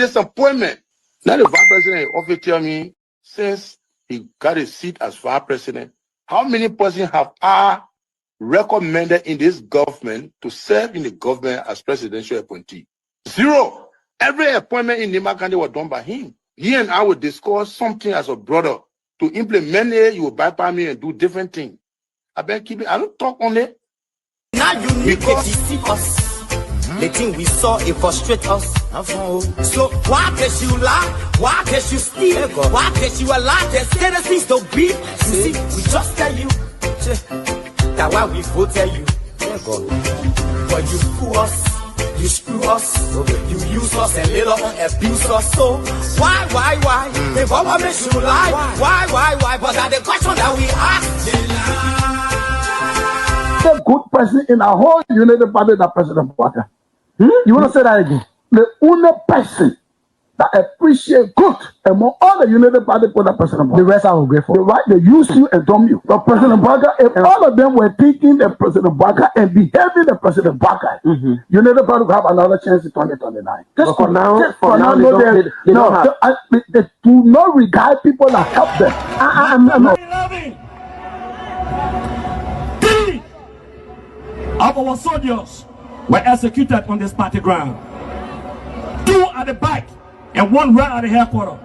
disappointment. Now the vice president often tell me, since he got a seat as vice president, how many persons have I recommended in this government to serve in the government as presidential appointee? Zero. Every appointment in Nima County was done by him. He and I would discuss something as a brother. To implement it, you will bypass me and do different things. I better keep it. I don't talk on it. Now you need to deceive us. The thing we saw, it frustrate us. So why can't you lie? Why can't you steal? Why can't you allow the citizens to be? You see, we just tell you that why we voted you. But you fool us, you screw us, you use us and later on abuse us. So why? The government makes you lie. Why? But that's the question that we ask. The good person in our whole United Party, that President Bwaka. You want to say that again? The only person that appreciate good among all the United Party for that President Bwaka. The rest are ungrateful. The right, they use you and dumb you. But President Bwaka, if all of them were thinking the President Bwaka and behaving the President Bwaka, United Party will have another chance in 2029. Just for now, they do not regard people that help them. Of our soldiers were executed on this party ground. 2 at the back and 1 right at the headquarters.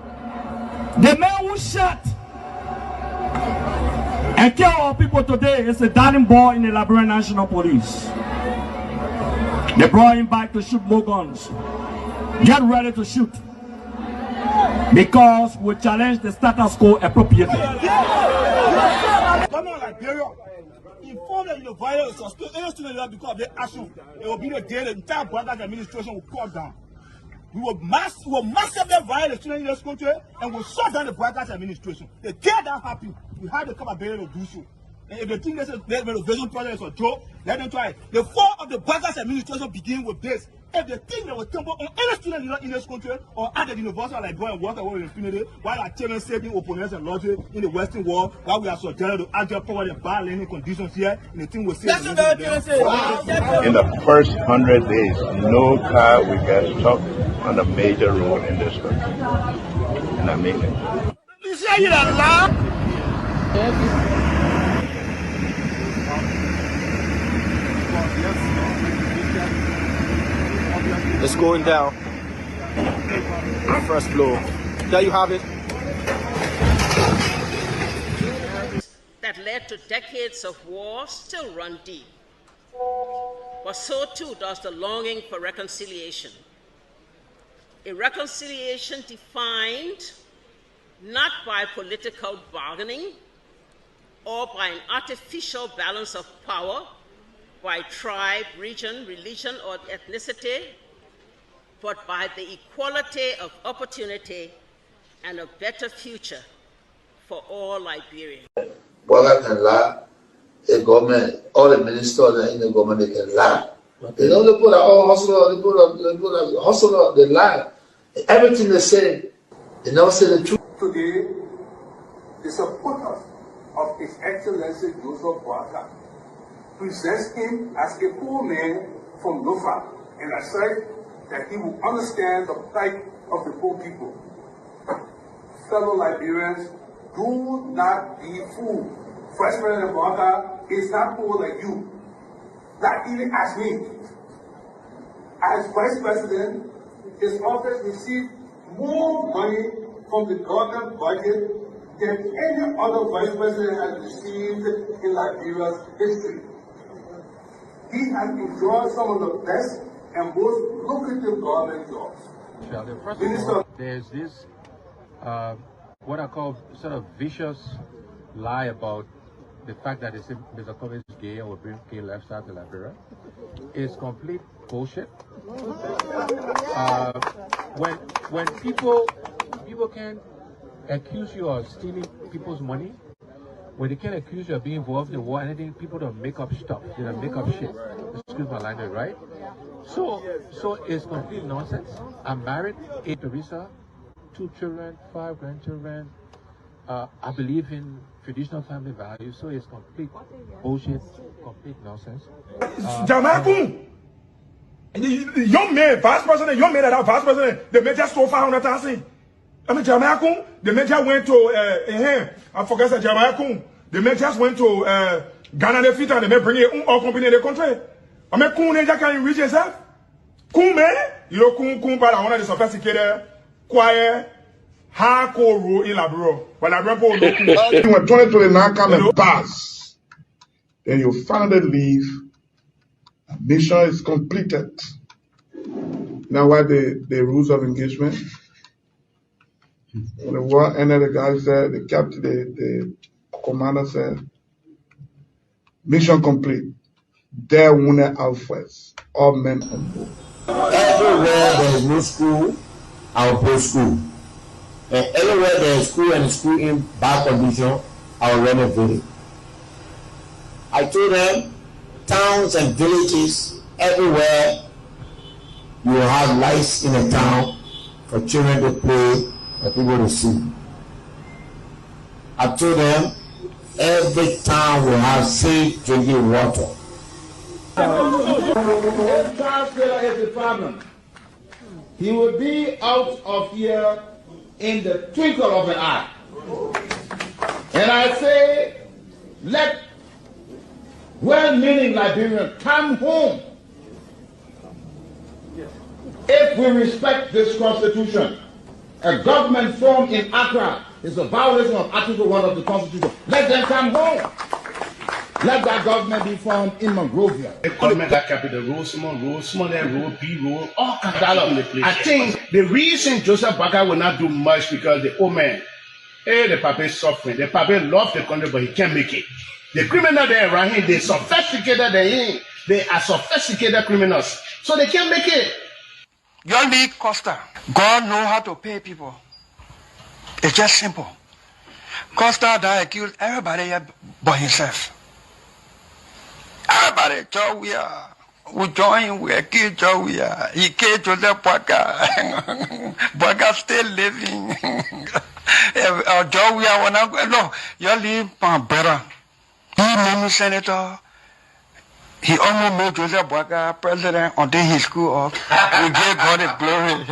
The man who shot and killed our people today is a darling boy in the Liberian National Police. They brought him back to shoot more guns. Get ready to shoot. Because we challenge the status quo appropriately. Inform that the violence or still any student because of their action, it will be the day the entire Bwaka's administration will cut down. We will massively violate the students in this country and will shut down the Bwaka's administration. The day that happens, we have the capability to do so. And if they think this renovation project is a joke, let them try it. The fall of the Bwaka's administration begins with this. If they think they will tumble on any student in this country or at the university like going and work away with impunity, while our children saving opponents and logic in the Western world, while we are subjected to agile power and bad learning conditions here, and the thing will say. In the first 100 days, no car will get stuck on the major road in this country. And I mean it. It's going down. First floor. There you have it. That led to decades of war still run deep. But so too does the longing for reconciliation. A reconciliation defined not by political bargaining or by an artificial balance of power by tribe, region, religion, or ethnicity, but by the equality of opportunity and a better future for all Liberians. Bwaka can lie, the government, all the ministers in the government, they can lie. They don't put all hustler, they put a hustler, they lie. Everything they say, they never say the truth. Today, the supporters of His Excellency Joseph Bwaka presents him as a poor man from Lofa, and I said that he will understand the plight of the poor people. Fellow Liberians, do not be fooled. Vice President Bwaka is not poor like you, not even as me. As Vice President, his office received more money from the government budget than any other Vice President has received in Liberia's history. He has enjoyed some of the best and most lucrative government jobs. First of all, there's this, what I call sort of vicious lie about the fact that Mr. Kobe is gay or bring gay lifestyle to Liberia. It's complete bullshit. When people can accuse you of stealing people's money, when they can accuse you of being involved in war, anything, people don't make up stuff. They don't make up shit. Excuse my language, right? So it's complete nonsense. I'm married, 8 Teresa, 2 children, 5 grandchildren. I believe in traditional family values, so it's complete bullshit, complete nonsense. Young man, vice president, young man that are vice president, the major stole 500,000. I mean, Jamaica, the major went to, I forget that Jamaica, the majors went to Ghana, the fit, and they may bring it all company in the country. I mean, Kun, they can't reach yourself. Kun, man, you know, Kun, but I want to sophisticated, quiet, hardcore rule in Labro. But Labro, when 2029 come and pass, then you finally leave. Mission is completed. Now, what the rules of engagement? When the war ended, the guy said, the captain, the commander said, mission complete. There wounded out first. All men on board. Everywhere there is no school, I will put school. And everywhere there is school and school in bad condition, I will renovate it. I told them, towns and villages, everywhere you will have lights in a town for children to play and people to see. I told them, every town will have safe drinking water. If Charles Taylor is the problem, he will be out of here in the twinkle of an eye. And I say, let well-meaning Liberians come home. If we respect this constitution, a government formed in Accra is a violation of Article 1 of the Constitution. Let them come home. Let that government be formed in Monrovia. The government that capital road, small, B road, all kinds of places. I think the reason Joseph Boakai will not do much because the old man, the papa is suffering. The papa loves the country, but he can't make it. The criminal there around him, they sophisticated than him. They are sophisticated criminals, so they can't make it. Your league Costa, God know how to pay people. It's just simple. Costa that accused everybody but himself. Everybody, Joe, we join, we accuse Joe, he killed Joseph Boakai. Boakai still living. Joe, no, you leave better. He made me senator. He almost made Joseph Boakai president until he screwed up. We gave God his glory.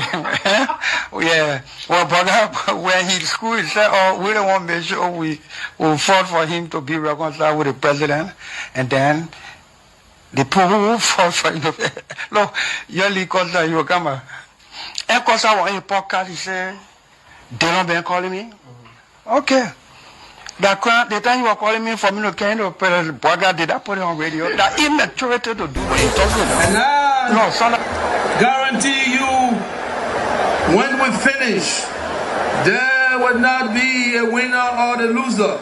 Yeah. Well, Boakai, when he screwed, he said, oh, we don't want to make sure we will fought for him to be reconciled with the president. And then the people who fought for him. Look, Yoli Costa, you come. And Costa was in a podcast, he said, they don't been calling me. Okay. The time you were calling me for me to kind of Boakai, did I put it on radio? That immaturity to do what he talking about. And I no, son, guarantee you, when we finish, there will not be a winner or the loser.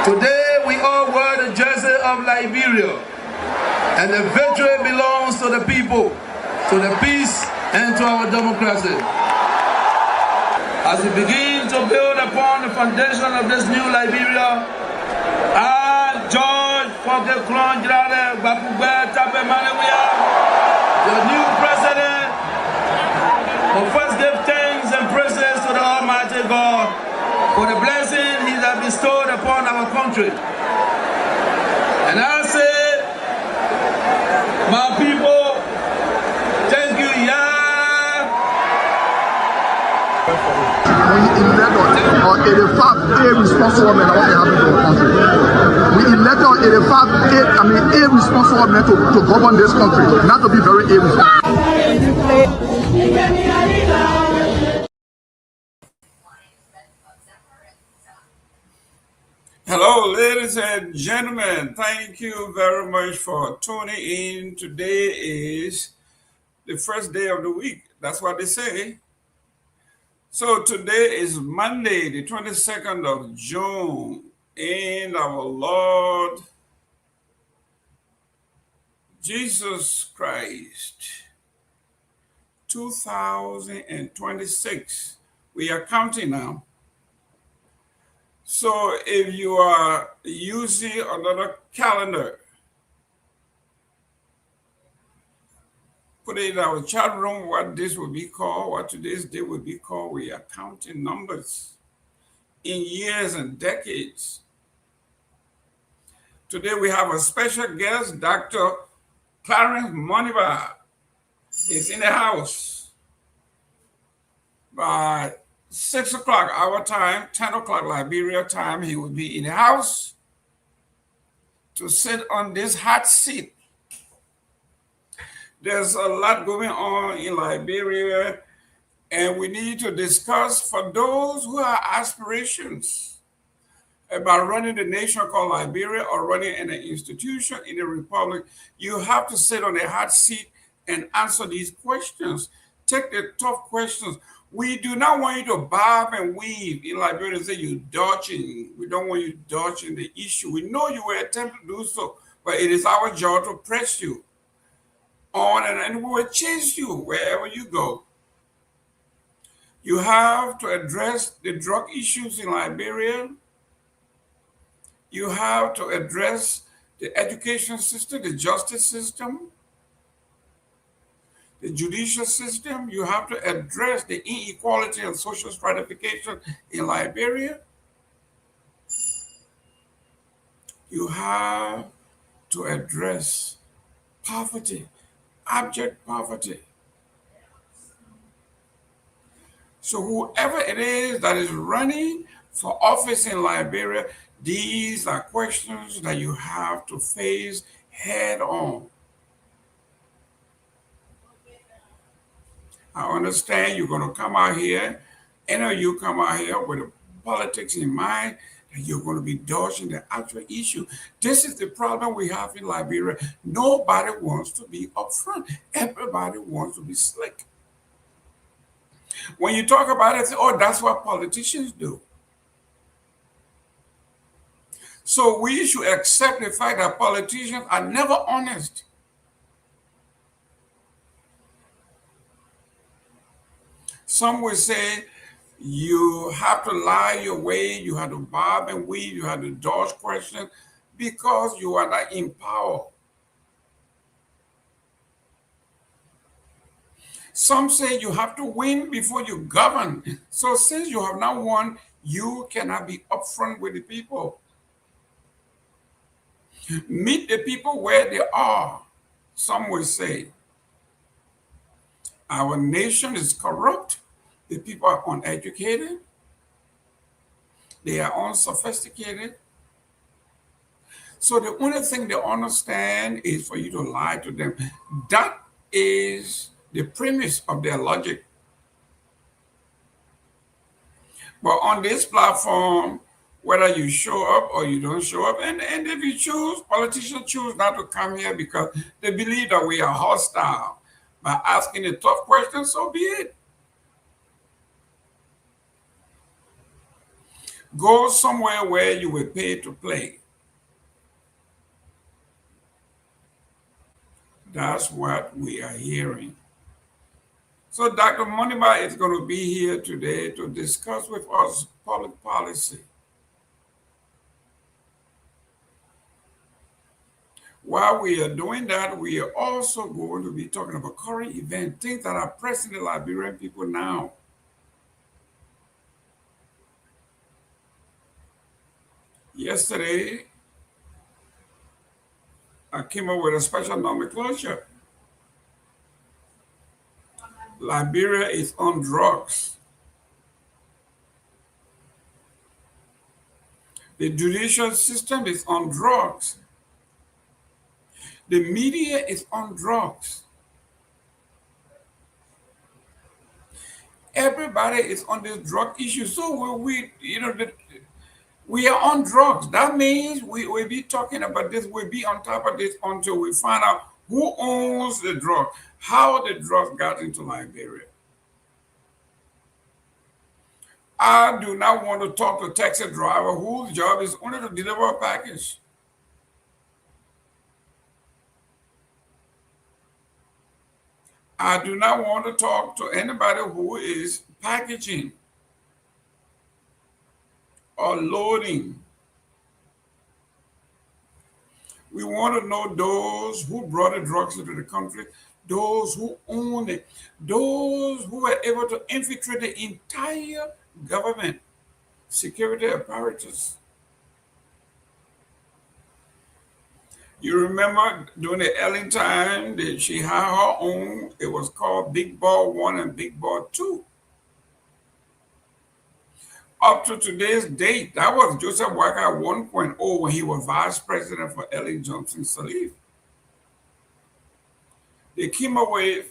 Today we all wear the jersey of Liberia, and the victory belongs to the people, to the peace, and to our democracy. As we begin to build upon the foundation of this new Liberia, I, George Seleke Kromah, the new president, will first give thanks and praises to the Almighty God for the blessing He has bestowed upon our country. And I say, my people, thank you, We elected 85 irresponsible men about what happened to our country. We elected 85 irresponsible men to govern this country, not to be very irresponsible. Hello, ladies and gentlemen. Thank you very much for tuning in. Today is the first day of the week. That's what they say. So today is Monday, the 22nd of June, in our Lord Jesus Christ, 2026. We are counting now. So if you are using another calendar, put it in our chat room what this will be called, what today's day will be called. We are counting numbers in years and decades. Today we have a special guest, Dr. Clarence Moniba. is in the house. By 6 o'clock our time, 10 o'clock Liberia time, he will be in the house to sit on this hot seat. There's a lot going on in Liberia, and we need to discuss for those who have aspirations about running the nation called Liberia or running an institution in the republic. You have to sit on a hot seat and answer these questions. Take the tough questions. We do not want you to bob and weave in Liberia and say you're dodging. We don't want you dodging the issue. We know you will attempt to do so, but it is our job to press you on, and we will chase you wherever you go. You have to address the drug issues in Liberia. You have to address the education system, the justice system, the judicial system. You have to address the inequality and social stratification in Liberia. You have to address poverty, abject poverty. So whoever it is that is running for office in Liberia, these are questions that you have to face head on. I understand you're going to come out here, any of you come out here with the politics in mind, and you're going to be dodging the actual issue. This is the problem we have in Liberia. Nobody wants to be upfront. Everybody wants to be slick. When you talk about it, say, oh, that's what politicians do. So we should accept the fact that politicians are never honest. Some will say you have to lie your way, you have to bob and weave, you have to dodge questions because you are not in power. Some say you have to win before you govern. So since you have not won, you cannot be upfront with the people. Meet the people where they are. Some will say, our nation is corrupt. The people are uneducated. They are unsophisticated. So the only thing they understand is for you to lie to them. That is the premise of their logic. But on this platform, whether you show up or you don't show up, and if you choose, politicians choose not to come here because they believe that we are hostile by asking the tough questions, so be it. Go somewhere where you were paid to play. That's what we are hearing. So Dr. Moniba is going to be here today to discuss with us public policy. While we are doing that, we are also going to be talking about current events, things that are pressing the Liberian people now. Yesterday, I came up with a special nomenclature. Liberia is on drugs. The judicial system is on drugs. The media is on drugs. Everybody is on this drug issue. So we are on drugs. That means we'll be talking about this. We'll be on top of this until we find out who owns the drug, how the drug got into Liberia. I do not want to talk to a taxi driver whose job is only to deliver a package. I do not want to talk to anybody who is packaging or loading. We want to know those who brought the drugs into the country, those who own it, those who were able to infiltrate the entire government, security apparatus. You remember during the early time that she had her own, it was called Big Ball 1 and Big Ball 2. Up to today's date, that was Joseph Boakai 1.0 when he was vice president for Ellen Johnson Sirleaf. They came up with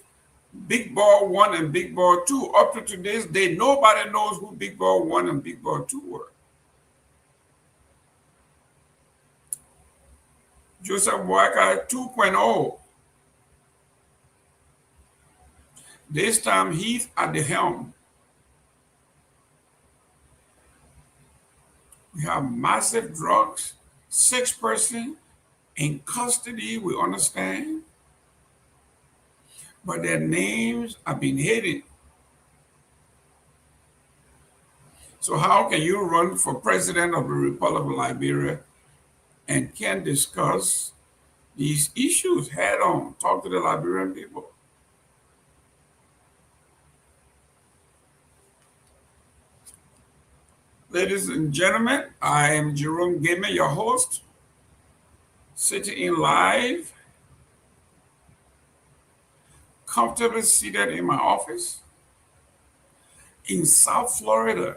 Big Ball 1 and Big Ball 2. Up to today's day, nobody knows who Big Ball 1 and Big Ball 2 were. Joseph Boakai 2.0. This time he's at the helm. We have massive drugs, 6 persons in custody, we understand, but their names have been hidden. So how can you run for president of the Republic of Liberia and can't discuss these issues head on, talk to the Liberian people? Ladies and gentlemen, I am Jerome Gayman, your host, sitting in live, comfortably seated in my office in South Florida.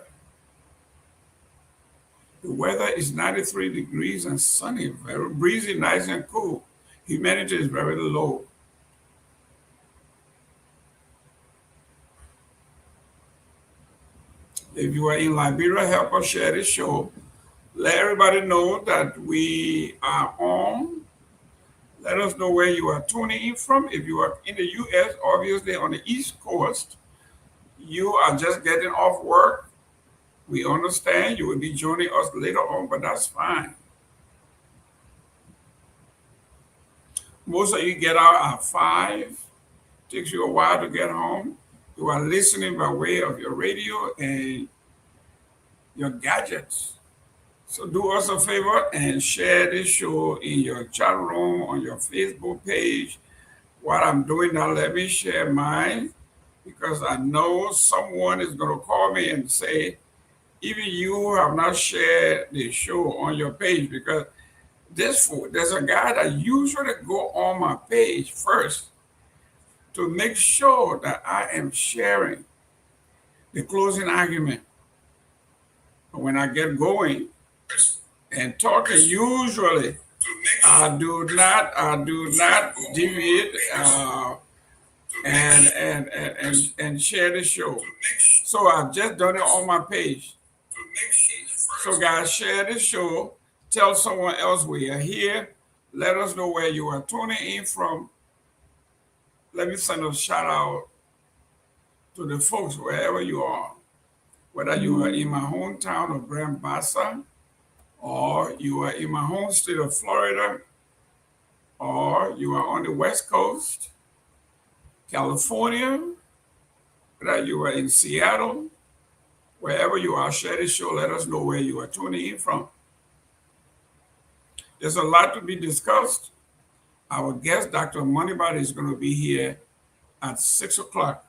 The weather is 93 degrees and sunny, very breezy, nice and cool. Humidity is very low. If you are in Liberia, help us share this show. Let everybody know that we are on. Let us know where you are tuning in from. If you are in the U.S., obviously on the East Coast, you are just getting off work. We understand you will be joining us later on, but that's fine. Most of you get out at 5. Takes you a while to get home. You are listening by way of your radio and your gadgets. So do us a favor and share this show in your chat room, on your Facebook page. While I'm doing that, let me share mine, because I know someone is going to call me and say, even you have not shared the show on your page, because there's a guy that usually go on my page first to make sure that I am sharing the closing argument. When I get going and talking, usually I do not deviate and share the show. So I've just done it on my page. So guys, share the show. Tell someone else we are here. Let us know where you are tuning in from. Let me send a shout out to the folks wherever you are, whether you are in my hometown of Grand Bassa, or you are in my home state of Florida, or you are on the West Coast, California, whether you are in Seattle, wherever you are, share this show. Let us know where you are tuning in from. There's a lot to be discussed. Our guest, Dr. Moneybody, is going to be here at 6 o'clock.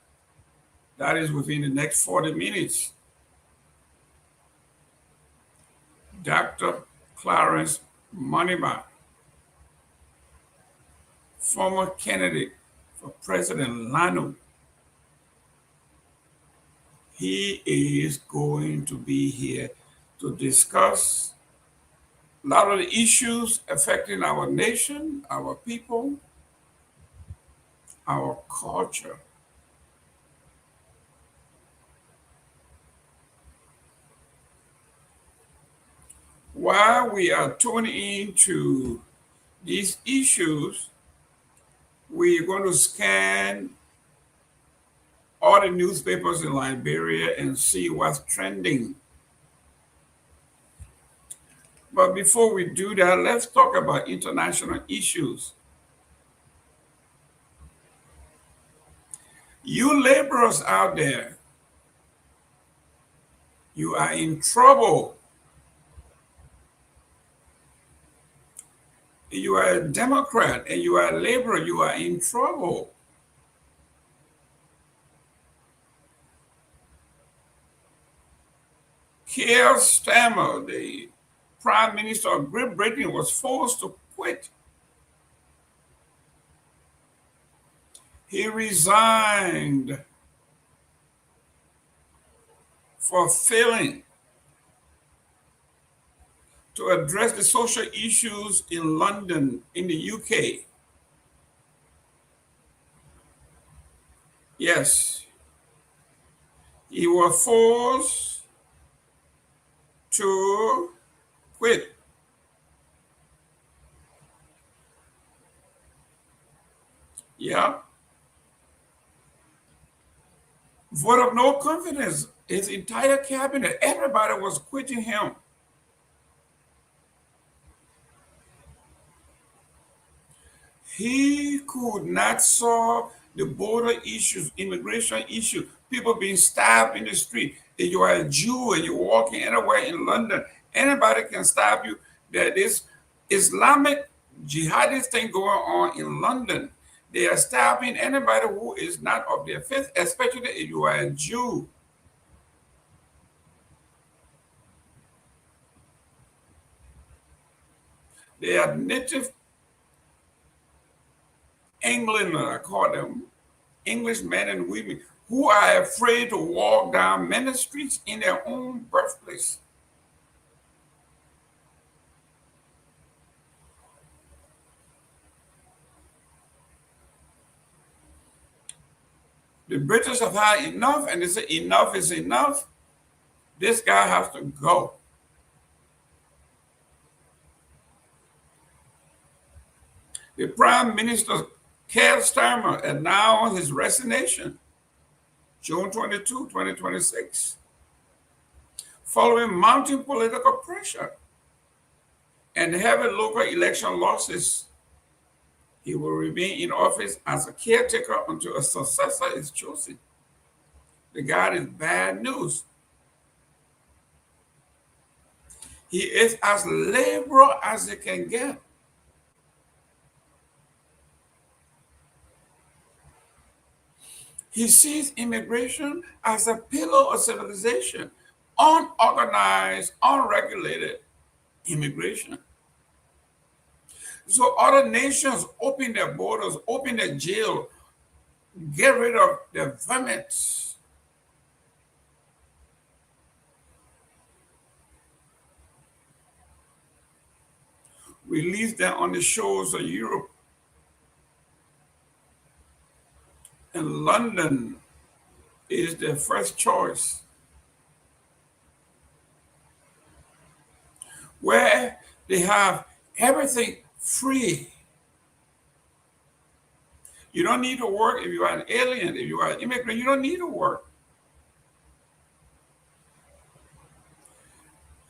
That is within the next 40 minutes. Dr. Clarence Moneybody, former candidate for President Lano. He is going to be here to discuss a lot of the issues affecting our nation, our people, our culture. While we are tuning into these issues, we're going to scan all the newspapers in Liberia and see what's trending. But before we do that, let's talk about international issues. You laborers out there, you are in trouble. You are a Democrat and you are a laborer, you are in trouble. Keir Starmer, the Prime Minister of Great Britain, was forced to quit He resigned for failing to address the social issues in London, in the UK. Yes, he was forced to quit. Yeah. Vote of no confidence. His entire cabinet, everybody was quitting him. He could not solve the border issues, immigration issue, people being stabbed in the street. If you are a Jew and you're walking anywhere in London, anybody can stab you. There is Islamic jihadist thing going on in London. They are stabbing anybody who is not of their faith, especially if you are a Jew. They are native Englander, I call them, English men and women, who are afraid to walk down many streets in their own birthplace. The British have had enough, and they say enough is enough. This guy has to go. The Prime Minister, Keir Starmer, announced his resignation, June 22, 2026, following mounting political pressure and heavy local election losses. He will remain in office as a caretaker until a successor is chosen. The guy is bad news. He is as liberal as he can get. He sees immigration as a pillar of civilization, unorganized, unregulated immigration. So other nations open their borders, open their jail, get rid of their vermins. Release them on the shores of Europe. And London is their first choice, where they have everything free. You don't need to work if you are an alien, if you are an immigrant, you don't need to work.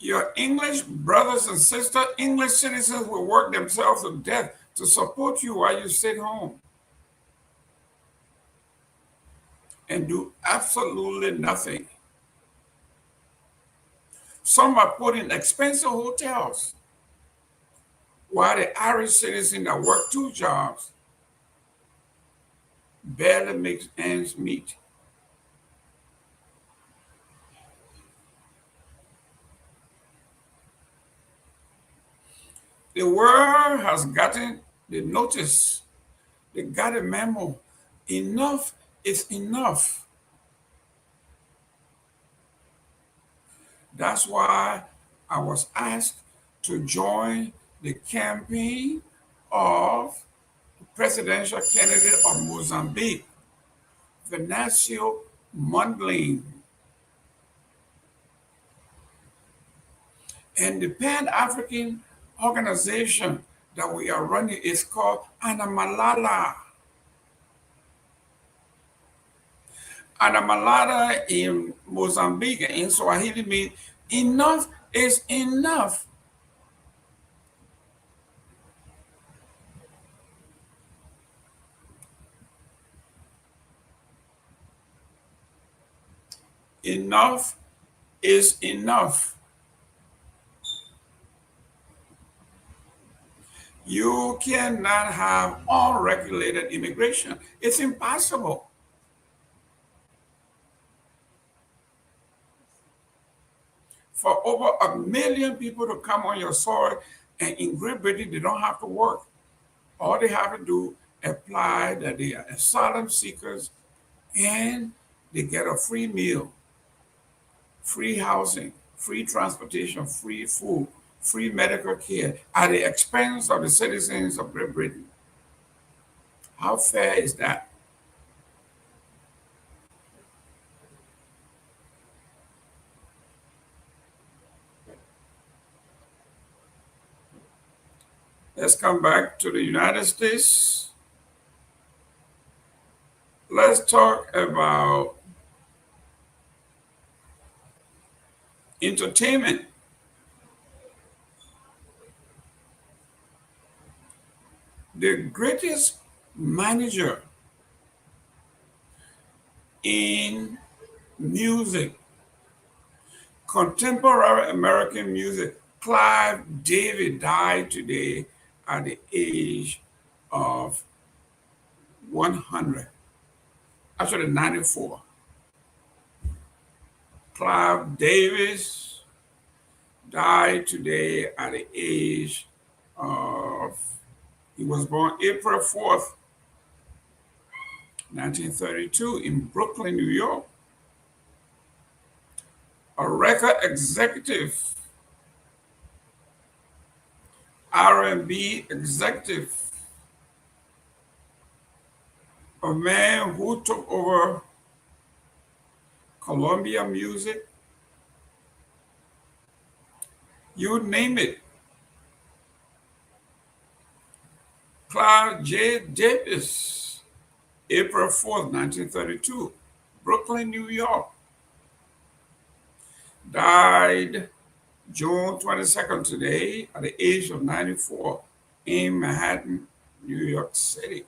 Your English brothers and sisters, English citizens will work themselves to death to support you while you sit home and do absolutely nothing. Some are put in expensive hotels while the Irish citizen that work 2 jobs barely makes ends meet. The world has gotten the notice. They got a memo. Enough is enough. That's why I was asked to join the campaign of the presidential candidate of Mozambique, Venancio Mondlane. And the Pan-African organization that we are running is called Anamalala. Anamalala in Mozambique, in Swahili, means enough is enough. Enough is enough. You cannot have unregulated immigration. It's impossible. For over 1 million people to come on your soil, and in Great Britain, they don't have to work. All they have to do apply that they are asylum seekers and they get a free meal, free housing, free transportation, free food, free medical care at the expense of the citizens of Great Britain. How fair is that? Let's come back to the United States. Let's talk about entertainment. The greatest manager in music, contemporary American music, Clive David, died today at the age of 100, actually 94. Clive Davis died today at the age of, he was born April 4th, 1932 in Brooklyn, New York. A record executive, R&B executive, a man who took over Columbia Music, you name it. Clive J. Davis, April 4th, 1932, Brooklyn, New York. Died June 22nd today at the age of 94 in Manhattan, New York City.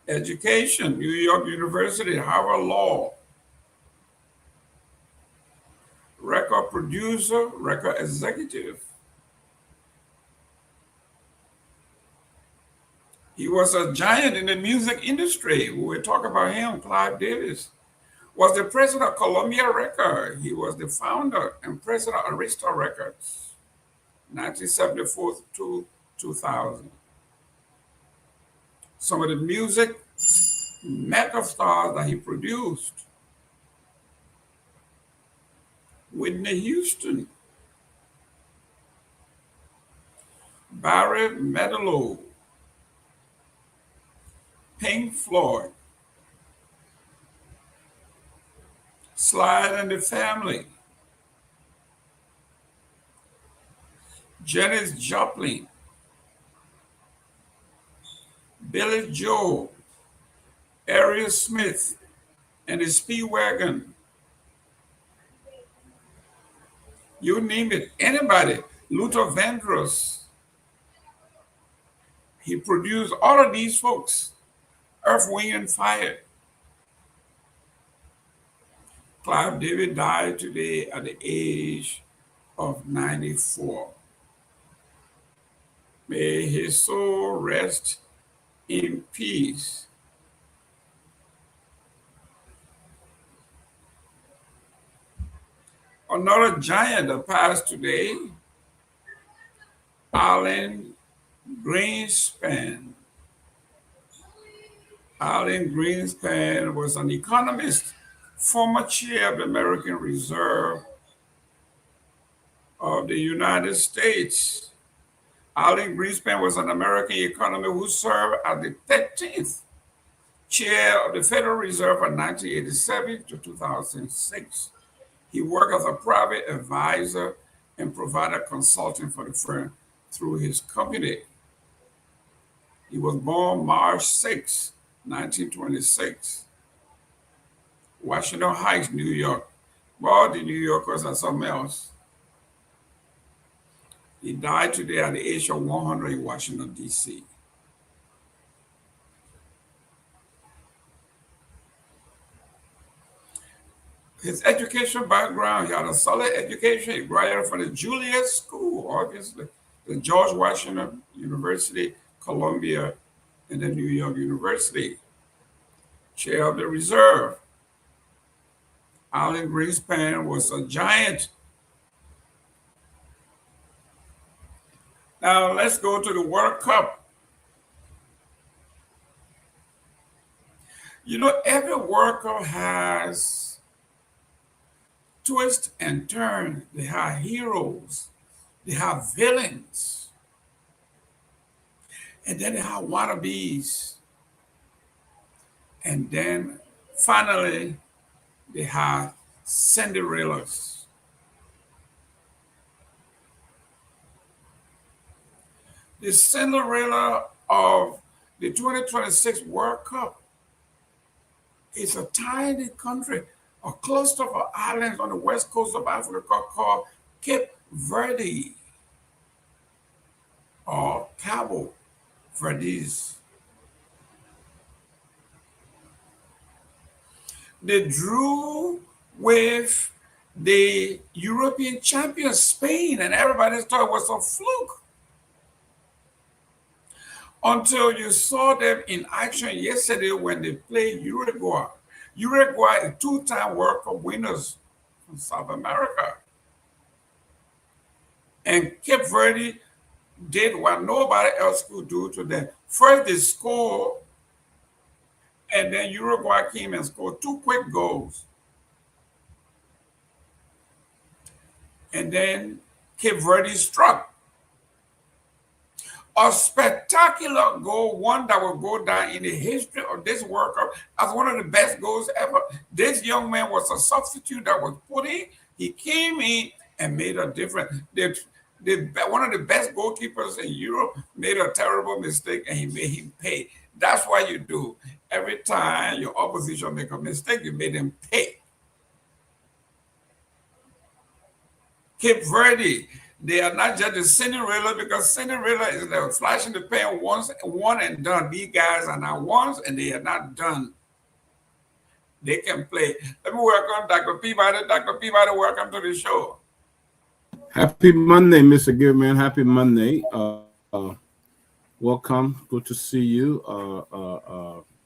Education, New York University, Harvard Law. Record producer, record executive. He was a giant in the music industry. We will talk about him. Clive Davis was the president of Columbia Records. He was the founder and president of Arista Records, 1974 to 2000. Some of the music mega stars that he produced: Whitney Houston, Barry Manilow, Pink Floyd, Sly and the Family, Janis Joplin, Billy Joel, Ariel Smith, and the Speedwagon. You name it, anybody, Luther Vandross. He produced all of these folks, Earth, Wind, and Fire. Clive David died today at the age of 94. May his soul rest in peace. Another giant that passed today, Alan Greenspan. Alan Greenspan was an economist, former chair of the American Reserve of the United States. Alan Greenspan was an American economist who served as the 13th chair of the Federal Reserve from 1987 to 2006. He worked as a private advisor and provided consulting for the firm through his company. He was born March 6, 1926, Washington Heights, New York. Well, the New Yorkers are something else. He died today at the age of 100 in Washington, D.C. His education background, he had a solid education. He graduated from the Juilliard School, obviously, the George Washington University, Columbia, and the New York University. Chair of the Reserve. Alan Greenspan was a giant. Now let's go to the World Cup. You know, every worker has twists and turns. They have heroes, they have villains, and then they have wannabes. And then finally, they have Cinderellas. The Cinderella of the 2026 World Cup is a tiny country, a cluster of islands on the west coast of Africa called Cape Verde or Cabo Verdes. They drew with the European champion Spain, and everybody thought it was a fluke. Until you saw them in action yesterday when they played Uruguay. Uruguay is two-time World Cup winners from South America. And Cape Verde did what nobody else could do to them. First, they scored, and then Uruguay came and scored 2 quick goals. And then Cape Verde struck. A spectacular goal, one that will go down in the history of this World Cup as one of the best goals ever. This young man was a substitute that was put in. He came in and made a difference. One of the best goalkeepers in Europe made a terrible mistake and he made him pay. That's what you do. Every time your opposition make a mistake, you made them pay. Cape Verde, they are not just the Cinderella, because Cinderella is the flash in the pan once, one and done. These guys are not once and they are not done. They can play. Let me welcome Dr. Peabody. Dr. Peabody, welcome to the show. Happy Monday, Mr. Gayman. Happy Monday. Welcome. Good to see you.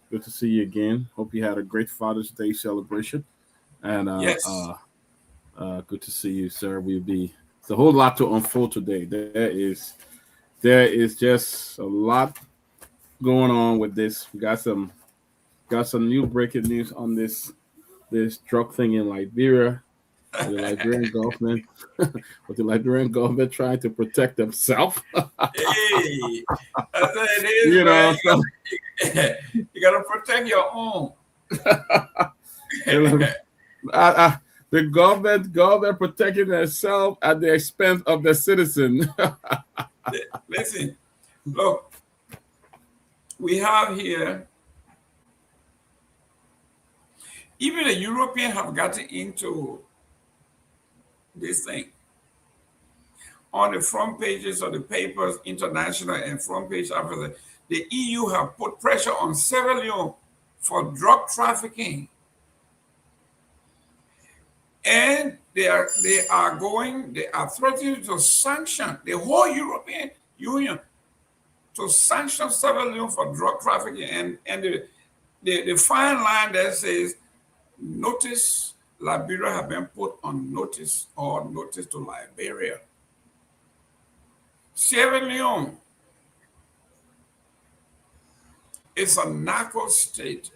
Good to see you again. Hope you had a great Father's Day celebration. And yes. Good to see you, sir. It's a whole lot to unfold today. There is just a lot going on with this. We got some new breaking news on this drug thing in Liberia. The Liberian government, with the Liberian government trying to protect themselves. Hey, that's what it is, you know. You gotta protect your own. The government protecting themselves at the expense of the citizen. Listen, look, we have here, even the Europeans have gotten into this thing. On the front pages of the papers, international and front page after the EU have put pressure on Sierra Leone for drug trafficking. And they are threatening to sanction the whole European Union to sanction Sierra Leone for drug trafficking. And the fine line that says notice Liberia have been put on notice or notice to Liberia. Sierra Leone is a narco state.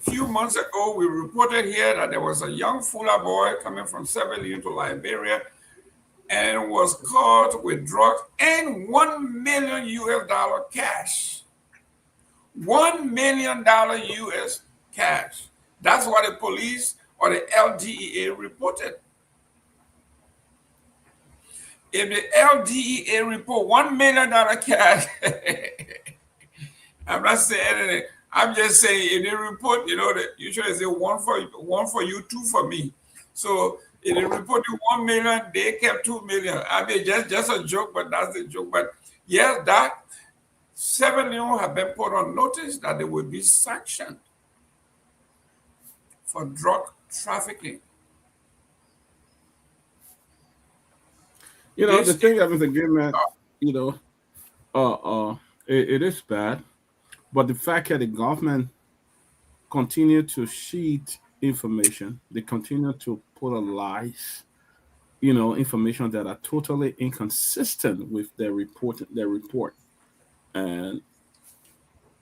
A few months ago, we reported here that there was a young Fula boy coming from Sierra Leone to Liberia and was caught with drugs and $1 million US cash. $1 million US cash. That's what the police or the LDEA reported. If the LDEA report $1 million cash, I'm not saying anything. I'm just saying if they report, that usually say one for you, 2 for me. So if they reported 1 million, they kept 2 million. I mean, just a joke, but that's the joke. But yes, that Sierra Leone have been put on notice that they will be sanctioned for drug trafficking. The thing that Mr. Gayman, it is bad, but the fact that the government continue to sheet information, they continue to put lies, information that are totally inconsistent with their report, and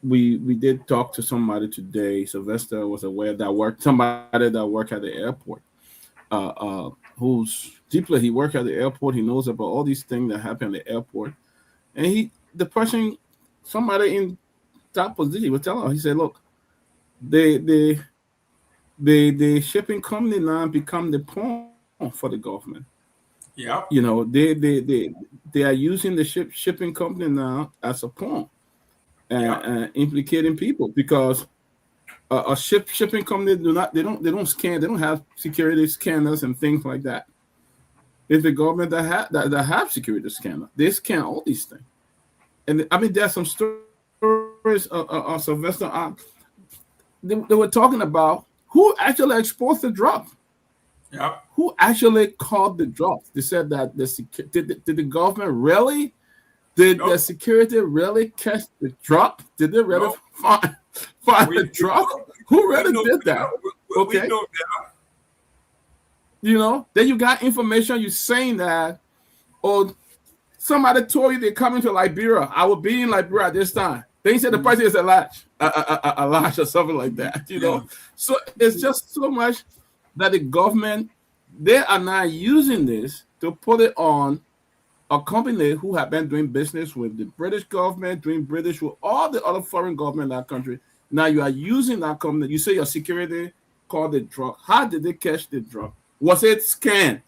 we did talk to somebody today. Sylvester was aware that somebody that worked at the airport, who's deeply he worked at the airport. He knows about all these things that happen at the airport, and somebody in top position was telling him. He said, "Look, the shipping company now become the pawn for the government. Yeah, you know they are using the shipping company now as a pawn." And implicating people because a shipping company they don't scan, they don't have security scanners and things like that. It's the government that have security scanners. They scan all these things, and I mean there's some stories of Sylvester. They were talking about who actually exposed the drug. Yeah, who actually called the drug? They said that did the government really? Did the security really catch the drop? Did they really find the drop? Who really did that? Okay. Then you got information you saying that, or somebody told you they're coming to Liberia. I will be in Liberia this time. They said the person is a latch or something like that. So it's just so much that the government, they are not using this to put it on a company who have been doing business with the British government, doing British with all the other foreign government in that country. Now you are using that company. You say your security called the drug. How did they catch the drug? Was it scanned?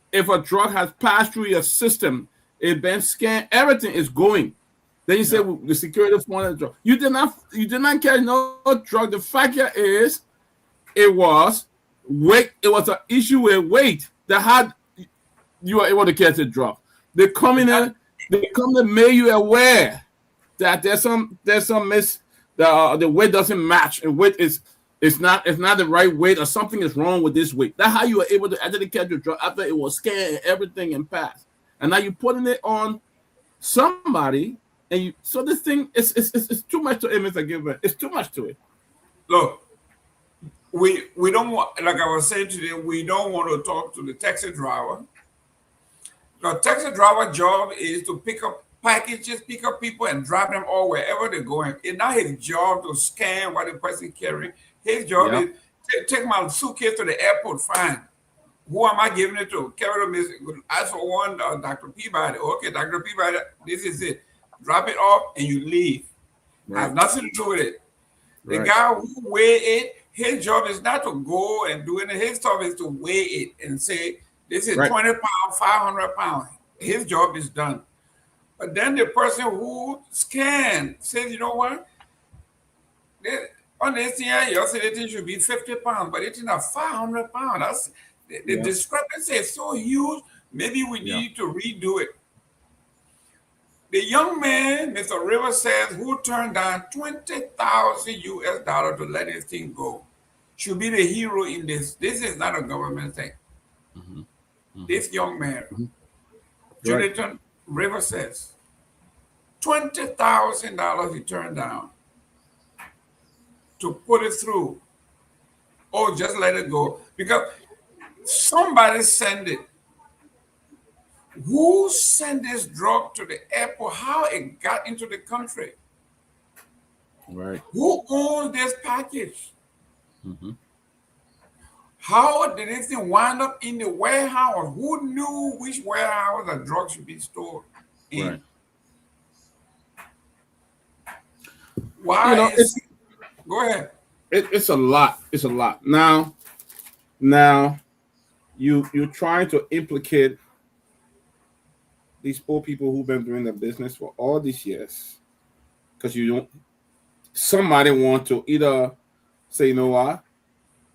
If a drug has passed through your system, it been scanned, everything is going. Then you say the security found the drug. You did not catch no drug. The fact here is it was weight. It was an issue with weight that had you are able to catch a drop. They come to make you aware that there's some miss. The weight doesn't match, and weight is not the right weight, or something is wrong with this weight. That's how you are able to actually catch the drop after it was scanned and everything and passed. And now you're putting it on somebody, and so this thing is too much to it, Mr. Gilbert. It's too much to it. Look, we don't want, like I was saying today, we don't want to talk to the taxi driver. The taxi driver job is to pick up packages, pick up people, and drop them all wherever they're going. It's not his job to scan what the person carrying. His job is take my suitcase to the airport. Fine. Who am I giving it to? Carry them. Ask for one, Dr. Peabody. Okay, Dr. Peabody, this is it. Drop it off and you leave. Has nothing to do with it. The guy who weigh it, his job is not to go and do it. His job is to weigh it and say, this is 20 pounds, 500 pounds. His job is done. But then the person who scanned says, you know what? On this thing, your thing should be 50 pounds, but it's not 500 pounds. That's the discrepancy is so huge. Maybe we need to redo it. The young man, Mr. Rivers says, who turned down $20,000 US to let his thing go, should be the hero in this. This is not a government thing. This young man, Jonathan Rivers says, $20,000 he turned down to put it through. Oh, just let it go. Because somebody sent it. Who sent this drug to the airport? How it got into the country? Right. Who owns this package? How did this thing wind up in the warehouse? Who knew which warehouse the drug should be stored in? Right. Why? Go ahead. It's a lot. It's a lot. Now, you're trying to implicate these poor people who've been doing the business for all these years, because somebody want to either say, you know what,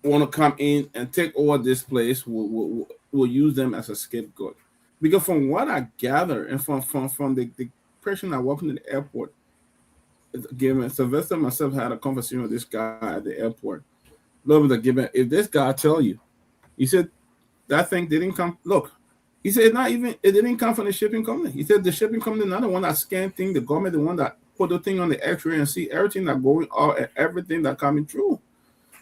want to come in and take over this place, will use them as a scapegoat. Because from what I gather, and from the person I walked in the airport, given Sylvester and myself had a conversation with this guy at the airport. If this guy tell you, he said that thing didn't come. Look, he said it didn't come from the shipping company. He said the shipping company not the one that scanned things, the government the one that put the thing on the X-ray and see everything that going out and everything that coming through.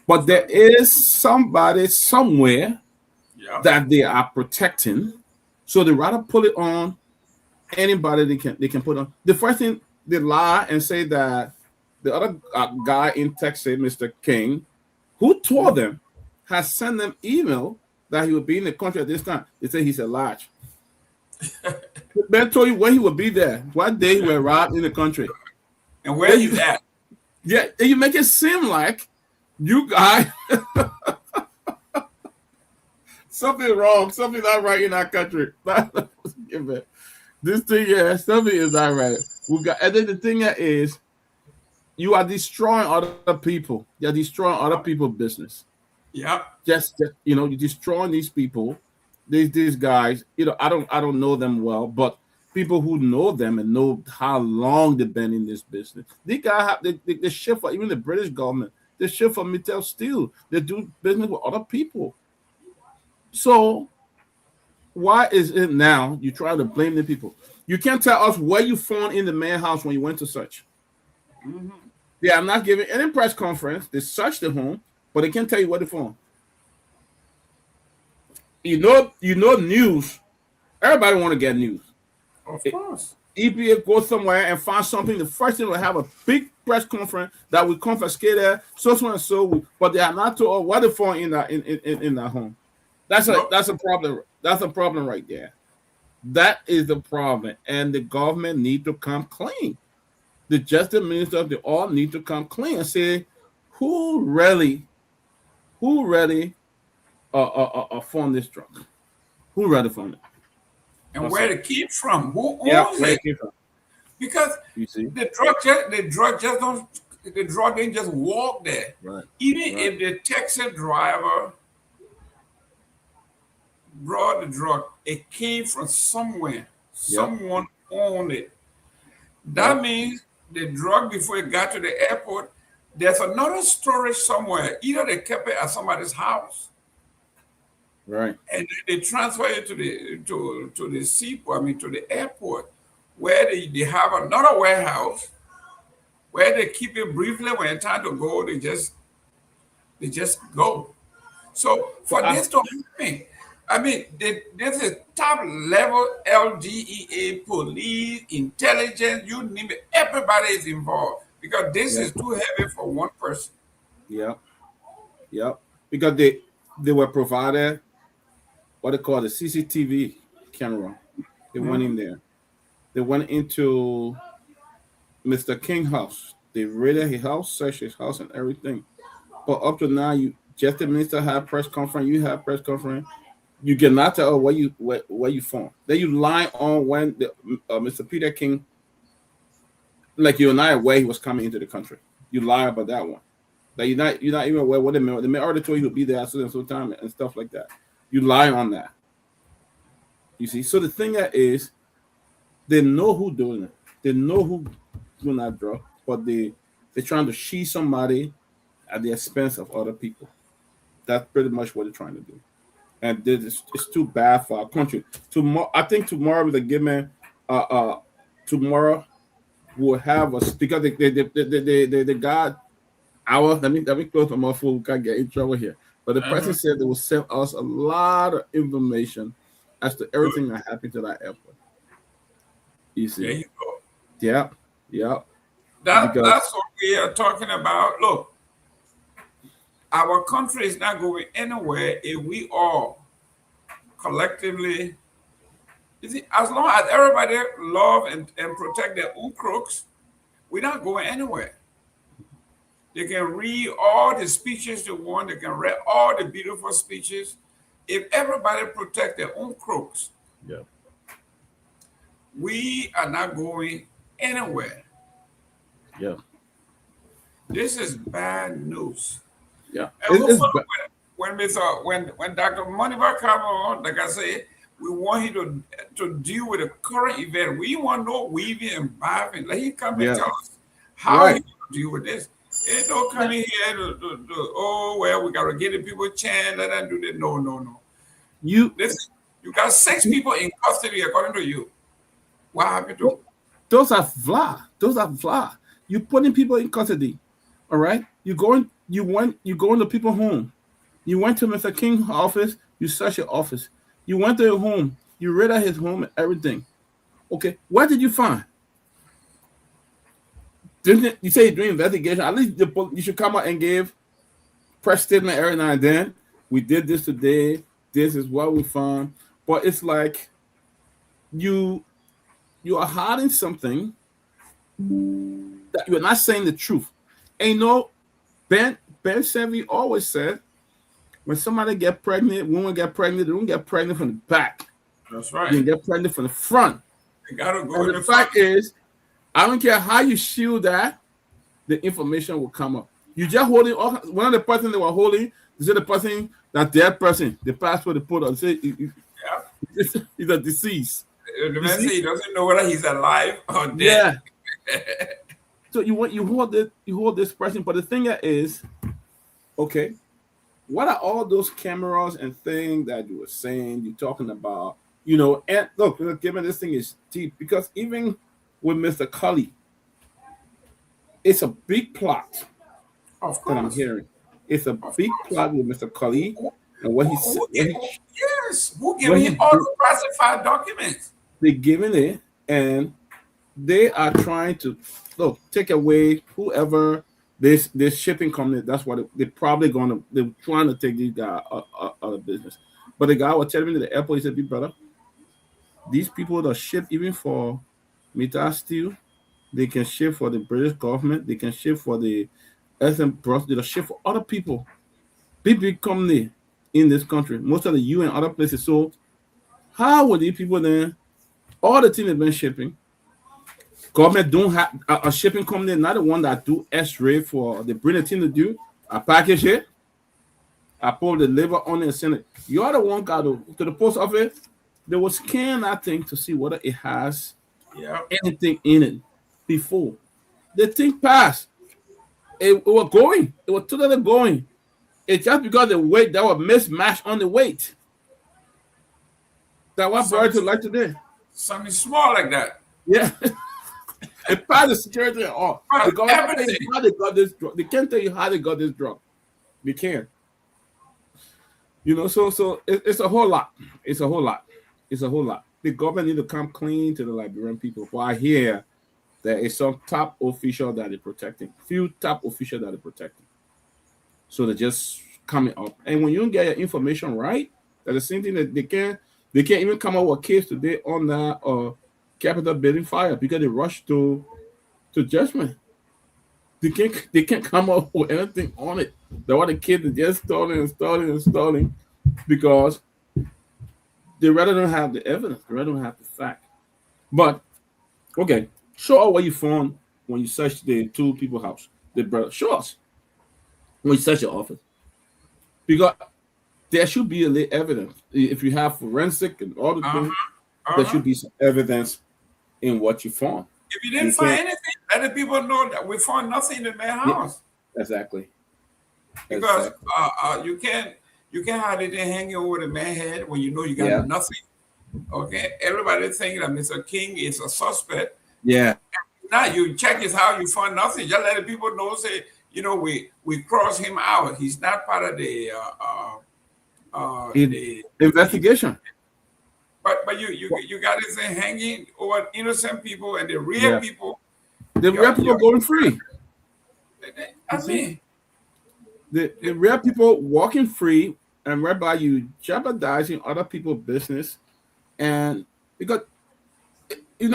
But there is somebody somewhere that they are protecting, so they rather put it on anybody they can put on. The first thing they lie and say that the other guy in Texas, Mr. King, who told them, has sent them email that he would be in the country at this time. They say he's a lie. Ben told you when he would be there, what day he would arrive in the country. And where he's at. Yeah, and you make it seem like you guys something wrong, something not right in our country. This thing, yeah, something is not right. And then the thing is, you are destroying other people. You're destroying other people's business. Yeah. Just you're destroying these people. These guys, I don't know them well, but people who know them and know how long they've been in this business. These guys they shift for even the British government. They shift for Mittel Steel. They do business with other people. So why is it now you try to blame the people? You can't tell us where you found in the Myean house when you went to search. Mm-hmm. They are not giving any press conference. They searched the home, but they can't tell you what they found. You know news. Everybody want to get news. Of course. EPA goes somewhere and find something. The first thing will have a big press conference that will confiscate it, so and so. But they are not told what they found in that home. That's a problem. That's a problem right there. That is the problem, and the government need to come clean. The justice minister, they all need to come clean and say who really found this drug? Who really found it? And where it came from? Who owns it? Because the drug didn't just walk there. Right. Even if the taxi driver brought the drug, it came from somewhere. Someone owned it. That means the drug, before it got to the airport, there's another storage somewhere. Either they kept it at somebody's house, right, and they transfer it to the seaport, to the airport, where they have another warehouse where they keep it briefly. When it's time to go, they just go. So for this to happen, this is top level LGEA, police, intelligence, you name it. Everybody is involved because this is too heavy for one person. Yep. Because they were provided what they call the CCTV camera. They went in there. They went into Mr. King's house. They raided his house, searched his house and everything. But up to now, the minister had press conference. You have press conference. You cannot tell where you found. Then you lie on when Mr. Peter King, like you're not aware he was coming into the country. You lie about that one. Like you're not even aware what they may already told you to be there at certain time and stuff like that. You lie on that. You see. So the thing is, they know who doing it. They know who doing that drug, but they're trying to shield somebody at the expense of other people. That's pretty much what they're trying to do. And it's too bad for our country. I think tomorrow with the Gayman, tomorrow we'll have us because they got our. Let me close my mouth. We can't get in trouble here. But the president said they will send us a lot of information as to everything that happened to that airport. You see? There you go. Yeah. That's what we are talking about. Look. Our country is not going anywhere if we all collectively, as long as everybody love and protect their own crooks, we're not going anywhere. They can read all the speeches they want. They can read all the beautiful speeches. If everybody protect their own crooks, we are not going anywhere. Yeah. This is bad news. Yeah. And when Dr. Moneybar come on, like I say, we want him to deal with the current event. We want no weaving and bobbing. Let him come and tell us how he will deal with this. They don't come in here we gotta get the people chant, let them do that. No. You got 6 people in custody according to you. What happened to them? Those are flaw. You putting people in custody. All right. You go into people's home. You went to Mr. King's office, you searched your office. You went to your home, you raided his home and everything. Okay, what did you find? You say you're doing investigation. At least you should come out and give press statement every now and then. We did this today. This is what we found. But it's like you are hiding something that you're not saying the truth. And you know, Ben Sanvee always said, when somebody get pregnant, women get pregnant, they don't get pregnant from the back. That's right. You get pregnant from the front. You gotta go. And the fact is, I don't care how you shield that, the information will come up. You just holding one of the person they were holding. Is it the person that dead person? The passport they put on say he's a deceased. The man say he doesn't know whether he's alive or dead. Yeah. So you hold this person, but the thing is, okay, what are all those cameras and things that you were saying? You're talking about, and look, given this thing is deep, because even with Mr. Cully, it's a big plot. Of course, that I'm hearing. It's a big plot with Mr. Cully and what he said. Who giving him all the classified documents? They're giving it, and they are trying to take away whoever this shipping company. That's what they're probably they're trying to take these guys out of business. But the guy was telling me at the airport, he said, "Big brother, these people that ship even for metal steel, they can ship for the British government, they can ship for the SM Bros, they ship for other people, big company in this country, most of the UN other places. So how would these people then, all the team have been shipping, government don't have a shipping company, not the one that do X-ray for the Liberia Team to do, I package it, I pull the labor on it and send it. You're the one got to the post office, they will scan that thing to see whether it has anything in it before the thing passed. It was going. It was totally going. It's just because the weight that was mismatched on the weight. That was brought to light today. Something small like that. Yeah. It passed the security and all. How they got this drug. They can't tell you how they got this drug. They can't. So it's a whole lot. It's a whole lot. It's a whole lot. The government need to come clean to the Liberian people. For I hear there is some top official that they're protecting. Few top officials that they're protecting. So they're just coming up. And when you don't get your information right, that's the same thing that they can't even come up with a case today on that Capitol building fire because they rushed to judgment. They can't come up with anything on it. They want the kids to just stalling because they rather don't have the evidence, they rather don't have the fact. But okay. Show us what you found when you searched the two people's house. The brother, show us when you search your office, because there should be a evidence. If you have forensic and all the things, there should be some evidence in what you found. If you didn't find anything, let the people know that we found nothing in their house. Yeah, exactly. Because you can't have it hanging over the man's head when you know you got nothing. Okay, everybody thinking that Mr. King is a suspect. Yeah. Now you check his house, you find nothing. Just let the people know, say, we cross him out. He's not part of the investigation. But you got this thing hanging over innocent people and the real people. The real people going free. I mean, the real people walking free, and whereby you jeopardizing other people's business, and because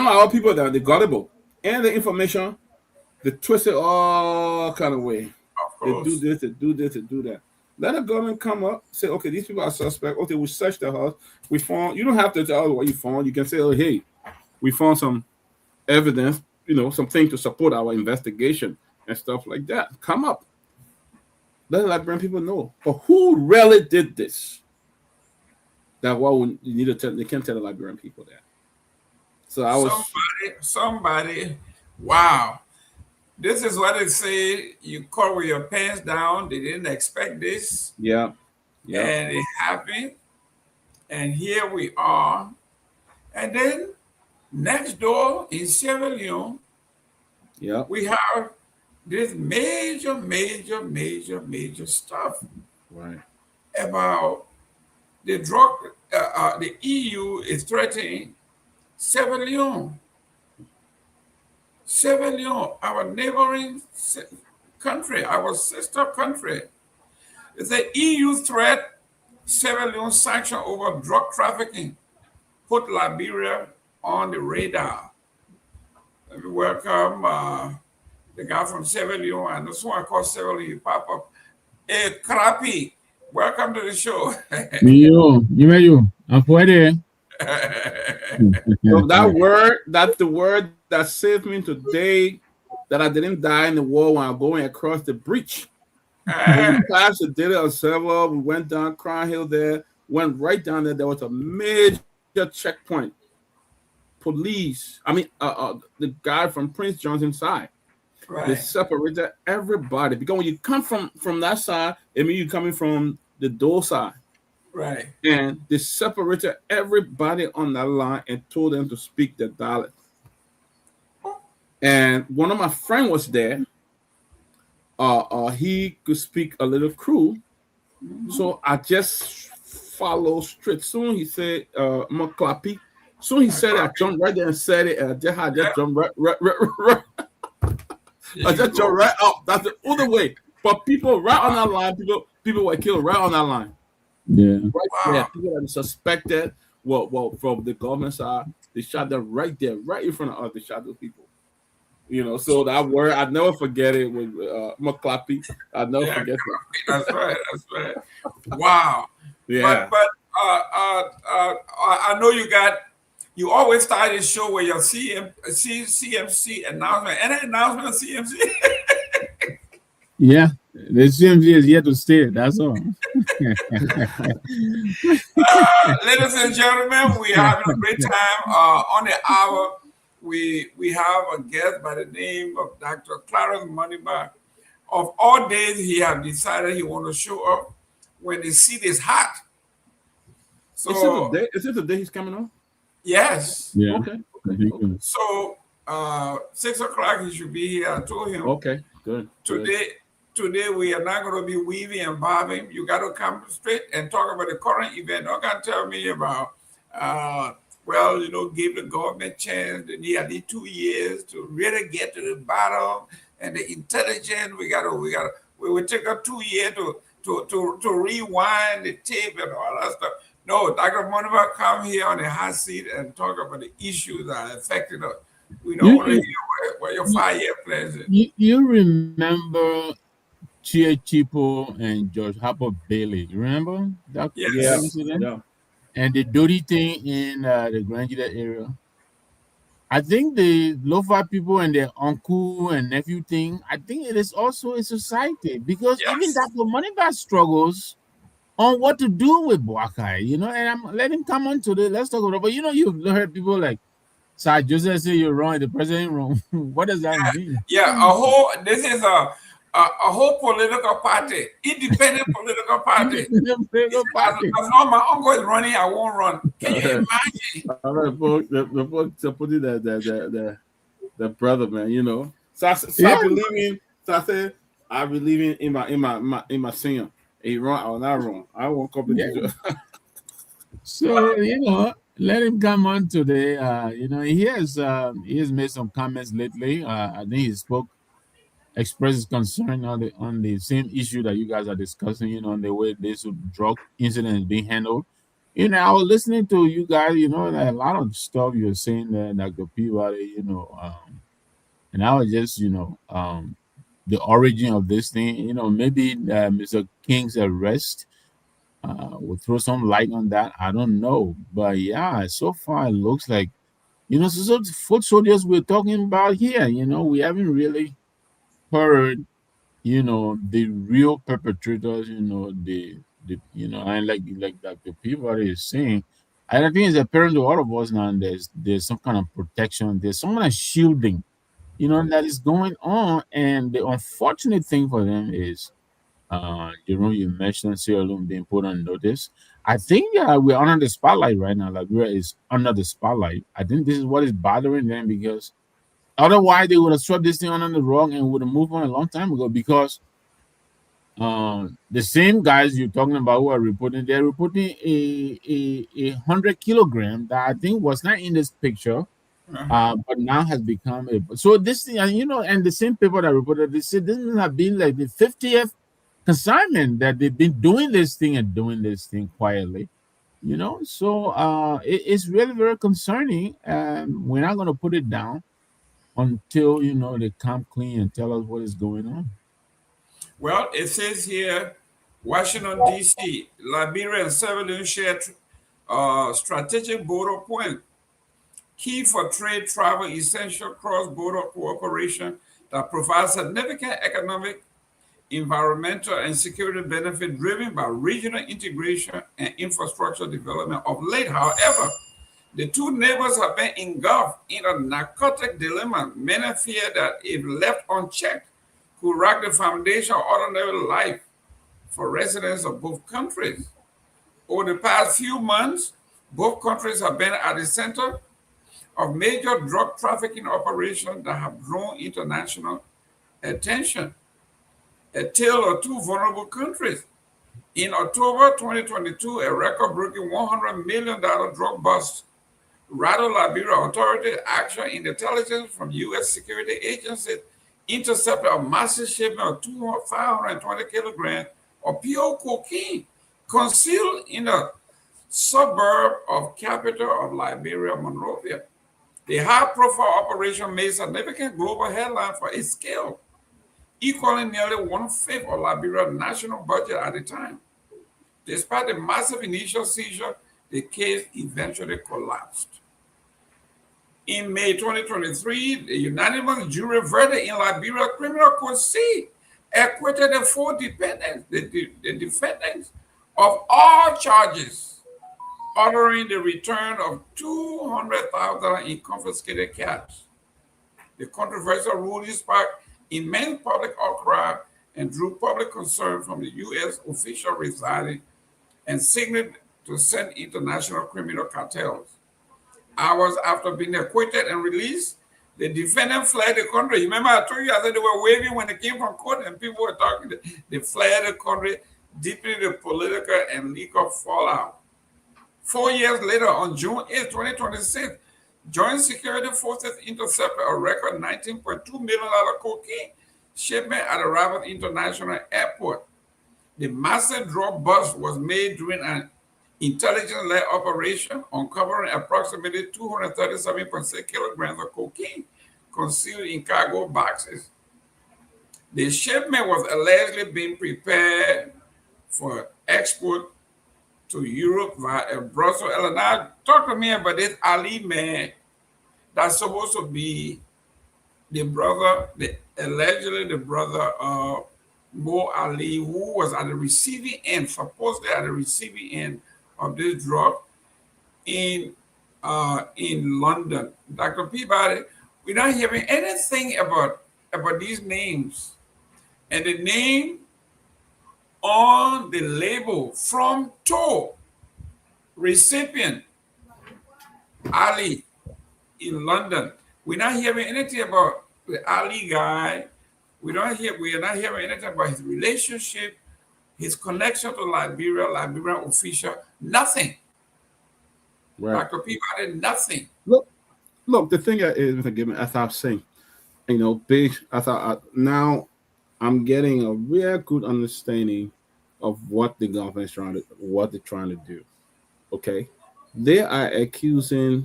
our people that they're gullible and the information, they twist it all kind of way. They do this, they do this, they do that. Let the government come up, say, okay, these people are suspect. Okay, we searched the house. We found. You don't have to tell us what you found. You can say, oh, hey, we found some evidence. Something to support our investigation and stuff like that. Come up. Let the Liberian people know. But who really did this? That what we need to tell. They can't tell the Liberian people that. So I was somebody. Wow, this is what it say. You caught with your pants down. They didn't expect this. Yeah. And it happened. And here we are. And then next door in Sierra Leone, we have this major stuff. Right. About the drug. The EU is threatening Sierra Leone. Sierra Leone, our neighboring country, our sister country. It's an EU threat. Sierra Leone sanction over drug trafficking put Liberia on the radar. Let me welcome the guy from Sierra Leone, and this one called Sierra Leone, pop up. Hey, Crappy, welcome to the show. You, I'm for there. So that's the word that saved me today, that I didn't die in the war when I'm going across the breach. When we passed the Daily Observer, we went down Crown Hill there, went right down there. There was a major checkpoint. Police, the guy from Prince Johnson's side. Right. They separated everybody, because when you come from that side, it means you're coming from the door side. Right. And they separated everybody on that line and told them to speak their dialect. And one of my friends was there. He could speak a little Kru. So I just followed straight. Soon he said, Maklapi. Soon he said it, I jumped right there and said it. And I just jumped right. I just jumped right up. That's the other way. But people right on that line, people were killed right on that line. Yeah. Right there. People that suspected, well, from the government side, they shot them right there, right in front of us. They shot those people. So that word, I'd never forget it with Maklapi. I'd never forget that. That's right. Wow. Yeah. But I know you always start this show with your CMC announcement. Any announcement of CMC? Yeah, the CMC is here to stay. That's all. Ladies and gentlemen, we are having a great time. On the hour, we have a guest by the name of Dr. Clarence Moneyback. Of all days, he has decided he want to show up when the seat is hot. So is it the day he's coming on? Yes. Yeah. Okay. So 6 o'clock he should be here. I told him. Okay. Good. Today we are not going to be weaving and bobbing. You got to come straight and talk about the current event. Don't can tell me about give the government chance. They need 2 years to really get to the bottom, and the intelligence we will take up 2 years to rewind the tape and all that stuff. No, Dr. Moneyback come here on the hot seat and talk about the issues that are affecting us. We don't want to hear what your 5-year plans is. You remember Chia Chipo and George Harper Bailey? You remember that? Yes. Yeah. And the dirty thing in the Grangida area. I think the Lofa people and their uncle and nephew thing, I think it is also a society, because even Dr. Moneyback struggles on what to do with Boakai, and I'm letting him come on today. Let's talk about it. But you've heard people like Sir Joseph say you're wrong, the president wrong. What does that mean? Yeah, this is a whole political party, independent political party. As long as my uncle is running, I won't run. Can you imagine? The folks supporting the brother, man. So I believe in my senior. He wrong or not wrong. I won't compete. So let him come on today. He has made some comments lately. I think he expressed his concern on the same issue that you guys are discussing. On the way this drug incident is being handled. I was listening to you guys. A lot of stuff you're saying there, Dr. Peabody. And I was just the origin of this thing. Maybe Mr. King's arrest will throw some light on that. I don't know, but yeah, so far it looks like so foot soldiers we're talking about here. We haven't really heard the real perpetrators. And like Dr. Peabody is saying, I think it's apparent to all of us now. There's some kind of protection. There's some kind of shielding. That is going on. And the unfortunate thing for them is, Jerome, you mentioned Sierra Leone being put on notice. I think we're under the spotlight right now. Liberia is under the spotlight. I think this is what is bothering them, because otherwise they would have swept this thing under the rug and would have moved on a long time ago, because the same guys you're talking about who are reporting, they're reporting a 100 kilogram that I think was not in this picture. But now has become a so this thing, and you know, and the same people that reported this said this have been like the 50th consignment that they've been doing this thing and doing this thing quietly. You know, so it's really very concerning. We're not going to put it down until you know they come clean and tell us what is going on. Well, it says here, Washington, D.C., Liberia and Sierra Leone share strategic border point, key for trade, travel, essential cross-border cooperation that provides significant economic, environmental, and security benefit driven by regional integration and infrastructure development. Of late, however, the two neighbors have been engulfed in a narcotic dilemma. Many fear that if left unchecked, could rock the foundation of ordinary life for residents of both countries. Over the past few months, both countries have been at the center of major drug trafficking operations that have drawn international attention. A tale of two vulnerable countries. In October 2022, a record-breaking $100 million drug bust rattled Liberia. Authority action in intelligence from U.S. security agencies intercepted a massive shipment of 520 kilograms of pure cocaine concealed in a suburb of capital of Liberia, Monrovia. The high-profile operation made significant global headline for its scale, equaling nearly 1/5 of Liberia's national budget at the time. Despite the massive initial seizure, the case eventually collapsed. In May 2023, the unanimous jury verdict in Liberia Criminal Court C acquitted the four defendants, the defendants of all charges, ordering the return of $200,000 in confiscated cash. The controversial ruling sparked immense public outcry and drew public concern from the U.S. official residing and signaled to send international criminal cartels. Hours after being acquitted and released, the defendant fled the country. You remember I told you, I said they were waving when they came from court and people were talking. They fled the country, deepening the political and legal fallout. 4 years later, on June 8, 2026, Joint Security Forces intercepted a record $19.2 million cocaine shipment at a Rabat International Airport. The massive drug bust was made during an intelligence-led operation uncovering approximately 237.6 kilograms of cocaine concealed in cargo boxes. The shipment was allegedly being prepared for export to Europe via Brussels. Now, talk to me about this Ali man that's supposed to be the brother, allegedly the brother of Mo Ali, who was at the receiving end, supposedly at the receiving end of this drug in London. Dr. Peabody, we're not hearing anything about these names. And the name on the label from Toh, recipient Ali in London. We're not hearing anything about the Ali guy. We are not hearing anything about his relationship, his connection to Liberia, Liberian official, nothing. Right. Dr. Peabody, nothing. Look, the thing is, as I was saying, you know, now I'm getting a real good understanding of what the government is what they're trying to do. Okay, they are accusing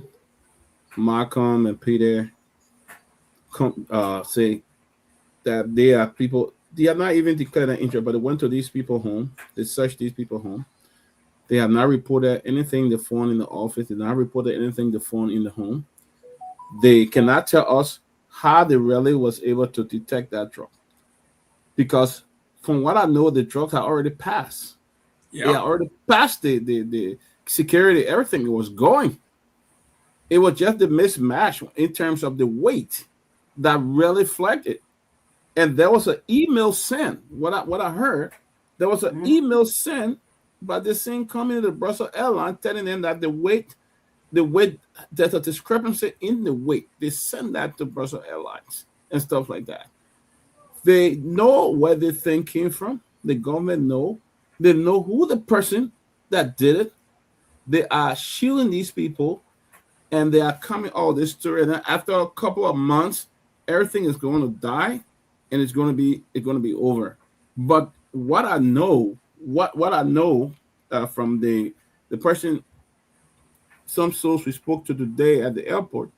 Malcolm and Peter, say that they are people. They have not even declared an interest, but they went to these people's home. They searched these people's home. They have not reported anything they found in the office. They have not reported anything they found in the home. They cannot tell us how they really was able to detect that drug. Because from what I know, the drugs had already passed. Yeah. They had already passed the security, everything. It was going. It was just the mismatch in terms of the weight that really flagged it. And there was an email sent. What I heard, there was an email sent by the same company, the Brussels Airlines, telling them that the weight, there's a discrepancy in the weight. They send that to Brussels Airlines and stuff like that. They know where the thing came from. The government know. They know who the person that did it. They are shielding these people and they are coming all this story, and then after a couple of months, everything is going to die, and it's going to be over. But what I know, what I know from the person, some source we spoke to today at the airport,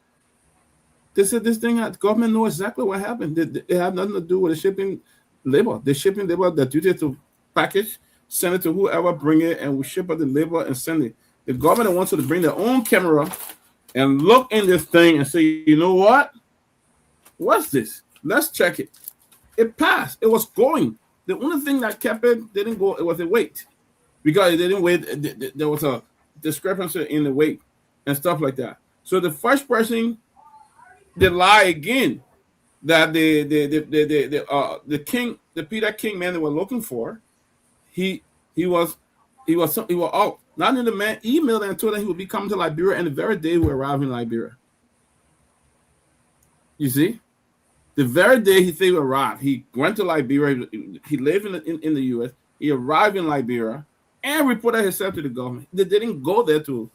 they said this thing, the government know exactly what happened. It had nothing to do with the shipping labor. The shipping labor that duty to package, send it to whoever, bring it, and we ship out the labor and send it. The government wants you to bring their own camera and look in this thing and say, you know what? What's this? Let's check it. It passed. It was going. The only thing that kept it didn't go, it was the weight. Because it didn't wait, there was a discrepancy in the weight and stuff like that. So the first person, they lie again that the king, the Peter King man they were looking for, he was out. Not only the man emailed and told that he would be coming to Liberia, and the very day we arrived in Liberia. You see, the very day he said he arrived, he went to Liberia. He lived in the U.S. He arrived in Liberia and reported himself to the government. They didn't go there to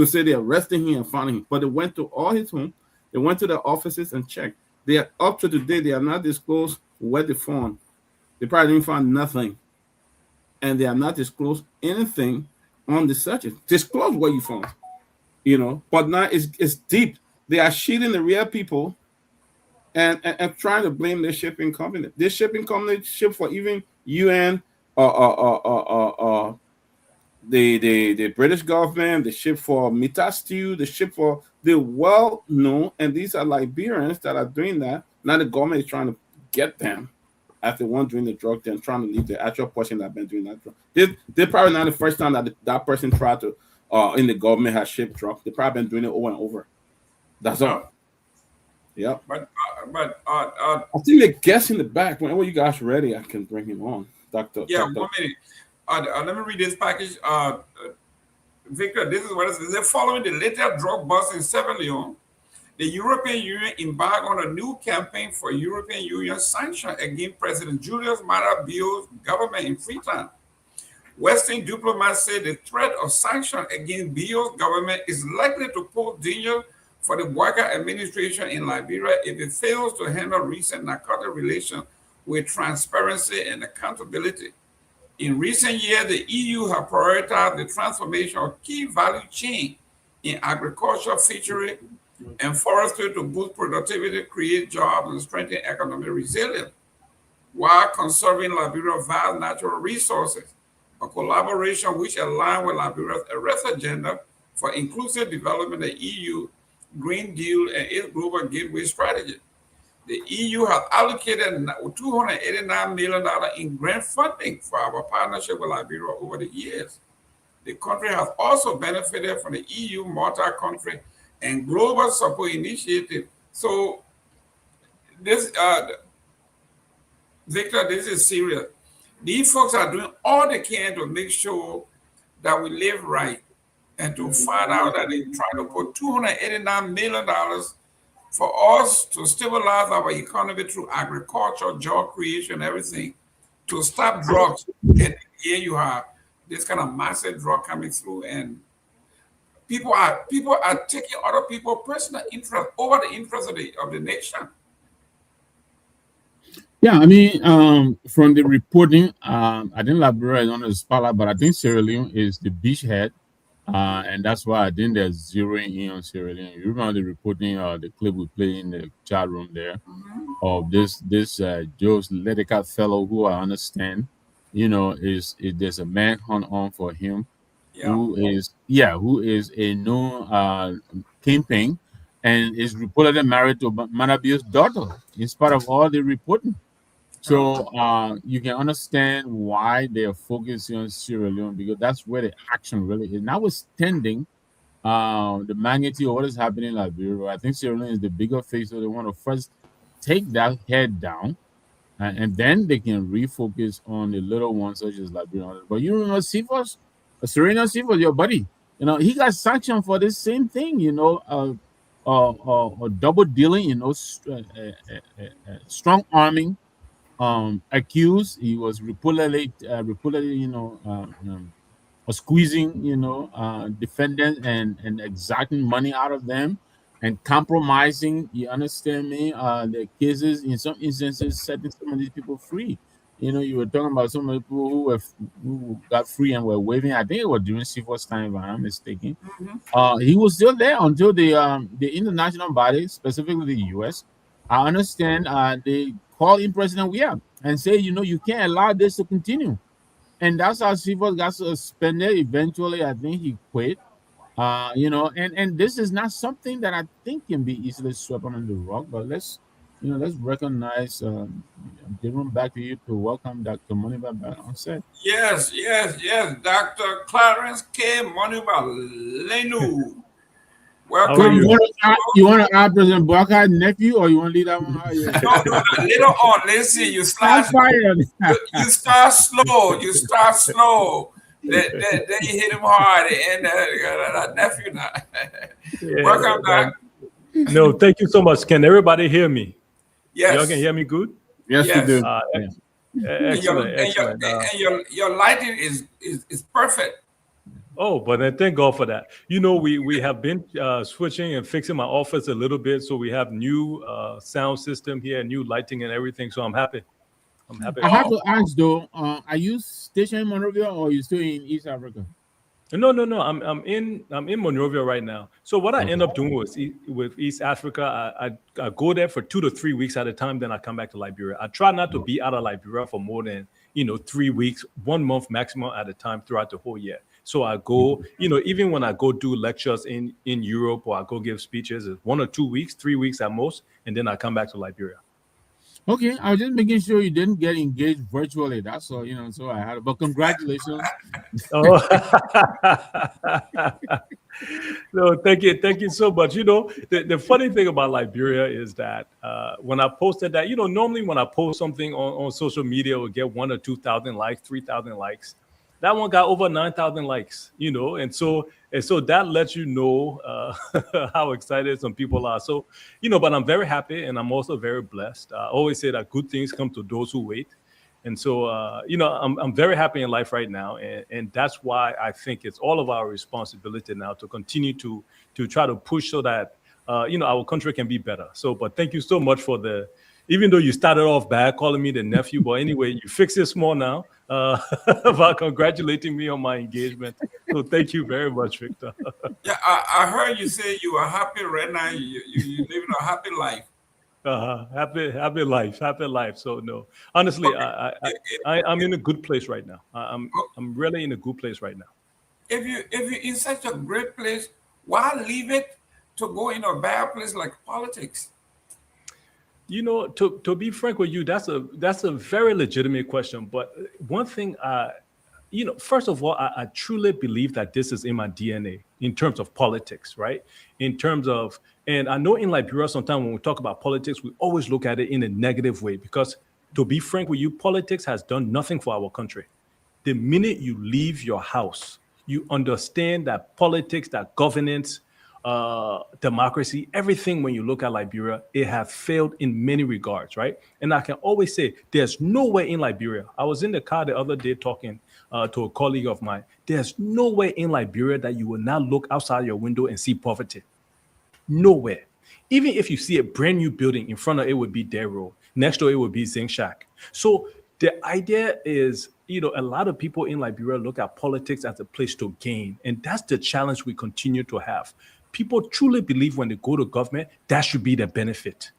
say they arrested him and found him, but they went to all his home. They went to the offices and checked. They are up to today. They have not disclosed where they found. They probably didn't find nothing, and they have not disclosed anything on the searches. Disclose what you found, But now it's deep. They are cheating the real people, and trying to blame their shipping company. This shipping company ship for even UN, the British government, the ship for Mita Stew, the ship for the well-known, and these are Liberians that are doing that. Now the government is trying to get them as the one doing the drug, then trying to leave the actual person that been doing that drug. They're probably not the first time that person tried to, in the government has shipped drug. They've probably been doing it over and over. That's all. Yeah. But I think the guest in the back, whenever you guys are ready, I can bring him on. Doctor. Yeah, 1 minute. Let me read this package. Victor, this is what it says. Following the latest drug bust in Sierra Leone, the European Union embarked on a new campaign for European Union sanction against President Julius Maada Bio's government in Freetown. Western diplomats say the threat of sanction against Bio's government is likely to pose danger for the Garguah administration in Liberia if it fails to handle recent narcotic relations with transparency and accountability. In recent years, the EU has prioritized the transformation of key value chain in agriculture, fishery, and forestry to boost productivity, create jobs, and strengthen economic resilience, while conserving Liberia's vast natural resources, a collaboration which aligns with Liberia's arrest agenda for inclusive development, the EU Green Deal, and its global gateway strategy. The EU has allocated $289 million in grant funding for our partnership with Liberia over the years. The country has also benefited from the EU multi-country and global support initiative. So this, Victor, this is serious. These folks are doing all they can to make sure that we live right, and to find out that they're trying to put $289 million for us to stabilize our economy through agriculture, job creation, everything, to stop drugs. And here you have this kind of massive drug coming through, and people are taking other people's personal interest over the interest of the nation. Yeah, I mean, from the reporting, I think Liberia is under the spotlight, but I think Sierra Leone is the beachhead. And that's why I think they're zeroing in on Sierra Leone. You remember the reporting, the clip we played in the chat room there of this Joe Seleke fellow who I understand, is there's a manhunt on for him, who is a known kingpin, and is reportedly married to Maada Bio's daughter. In spite of all the reporting. So you can understand why they are focusing on Sierra Leone, because that's where the action really is. Notwithstanding the magnitude of what is happening in Liberia, I think Sierra Leone is the bigger face, so they want to first take that head down, and then they can refocus on the little ones such as Liberia. But you remember Cephas, Serena Cephas, your buddy, he got sanctioned for this same thing, double dealing, strong arming. Accused. He was reportedly, squeezing, defendants and exacting money out of them and compromising. You understand me? The cases in some instances setting some of these people free. You were talking about some of the people who got free and were waving. I think it was during Sifo's time, if I'm not mistaken. He was still there until the international body, specifically the U.S. I understand they called in President Weah and say, you can't allow this to continue. And that's how Sifo got suspended. Eventually, I think he quit. And this is not something that I think can be easily swept under the rug. But let's recognize. Jerome, back to you to welcome Dr. Moniba back on set. Yes. Dr. Clarence K. Moniba Lenu. Welcome. You want to add President Bouakar's nephew, or you want to leave that one out? No, later on. Let's see. You start slow. You start slow. Then you hit him hard, and nephew now. Welcome back. No, thank you so much. Can everybody hear me? Yes. Y'all can hear me good? Yes. We do. Excellent. Your lighting is perfect. Oh, but then thank God for that. We have been switching and fixing my office a little bit, so we have new sound system here, new lighting and everything. So I'm happy. I have to ask though, are you stationed in Monrovia or are you still in East Africa? No. I'm in Monrovia right now. So what I end up doing with East Africa, I go there for 2 to 3 weeks at a time. Then I come back to Liberia. I try not to be out of Liberia for more than 3 weeks, 1 month maximum at a time throughout the whole year. So I go, even when I go do lectures in Europe or I go give speeches, it's 1 or 2 weeks, 3 weeks at most, and then I come back to Liberia. Okay, I was just making sure you didn't get engaged virtually. That's all, so I had. But congratulations. No, thank you so much. The funny thing about Liberia is that when I posted that, normally when I post something on social media, it will get 1,000 or 2,000 likes, 3,000 likes. That one got over 9,000 likes, and so that lets you know how excited some people are. So, but I'm very happy and I'm also very blessed. I always say that good things come to those who wait. And so, I'm very happy in life right now. And that's why I think it's all of our responsibility now to continue to try to push so that, our country can be better. So, but thank you so much even though you started off bad calling me the nephew, but anyway, you fixed it small now about congratulating me on my engagement. So thank you very much, Victor. Yeah, I heard you say you are happy right now. You living a happy life. Happy life. So no, honestly, I'm in a good place right now. I'm really in a good place right now. If you're in such a great place, why leave it to go in a bad place like politics? To be frank with you, that's a very legitimate question. But one thing, first of all, I truly believe that this is in my DNA in terms of politics, right? In terms of, and I know in Liberia, sometimes when we talk about politics, we always look at it in a negative way because, to be frank with you, politics has done nothing for our country. The minute you leave your house, you understand that politics, that governance, democracy, everything when you look at Liberia, it has failed in many regards, right? And I can always say there's nowhere in Liberia. I was in the car the other day talking to a colleague of mine. There's nowhere in Liberia that you will not look outside your window and see poverty. Nowhere. Even if you see a brand new building, in front of it would be Dead Road. Next door it would be Zinc Shack. So the idea is, a lot of people in Liberia look at politics as a place to gain. And that's the challenge we continue to have. People truly believe when they go to government, that should be the benefit.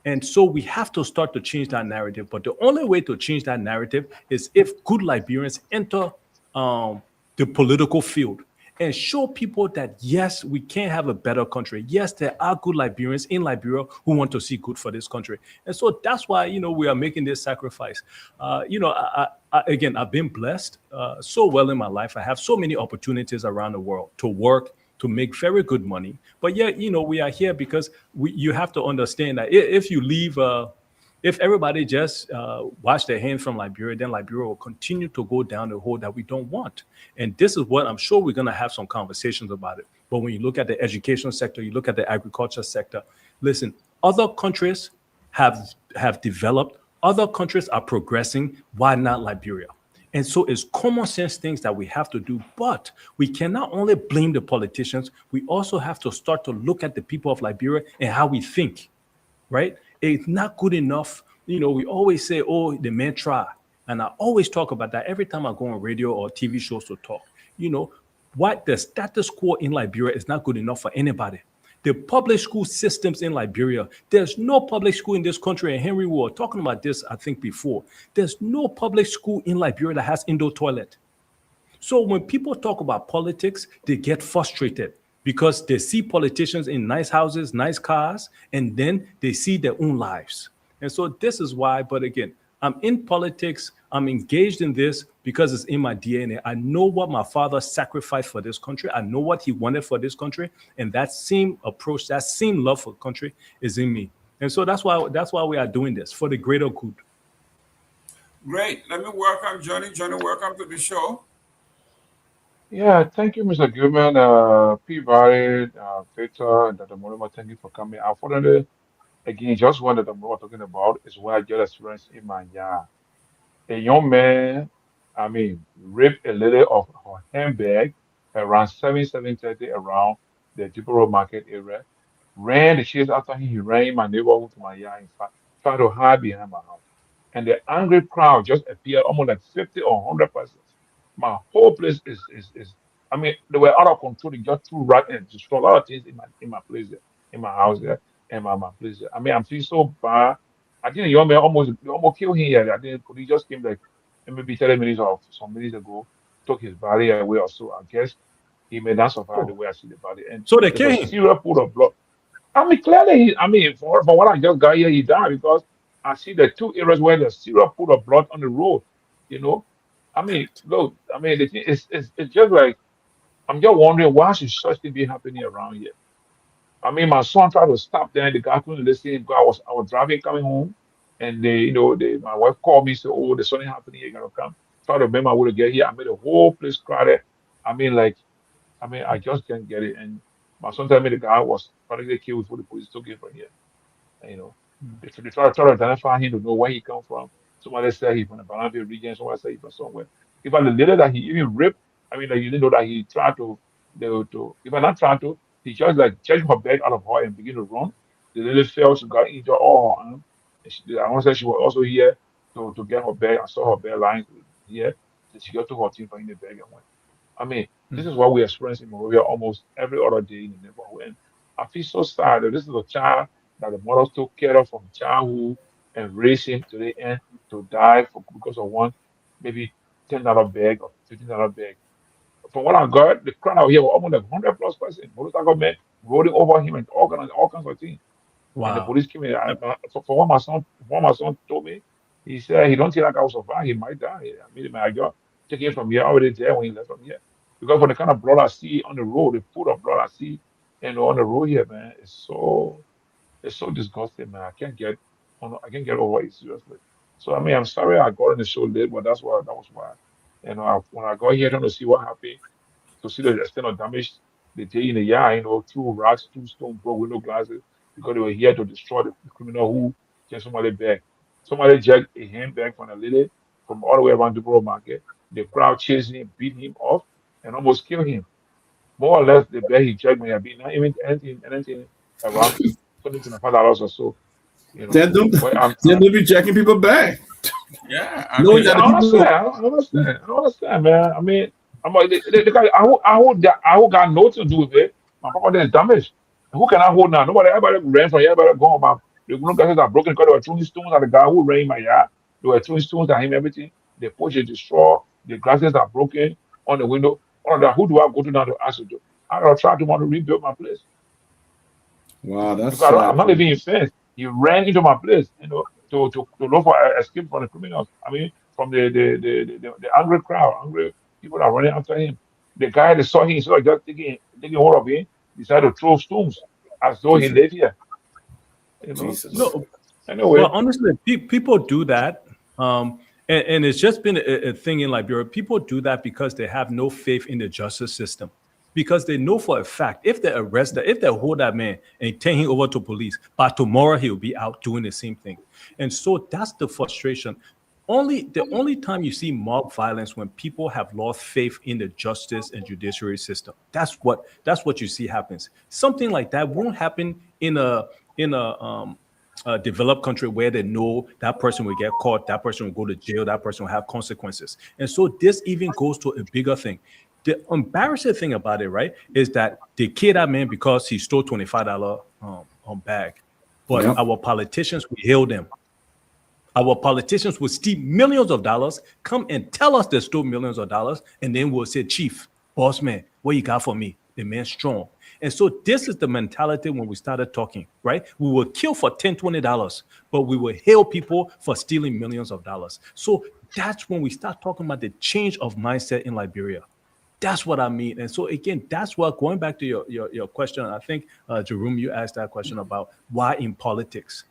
And so we have to start to change that narrative. But the only way to change that narrative is if good Liberians enter the political field and show people that, yes, we can have a better country. Yes, there are good Liberians in Liberia who want to see good for this country. And so that's why, we are making this sacrifice. Again, I've been blessed so well in my life. I have so many opportunities around the world to work, to make very good money. But yeah, we are here because you have to understand that if you leave, if everybody just wash their hands from Liberia, then Liberia will continue to go down the hole that we don't want. And this is what I'm sure we're going to have some conversations about it. But when you look at the education sector, you look at the agriculture sector, listen, other countries have developed, other countries are progressing. Why not Liberia? And so it's common sense things that we have to do. But we cannot only blame the politicians. We also have to start to look at the people of Liberia and how we think, right? It's not good enough. You know, we always say, oh, the men try. And I always talk about that every time I go on radio or TV shows to talk. You know, what the status quo in Liberia is not good enough for anybody. The public school systems in Liberia, there's no public school in this country, and Henry, we were talking about this, I think, before. There's no public school in Liberia that has indoor toilet. So when people talk about politics, they get frustrated because they see politicians in nice houses, nice cars, and then they see their own lives. And so this is why, but again, I'm in politics, I'm engaged in this because it's in my DNA. I know what my father sacrificed for this country. I know what he wanted for this country. And that same approach, that same love for the country is in me. And so that's why we are doing this, for the greater good. Great. Let me welcome Johnny. Johnny, welcome to the show. Yeah, thank you, Mr. Gilman, Peabody, Victor, and Dr. Mortimer. Thank you for coming. Unfortunately, again, just one that I'm talking about is what I just experienced in my yard. A young man, ripped a lady of her handbag around 7:30 around the Dopoh market area, ran the chase after him. He ran in my neighborhood to my yard, in fact, tried to hide behind my house. And the angry crowd just appeared, almost like 50 or 100 persons. My whole place they were out of control. They just threw right and destroyed a lot of things in my place there, in my house there, and my place there. I'm feeling so bad. I think the young man almost killed him here. I think police just came like maybe 30 minutes or some minutes ago, took his body away or so. I guess he may not survive the way I see the body. And so they there's killed a him. serious pool of blood. Clearly, from what I just got here, he died because I see the two areas where there's serious pool of blood on the road. You know, look, the thing it's just like I'm just wondering why should such thing be happening around here. My son tried to stop there, and the guy couldn't listen because I was driving coming home, and my wife called me and said, "Oh, there's something happening. You gotta come." Try to remember how to get here. I made the whole place crowded. I just can't get it. And my son told me the guy was practically killed before the police took him from here. And, they try to identify him to know where he come from. Somebody said he's from the Bananville region. Somebody said he's from somewhere. If I the later that he even ripped, like you didn't know that he tried if I not tried to, he just like changed her bag out of her and begin to run. The lady fell, she got injured all her arm. I want to say she was also here to get her bag. I saw her bag lying here. So she got to her team for in the bag and went. This is what we experience in Monrovia almost every other day in the neighborhood. And I feel so sad that this is a child that the mother took care of from childhood and raised him to the end to die because of one maybe $10 bag or $15 bag. From what I got, the crowd out here were almost like 100 plus persons. Motorcycle men rolling over him and all kinds of things. Wow. And the police came in. For what my son told me, he said he don't think that guy will survive. He might die. I got taken from here already there when he left from here. Because for the kind of blood I see on the road, the pool of blood I see on the road here, man, it's so disgusting, man. I can't get over it seriously. So I'm sorry I got on the show late, but that was why. When I got here trying to see what happened, to see the extent of damage they did in the yard, two rocks, two stones, broke window glasses, because they were here to destroy the criminal who took somebody back. Somebody jacked a handbag from a lady from all the way around the Dopoh market. The crowd chased him, beat him off, and almost killed him. More or less, the bag he jacked may have been not even anything around $25 or so. They don't be jacking people back. Yeah, I understand, man. I got nothing to do with it. My property is damaged. Who can I hold now? Everybody ran from here. Everybody go about. The window glasses are broken because they were throwing stones at the guy who ran in my yard. They were throwing stones at him, everything. The porch is destroyed. The glasses are broken on the window. All of that. Who do I go to now to ask to do? I gotta try to want to rebuild my place. Wow, that's because sad. I'm not even in fence. He ran into my place, to look for escape from the criminals. From the angry crowd, angry people are running after him. The guy that saw him, instead of just taking hold of him, decided to throw stones as though he lived here. No, Anyway, well, honestly, people do that, and it's just been a thing in Liberia. People do that because they have no faith in the justice system, because they know for a fact if they arrest that, if they hold that man and take him over to police, by tomorrow he'll be out doing the same thing. And so that's the frustration. The only time you see mob violence when people have lost faith in the justice and judiciary system. That's what you see happens. Something like that won't happen in a developed country where they know that person will get caught, that person will go to jail, that person will have consequences. And so this even goes to a bigger thing. The embarrassing thing about it, right, is that they killed that man because he stole $25 on bag. But our politicians will hail them. Our politicians will steal millions of dollars, come and tell us they stole millions of dollars, and then we'll say, Chief, boss man, what you got for me? The man's strong. And so this is the mentality when we started talking, right? We will kill for $10, $20, but we will hail people for stealing millions of dollars. So that's when we start talking about the change of mindset in Liberia. That's what I mean. And so again, that's what, going back to your question, I think, Jerome, you asked that question about why in politics.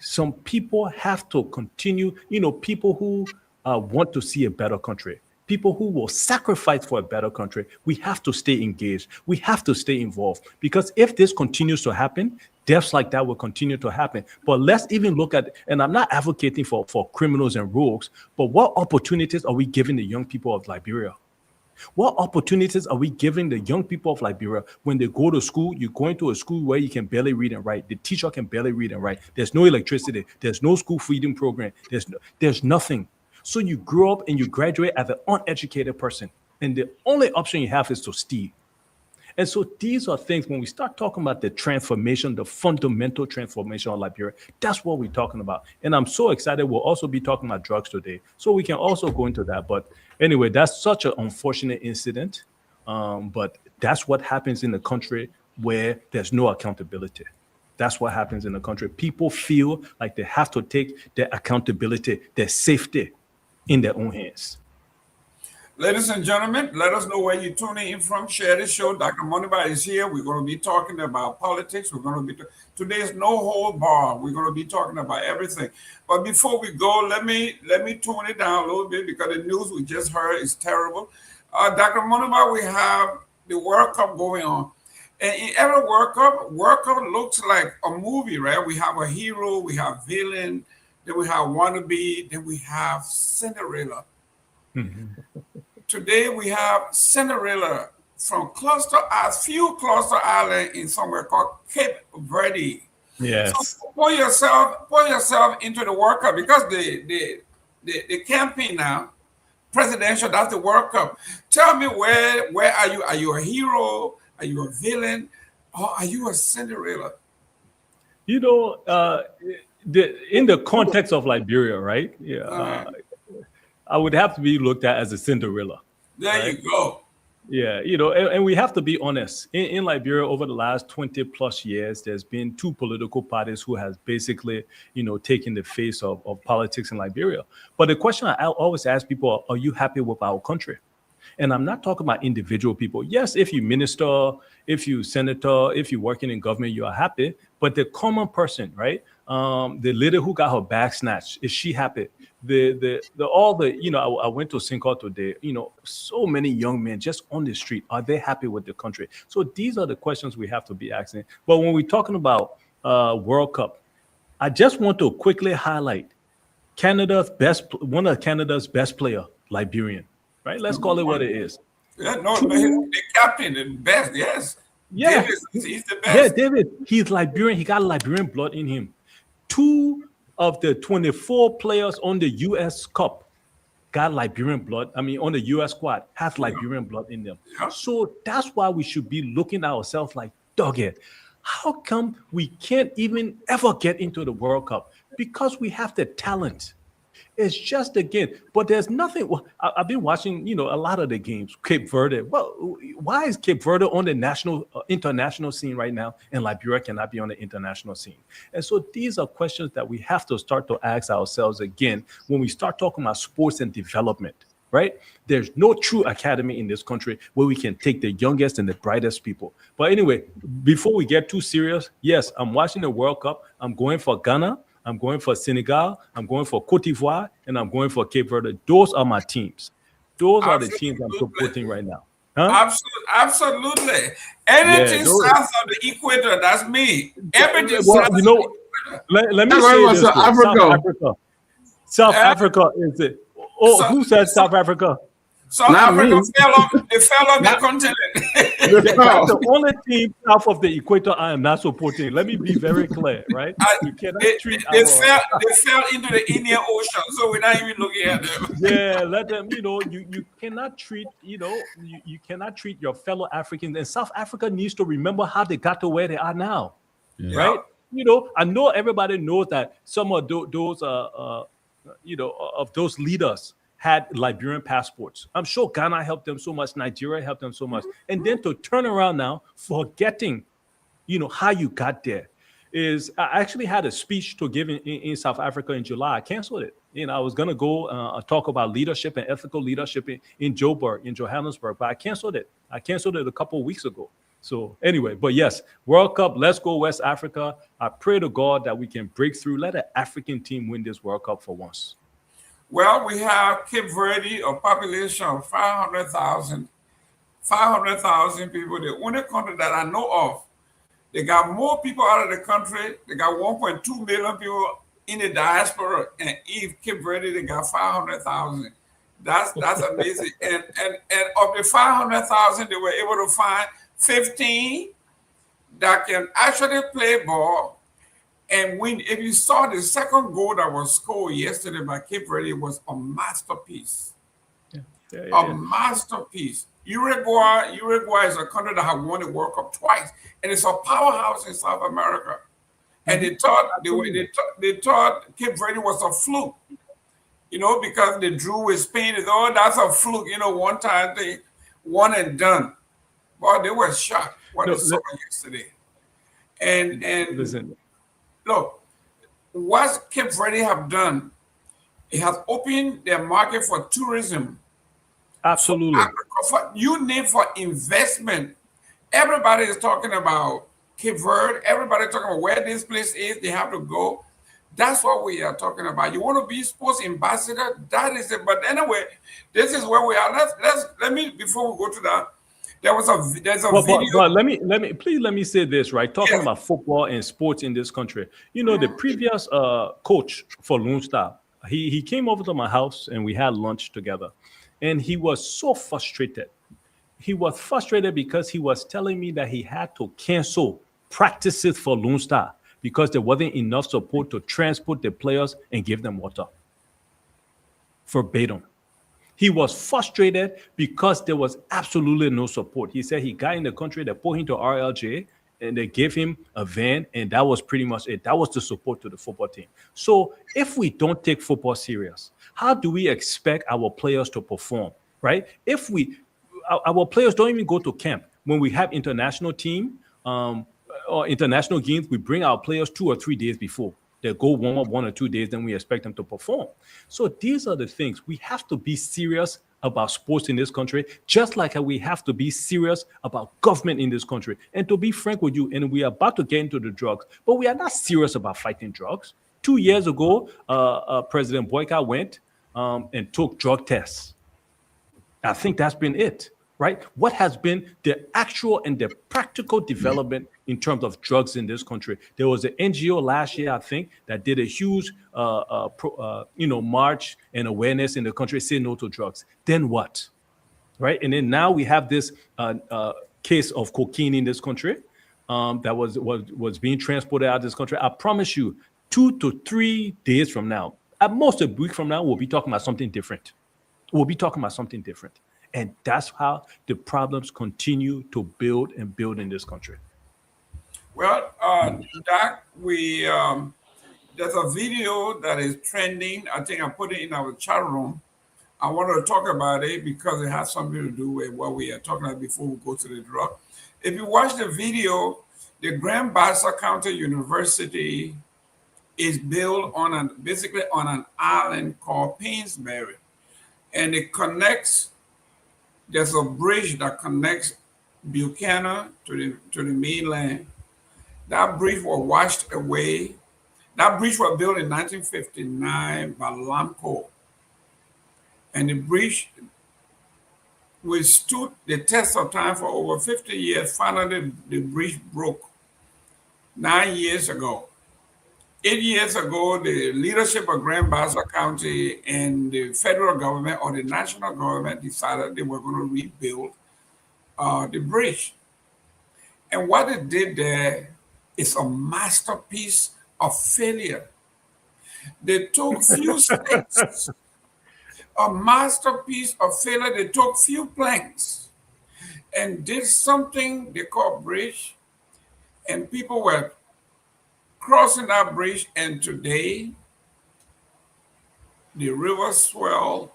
Some people have to continue, people who want to see a better country, people who will sacrifice for a better country. We have to stay engaged. We have to stay involved, because if this continues to happen, deaths like that will continue to happen. But let's even look at, and I'm not advocating for criminals and rogues, but what opportunities are we giving the young people of Liberia? What opportunities are we giving the young people of Liberia when they go to school? You're going to a school where you can barely read and write. The teacher can barely read and write. There's no electricity. There's no school feeding program. There's nothing. So you grow up and you graduate as an uneducated person. And the only option you have is to steal. And so these are things, when we start talking about the transformation, the fundamental transformation of Liberia, that's what we're talking about. And I'm so excited. We'll also be talking about drugs today, so we can also go into that. But anyway, that's such an unfortunate incident. But that's what happens in a country where there's no accountability. That's what happens in the country. People feel like they have to take their accountability, their safety in their own hands. Ladies and gentlemen, let us know where you're tuning in from. Share this show. Dr. Moniba is here. We're going to be talking about politics. We're going to be today's no hold bar. We're going to be talking about everything. But before we go, let me tone it down a little bit, because the news we just heard is terrible. Dr. Moniba, we have the World Cup going on. And in every World Cup looks like a movie, right? We have a hero, we have villain, then we have wannabe, then we have Cinderella. Today we have Cinderella from Cluster Island in somewhere called Cape Verde. Yes. So put yourself into the World Cup, because the campaign now, presidential, that's the World Cup. Tell me, where are you? Are you a hero? Are you a villain? Or are you a Cinderella? In the context of Liberia, right? Yeah. I would have to be looked at as a Cinderella. There right? you go. Yeah, and we have to be honest. In Liberia, over the last 20 plus years, there's been two political parties who has basically, taken the face of politics in Liberia. But the question I always ask people, are you happy with our country? And I'm not talking about individual people. Yes, if you minister, if you senator, if you're working in government, you are happy. But the common person, right? The lady who got her bag snatched, is she happy? I went to Sinko today, so many young men just on the street, are they happy with the country? So these are the questions we have to be asking. But when we're talking about World Cup, I just want to quickly highlight one of Canada's best player, Liberian, right? Let's call it what it is. Yeah, the captain, the best, yes. Yeah. David, he's the best. Yeah, David, he's Liberian. He got Liberian blood in him. 2 of the 24 players on the U.S. Cup got Liberian blood. On the U.S. squad, has Liberian blood in them. Yeah. So that's why we should be looking at ourselves like, dog it. How come we can't even ever get into the World Cup? Because we have the talent. It's just again, but there's nothing. I've been watching, a lot of the games. Cape Verde. Well, why is Cape Verde on the international scene right now, and Liberia cannot be on the international scene? And so these are questions that we have to start to ask ourselves again when we start talking about sports and development. Right? There's no true academy in this country where we can take the youngest and the brightest people. But anyway, before we get too serious, yes, I'm watching the World Cup. I'm going for Ghana. I'm going for Senegal, I'm going for Cote d'Ivoire, and I'm going for Cape Verde. Those are my teams. Those are the teams I'm supporting right now. Huh? Absolutely. Anything south of the equator, that's me. Everything south of the equator. Let me say this. South Africa. South Africa is it? Oh, who said South Africa? South Africa fell off the continent. That's the only team south of the equator I am not supporting. Let me be very clear, right? You cannot treat they fell into the Indian Ocean, so we're not even looking at them. Yeah, let them, you cannot treat, you cannot treat your fellow Africans. And South Africa needs to remember how they got to where they are now, right? I know everybody knows that some of those, of those leaders had Liberian passports. I'm sure Ghana helped them so much, Nigeria helped them so much. And then to turn around now, forgetting, how you got there. I actually had a speech to give in South Africa in July. I canceled it. I was going to go talk about leadership and ethical leadership in Joburg, in Johannesburg, but I canceled it. I canceled it a couple of weeks ago. So anyway, but yes, World Cup, let's go West Africa. I pray to God that we can break through. Let an African team win this World Cup for once. Well, we have Cape Verde, a population of 500,000 people. The only country that I know of, they got more people out of the country. They got 1.2 million people in the diaspora, and in Cape Verde, they got 500,000. That's amazing. and of the 500,000, they were able to find 15 that can actually play ball and win. If you saw the second goal that was scored yesterday by Cape Verde, it was a masterpiece. A masterpiece. Uruguay is a country that have won the World Cup twice, and it's a powerhouse in South America. And they thought Cape Verde was a fluke, because they drew with Spain. That's a fluke, one time they won and done. But they were shocked what they saw yesterday. And listen. Look, what Cape Verde have done, it has opened their market for tourism. Absolutely. For investment. Everybody is talking about Cape Verde. Everybody talking about where this place is. They have to go. That's what we are talking about. You want to be sports ambassador? That is it. But anyway, this is where we are. Let me before we go to that. There's a video. But let me say this, right? Talking about football and sports in this country. The previous coach for Lone Star, he came over to my house and we had lunch together. And he was so frustrated. He was frustrated because he was telling me that he had to cancel practices for Lone Star because there wasn't enough support to transport the players and give them water. Verbatim. He was frustrated because there was absolutely no support. He said he got in the country, they put him to RLJ, and they gave him a van, and that was pretty much it. That was the support to the football team. So if we don't take football serious, how do we expect our players to perform, right? If our players don't even go to camp. When we have international team or international games, we bring our players 2 or 3 days before. They go warm up 1 or 2 days, then we expect them to perform. So these are the things. We have to be serious about sports in this country, just like we have to be serious about government in this country. And to be frank with you, and we are about to get into the drugs, but we are not serious about fighting drugs. 2 years ago, President Boyka went and took drug tests. I think that's been it. Right? What has been the actual and the practical development in terms of drugs in this country? There was an NGO last year, I think, that did a huge, march and awareness in the country, say no to drugs. Then what? Right? And then now we have this case of cocaine in this country that was being transported out of this country. I promise you, 2 to 3 days from now, at most a week from now, we'll be talking about something different. And that's how the problems continue to build and build in this country. Well, Doc, there's a video that is trending. I think I put it in our chat room. I want to talk about it because it has something to do with what we are talking about before we go to the drug. If you watch the video, the Grand Bassa County University is built basically on an island called Painsbury, and it connects. There's a bridge that connects Buchanan to the mainland. That bridge was washed away. That bridge was built in 1959 by Lamco. And the bridge withstood the test of time for over 50 years. Finally, the bridge broke 9 years ago. 8 years ago, the leadership of Grand Bassa County and the federal government or the national government decided they were going to rebuild the bridge. And what it did there is a masterpiece of failure. They took few stakes, a masterpiece of failure. They took few planks and did something they call bridge, and people were crossing that bridge, and today the river swelled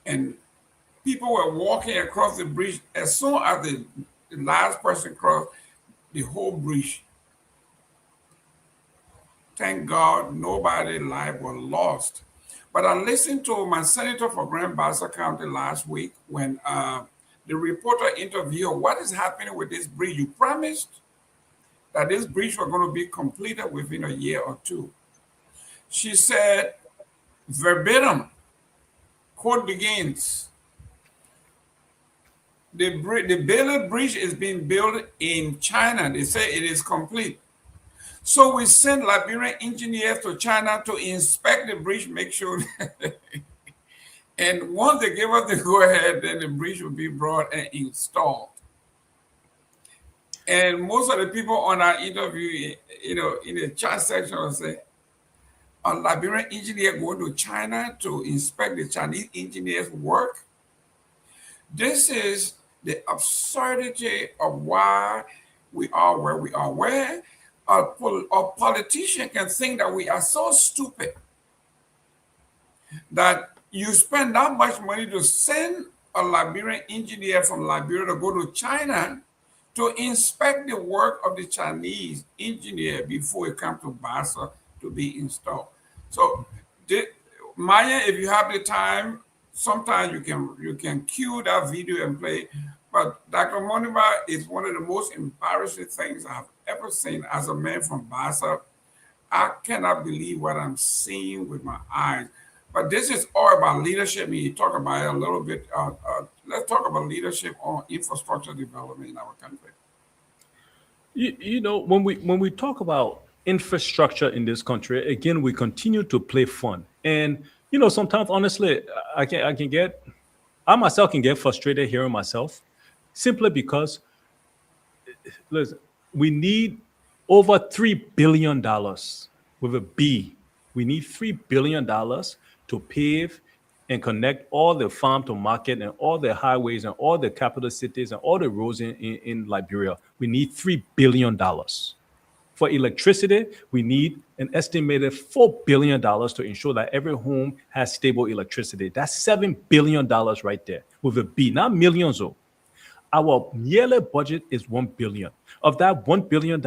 and people were walking across the bridge. As soon as the last person crossed, the whole bridge, thank God nobody's life was lost. But I listened to my senator for Grand Bassa County last week when the reporter interviewed what is happening with this bridge. You promised that this bridge was going to be completed within a year or two. She said, verbatim, quote begins, the Bailey Bridge is being built in China. They say it is complete. So we send Liberian engineers to China to inspect the bridge, make sure. And once they give us the go-ahead, then the bridge will be brought and installed. And most of the people on our interview, in the chat section will say, a Liberian engineer going to China to inspect the Chinese engineers' work. This is the absurdity of why we are where we are, where a politician can think that we are so stupid that you spend that much money to send a Liberian engineer from Liberia to go to China to inspect the work of the Chinese engineer before it comes to Bassa to be installed. So, Myean, if you have the time, sometimes you can cue that video and play. But Dr. Moniba is one of the most embarrassing things I've ever seen as a man from Bassa. I cannot believe what I'm seeing with my eyes. But this is all about leadership. You talk about it a little bit. Let's talk about leadership on infrastructure development in our country. When we talk about infrastructure in this country, again, we continue to play fun. And, sometimes, honestly, I myself can get frustrated hearing myself simply because, listen, we need over $3 billion with a B. We need $3 billion to pave and connect all the farm to market and all the highways and all the capital cities and all the roads in Liberia. We need $3 billion. For electricity, we need an estimated $4 billion to ensure that every home has stable electricity. That's $7 billion right there with a B, not millions. Our yearly budget is $1 billion. Of that $1 billion,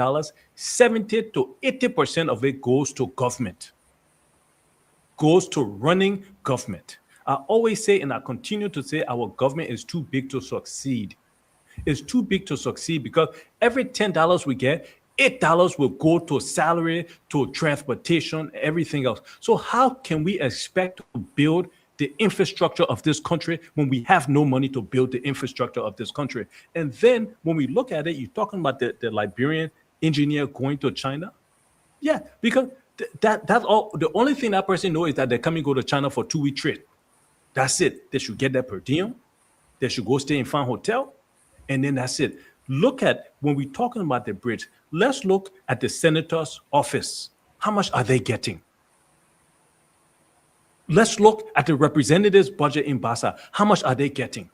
70 to 80% of it goes to government, goes to running government. I always say, and I continue to say, our government is too big to succeed. It's too big to succeed because every $10 we get, $8 will go to salary, to transportation, everything else. So how can we expect to build the infrastructure of this country when we have no money to build the infrastructure of this country? And then when we look at it, you're talking about the Liberian engineer going to China. Yeah, because that's all. The only thing that person knows is that they're coming to go to China for 2-week trip. That's it. They should get their per diem. They should go stay in fine hotel. And then that's it. Look at, when we're talking about the bridge, let's look at the senator's office. How much are they getting? Let's look at the representative's budget in Bassa. How much are they getting?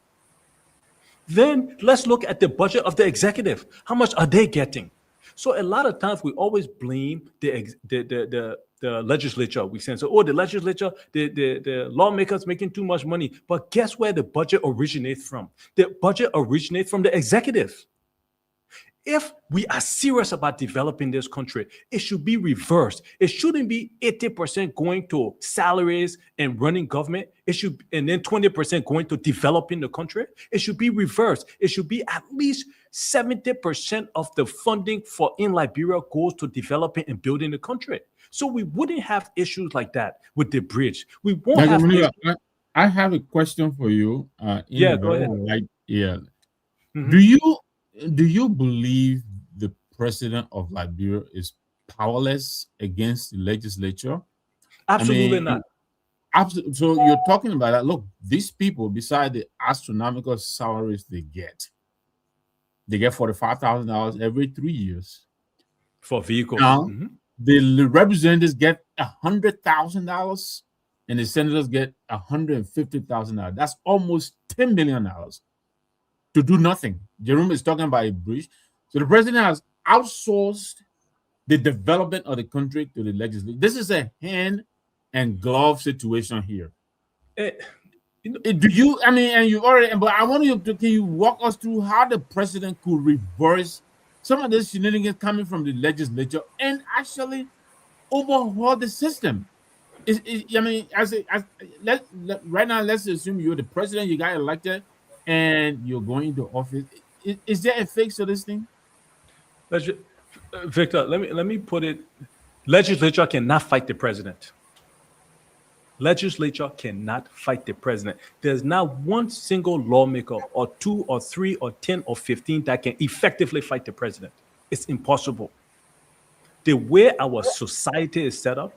Then let's look at the budget of the executive. How much are they getting? So a lot of times we always blame the legislature. We say, the legislature, the lawmakers making too much money. But guess where the budget originates from? The budget originates from the executive. If we are serious about developing this country, it should be reversed. It shouldn't be 80% going to salaries and running government. It should, and then 20% going to developing the country. It should be reversed. It should be at least 70% of the funding for in Liberia goes to developing and building the country. So we wouldn't have issues like that with the bridge. We won't have. I have a question for you. Go ahead. Mm-hmm. Do you believe the president of Liberia is powerless against the legislature? Absolutely not. So you're talking about that. Look, these people, beside the astronomical salaries they get $45,000 every 3 years for vehicles. Now, the representatives get $100,000 and the senators get $150,000. That's almost $10 million to do nothing. Jerome is talking about a bridge. So the president has outsourced the development of the country to the legislature. This is a hand and glove situation here. Do you? I mean, and you already. But I want you to. Can you walk us through how the president could reverse some of this shenanigans coming from the legislature and actually overhaul the system? I mean, right now, let's assume you're the president. You got elected, and you're going into office. Is there a fix to this thing? Victor, let me put it. Legislature cannot fight the president. Legislature cannot fight the president. There's not one single lawmaker or 2 or 3 or 10 or 15 that can effectively fight the president. It's impossible. The way our society is set up,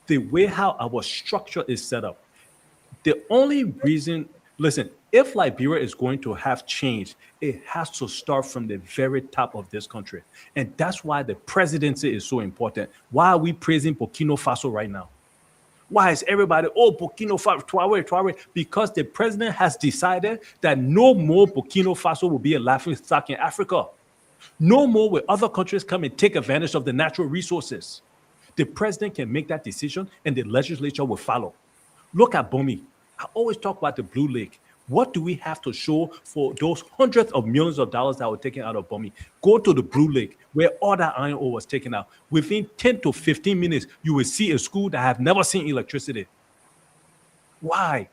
the way how our structure is set up, the only reason, listen, if Liberia is going to have change, it has to start from the very top of this country. And that's why the presidency is so important. Why are we praising Burkina Faso right now? Why is everybody, Burkina Faso, Traore? Because the president has decided that no more Burkina Faso will be a laughingstock in Africa. No more will other countries come and take advantage of the natural resources. The president can make that decision and the legislature will follow. Look at Bomi. I always talk about the Blue Lake. What do we have to show for those hundreds of millions of dollars that were taken out of Bomi? Go to the Blue Lake where all that iron ore was taken out. Within 10 to 15 minutes, you will see a school that have never seen electricity. Why?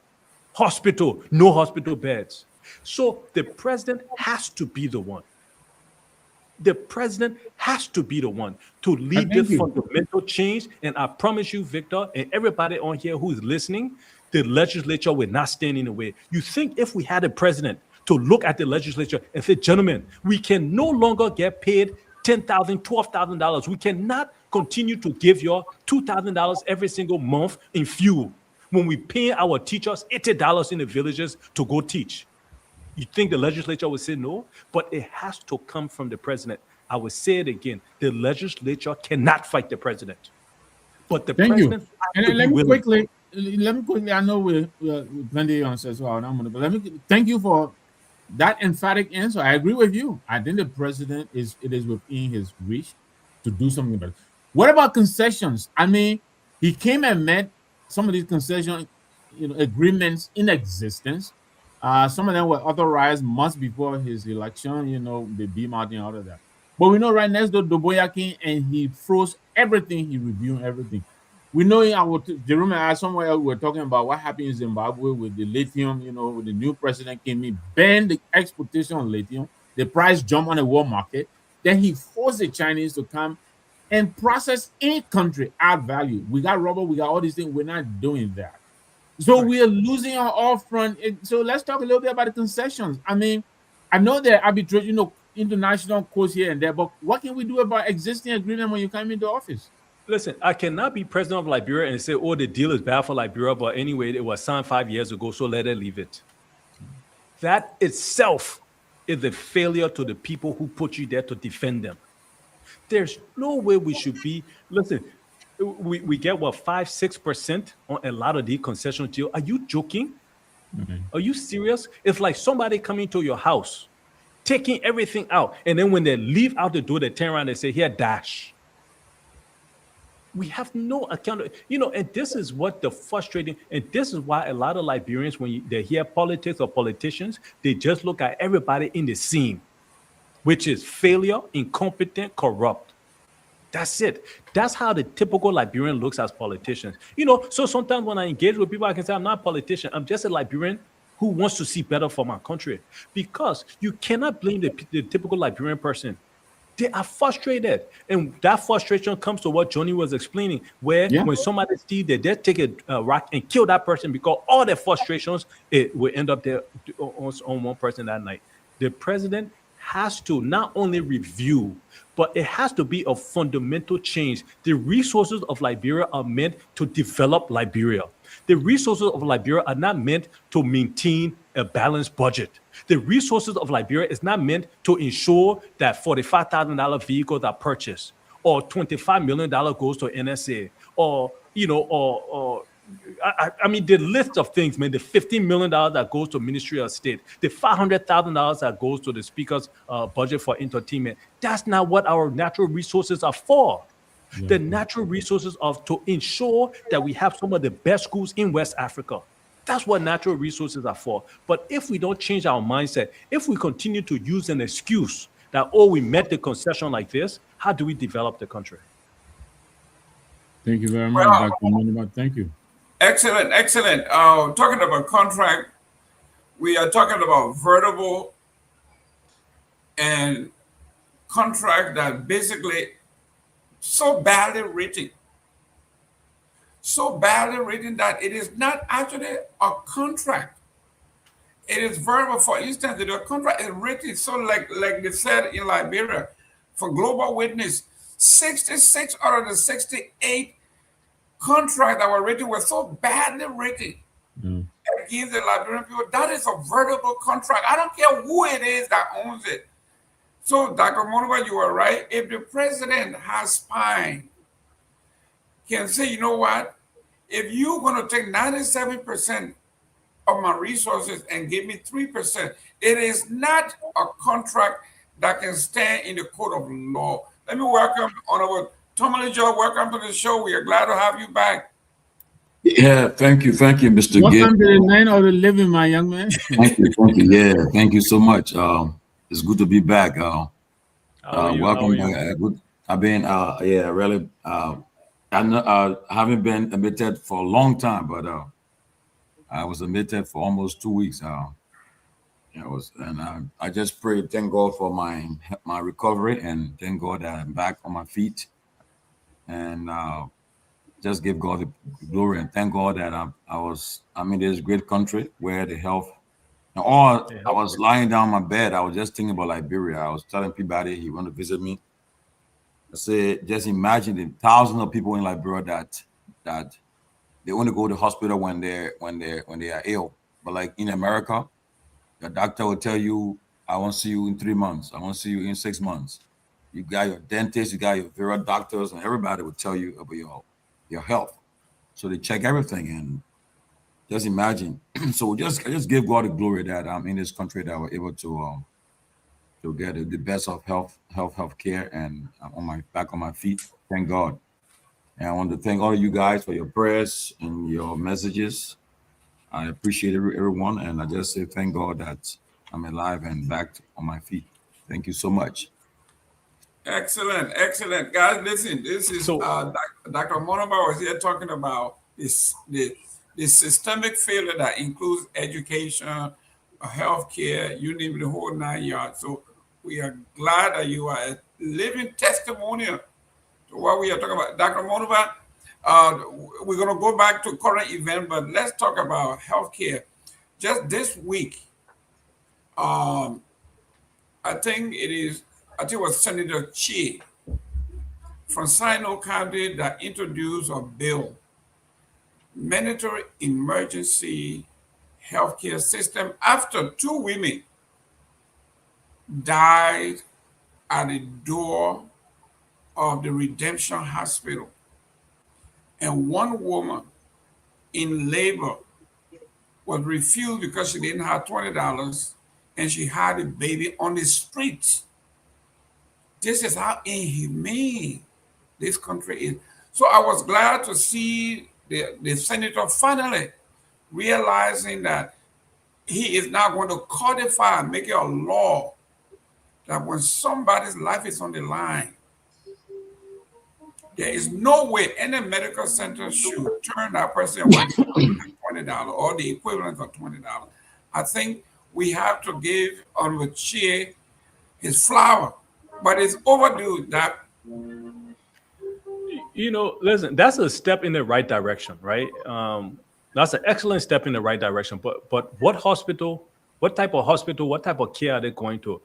Hospital, no hospital beds. So the president has to be the one. The president has to be the one to lead this fundamental change. And I promise you, Victor, and everybody on here who is listening, the legislature will not stand in the way. You think if we had a president to look at the legislature and say, gentlemen, we can no longer get paid $10,000, $12,000. We cannot continue to give you $2,000 every single month in fuel when we pay our teachers $80 in the villages to go teach. You think the legislature would say no? But it has to come from the president. I will say it again. The legislature cannot fight the president. But the president has to be willing. Let me quickly, I know we're plenty of answers, but let me thank you for that emphatic answer. I agree with you. I think the president is within his reach to do something better. What about concessions? I mean, he came and met some of these concession agreements in existence. Some of them were authorized months before his election, the B-Mountain and all of that. But we know right next door, Dopoh came and he froze everything, he reviewed everything. We know Jerome and I somewhere we were talking about what happened in Zimbabwe with the lithium, when the new president came in, banned the exportation of lithium, the price jumped on the world market. Then he forced the Chinese to come and process in country, add value. We got rubber, we got all these things. We're not doing that. So we are losing our off-front. So let's talk a little bit about the concessions. I mean, I know there are arbitration, international courts here and there, but what can we do about existing agreement when you come into office? Listen, I cannot be president of Liberia and say, the deal is bad for Liberia, but anyway, it was signed 5 years ago, so let it leave it. That itself is a failure to the people who put you there to defend them. There's no way we should be, listen, we get 5-6% on a lot of these concession deals. Are you joking? Mm-hmm. Are you serious? It's like somebody coming to your house, taking everything out, and then when they leave out the door, they turn around and say, here, dash. We have no account, and this is what the frustrating, and this is why a lot of Liberians, when they hear politics or politicians, they just look at everybody in the scene, which is failure, incompetent, corrupt. That's it. That's how the typical Liberian looks as politicians. So sometimes when I engage with people, I can say, I'm not a politician. I'm just a Liberian who wants to see better for my country. Because you cannot blame the typical Liberian person. They are frustrated. And that frustration comes to what Johnny was explaining, where when somebody steals, they take a rock and kill that person because all their frustrations will end up there on one person that night. The president has to not only review, but it has to be a fundamental change. The resources of Liberia are meant to develop Liberia. The resources of Liberia are not meant to maintain a balanced budget. The resources of Liberia is not meant to ensure that $45,000 vehicles are purchased, or $25 million goes to NSA, or I mean, the list of things, man, the $15 million that goes to Ministry of State, the $500,000 that goes to the Speaker's budget for entertainment. That's not what our natural resources are for. Yeah. The natural resources are to ensure that we have some of the best schools in West Africa. That's what natural resources are for. But if we don't change our mindset, if we continue to use an excuse that, oh, we met the concession like this, how do we develop the country? Thank you very much, Dr. Monima. Thank you. Excellent, excellent. Talking about contract, we are talking about vertical and contract that basically so badly written that it is not actually a contract. It is verbal. For instance, the contract is written so like they said in Liberia for Global Witness, 66 out of the 68 contracts that were written were so badly written against the Liberian people. That is a vertical contract. I don't care who it is that owns it. So, Dr. Monova, you are right. If the president has spine, can say, you know what? If you're going to take 97% of my resources and give me 3%, it is not a contract that can stand in the court of law. Let me welcome Honorable Tomalin. Welcome to the show. We are glad to have you back. Yeah, thank you, Mr. Welcome to the land of the living, my young man. Thank you. Yeah, thank you so much. It's good to be back. Welcome back. I've been, really. I haven't been admitted for a long time, but I was admitted for almost 2 weeks. I just pray, thank God for my recovery, and thank God that I'm back on my feet, and just give God the glory, and thank God that I'm in this great country where the health. I was lying down on my bed. I was just thinking about Liberia. I was telling Peabody he wanted to visit me. I said, just imagine the thousands of people in Liberia that they only go to the hospital when they are ill. But like in America, the doctor will tell you, I won't see you in 3 months. I won't see you in 6 months. You got your dentist, you got your Vera doctors, and everybody will tell you about your health. So they check everything, and just imagine. So I just give God the glory that I'm in this country that we're able to get the best of health care, and I'm back on my feet. Thank God. And I want to thank all of you guys for your prayers and your messages. I appreciate everyone, and I just say thank God that I'm alive and back on my feet. Thank you so much. Excellent, excellent. Guys, listen, this is Dr. Monova was here talking about the systemic failure that includes education, healthcare, you name it, the whole 9 yards. So we are glad that you are a living testimonial to what we are talking about. Dr. Monova, we're going to go back to current event, but let's talk about healthcare. Just this week, I think it was Senator Chi from Sino County that introduced a bill, mandatory emergency healthcare system, after 2 women died at the door of the Redemption Hospital, and 1 woman in labor was refused because she didn't have $20, and she had a baby on the streets. This is how inhumane this country is. So I was glad to see the senator finally realizing that he is now going to codify and make it a law that when somebody's life is on the line, there is no way any medical center should turn that person away $20 or the equivalent of $20. I think we have to give Honorable Chie his flower, but it's overdue. That, listen, that's a step in the right direction, right? That's an excellent step in the right direction. But what hospital, what type of care are they going to?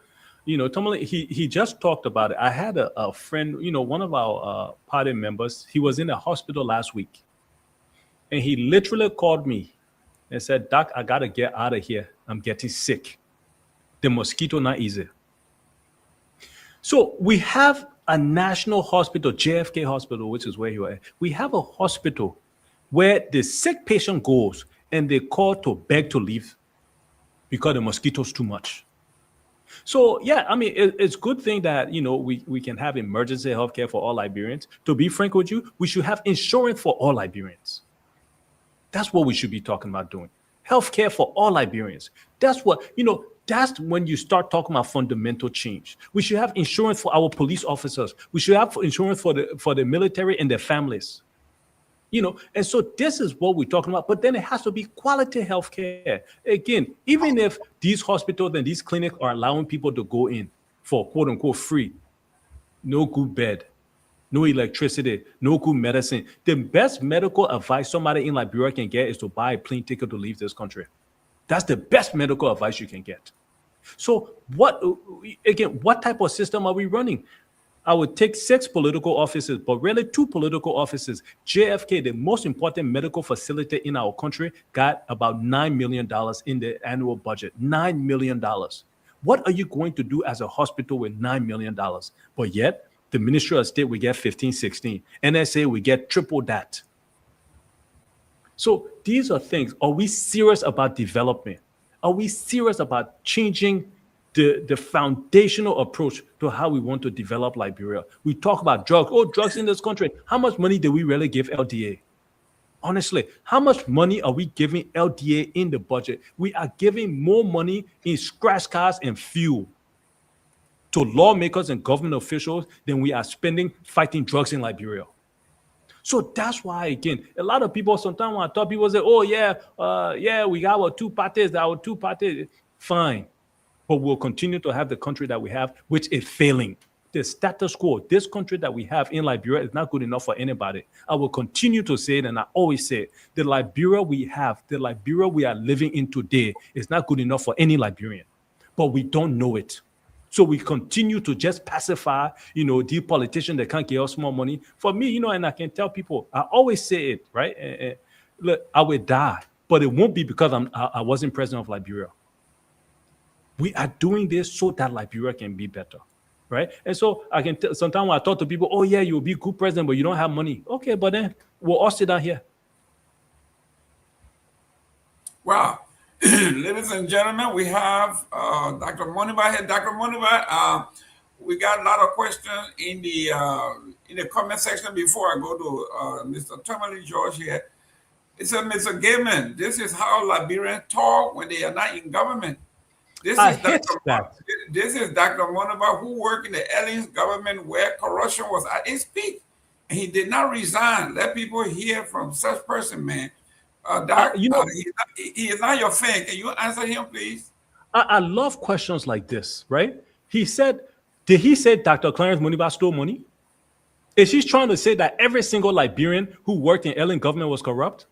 Tomalin, he just talked about it. I had a friend, one of our party members, he was in the hospital last week. And he literally called me and said, Doc, I got to get out of here. I'm getting sick. The mosquito not easy. So we have a national hospital, JFK Hospital, which is where you are. We have a hospital where the sick patient goes and they call to beg to leave because the mosquitoes too much. So, yeah, I mean, it's a good thing that, we can have emergency healthcare for all Liberians. To be frank with you, we should have insurance for all Liberians. That's what we should be talking about doing. Healthcare for all Liberians. That's what, that's when you start talking about fundamental change. We should have insurance for our police officers. We should have insurance for the military and their families. And so this is what we're talking about. But then it has to be quality healthcare. Again, even if these hospitals and these clinics are allowing people to go in for quote unquote free, no good bed, no electricity, no good medicine. The best medical advice somebody in Liberia can get is to buy a plane ticket to leave this country. That's the best medical advice you can get. So what type of system are we running? I would take 6 political offices, but really 2 political offices. JFK, the most important medical facility in our country, got about $9 million in the annual budget. $9 million. What are you going to do as a hospital with $9 million? But yet, the Ministry of State, we get 15, 16. NSA, we get triple that. So these are things. Are we serious about development? Are we serious about changing the foundational approach to how we want to develop Liberia? We talk about drugs. Oh, drugs in this country. How much money do we really give LDA? Honestly, how much money are we giving LDA in the budget? We are giving more money in scratch cards and fuel to lawmakers and government officials than we are spending fighting drugs in Liberia. So that's why, again, a lot of people sometimes when I talk, people say, oh, yeah, we got our 2 parties, fine. But we'll continue to have the country that we have, which is failing. The status quo, this country that we have in Liberia is not good enough for anybody. I will continue to say it, and I always say it. The Liberia we have, the Liberia we are living in today is not good enough for any Liberian. But we don't know it. So we continue to just pacify, the politicians that can't give us more money. For me, and I can tell people, I always say it, right? Look, I will die, but it won't be because I wasn't president of Liberia. We are doing this so that Liberia can be better, right? And so I can sometimes when I talk to people, oh yeah, you'll be good president, but you don't have money. Okay, but then we'll all sit down here. Wow. Ladies and gentlemen, we have Dr. Moniba here. Dr. Moniba, we got a lot of questions in the comment section before I go to Mr. Tomalin George here. It said, Mr. Gayman, this is how Liberians talk when they are not in government. This is Dr. Moniba, who worked in the Ellens government where corruption was at its peak. And he did not resign. Let people hear from such person, man. Doc, he is not your fan. Can you answer him, please? I love questions like this, right? Did he say Dr. Clarence Moniba stole money? Is he trying to say that every single Liberian who worked in Ellen government was corrupt?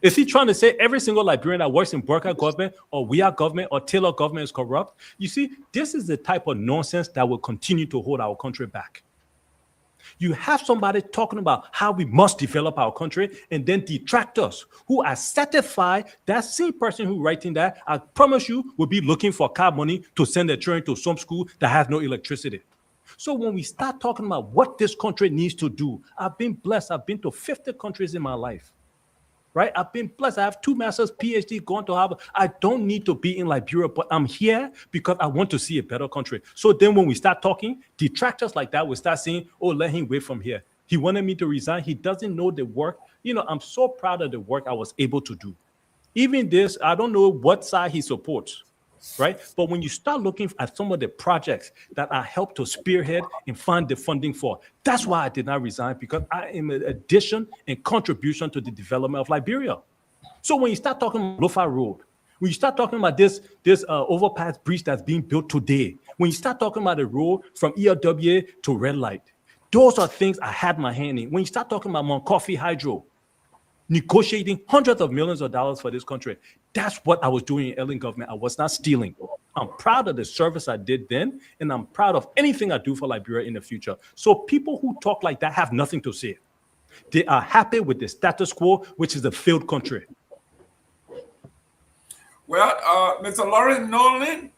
Is he trying to say every single Liberian that works in Burka government or We Are government or Taylor government is corrupt? You see, this is the type of nonsense that will continue to hold our country back. You have somebody talking about how we must develop our country and then detractors who are satisfied. That same person who writing that, I promise you, will be looking for car money to send their children to some school that has no electricity. So when we start talking about what this country needs to do, I've been blessed. I've been to 50 countries in my life. Right? I've been blessed. I have 2 masters, PhD, gone to Harvard. I don't need to be in Liberia, but I'm here because I want to see a better country. So then when we start talking, detractors like that will start saying, oh, let him wait from here. He wanted me to resign. He doesn't know the work. I'm so proud of the work I was able to do. Even this, I don't know what side he supports, right? But when you start looking at some of the projects that I helped to spearhead and find the funding for, that's why I did not resign, because I am an addition and contribution to the development of Liberia. So when you start talking about Lofa Road, when you start talking about this overpass bridge that's being built today, when you start talking about the road from ELWA to Red Light, those are things I had my hand in. When you start talking about Mount Coffee Hydro, negotiating hundreds of millions of dollars for this country, that's what I was doing in Ellen government. I was not stealing. I'm proud of the service I did then, and I'm proud of anything I do for Liberia in the future. So people who talk like that have nothing to say. They are happy with the status quo, which is a failed country. Well, Mr. Lawrence Nolan,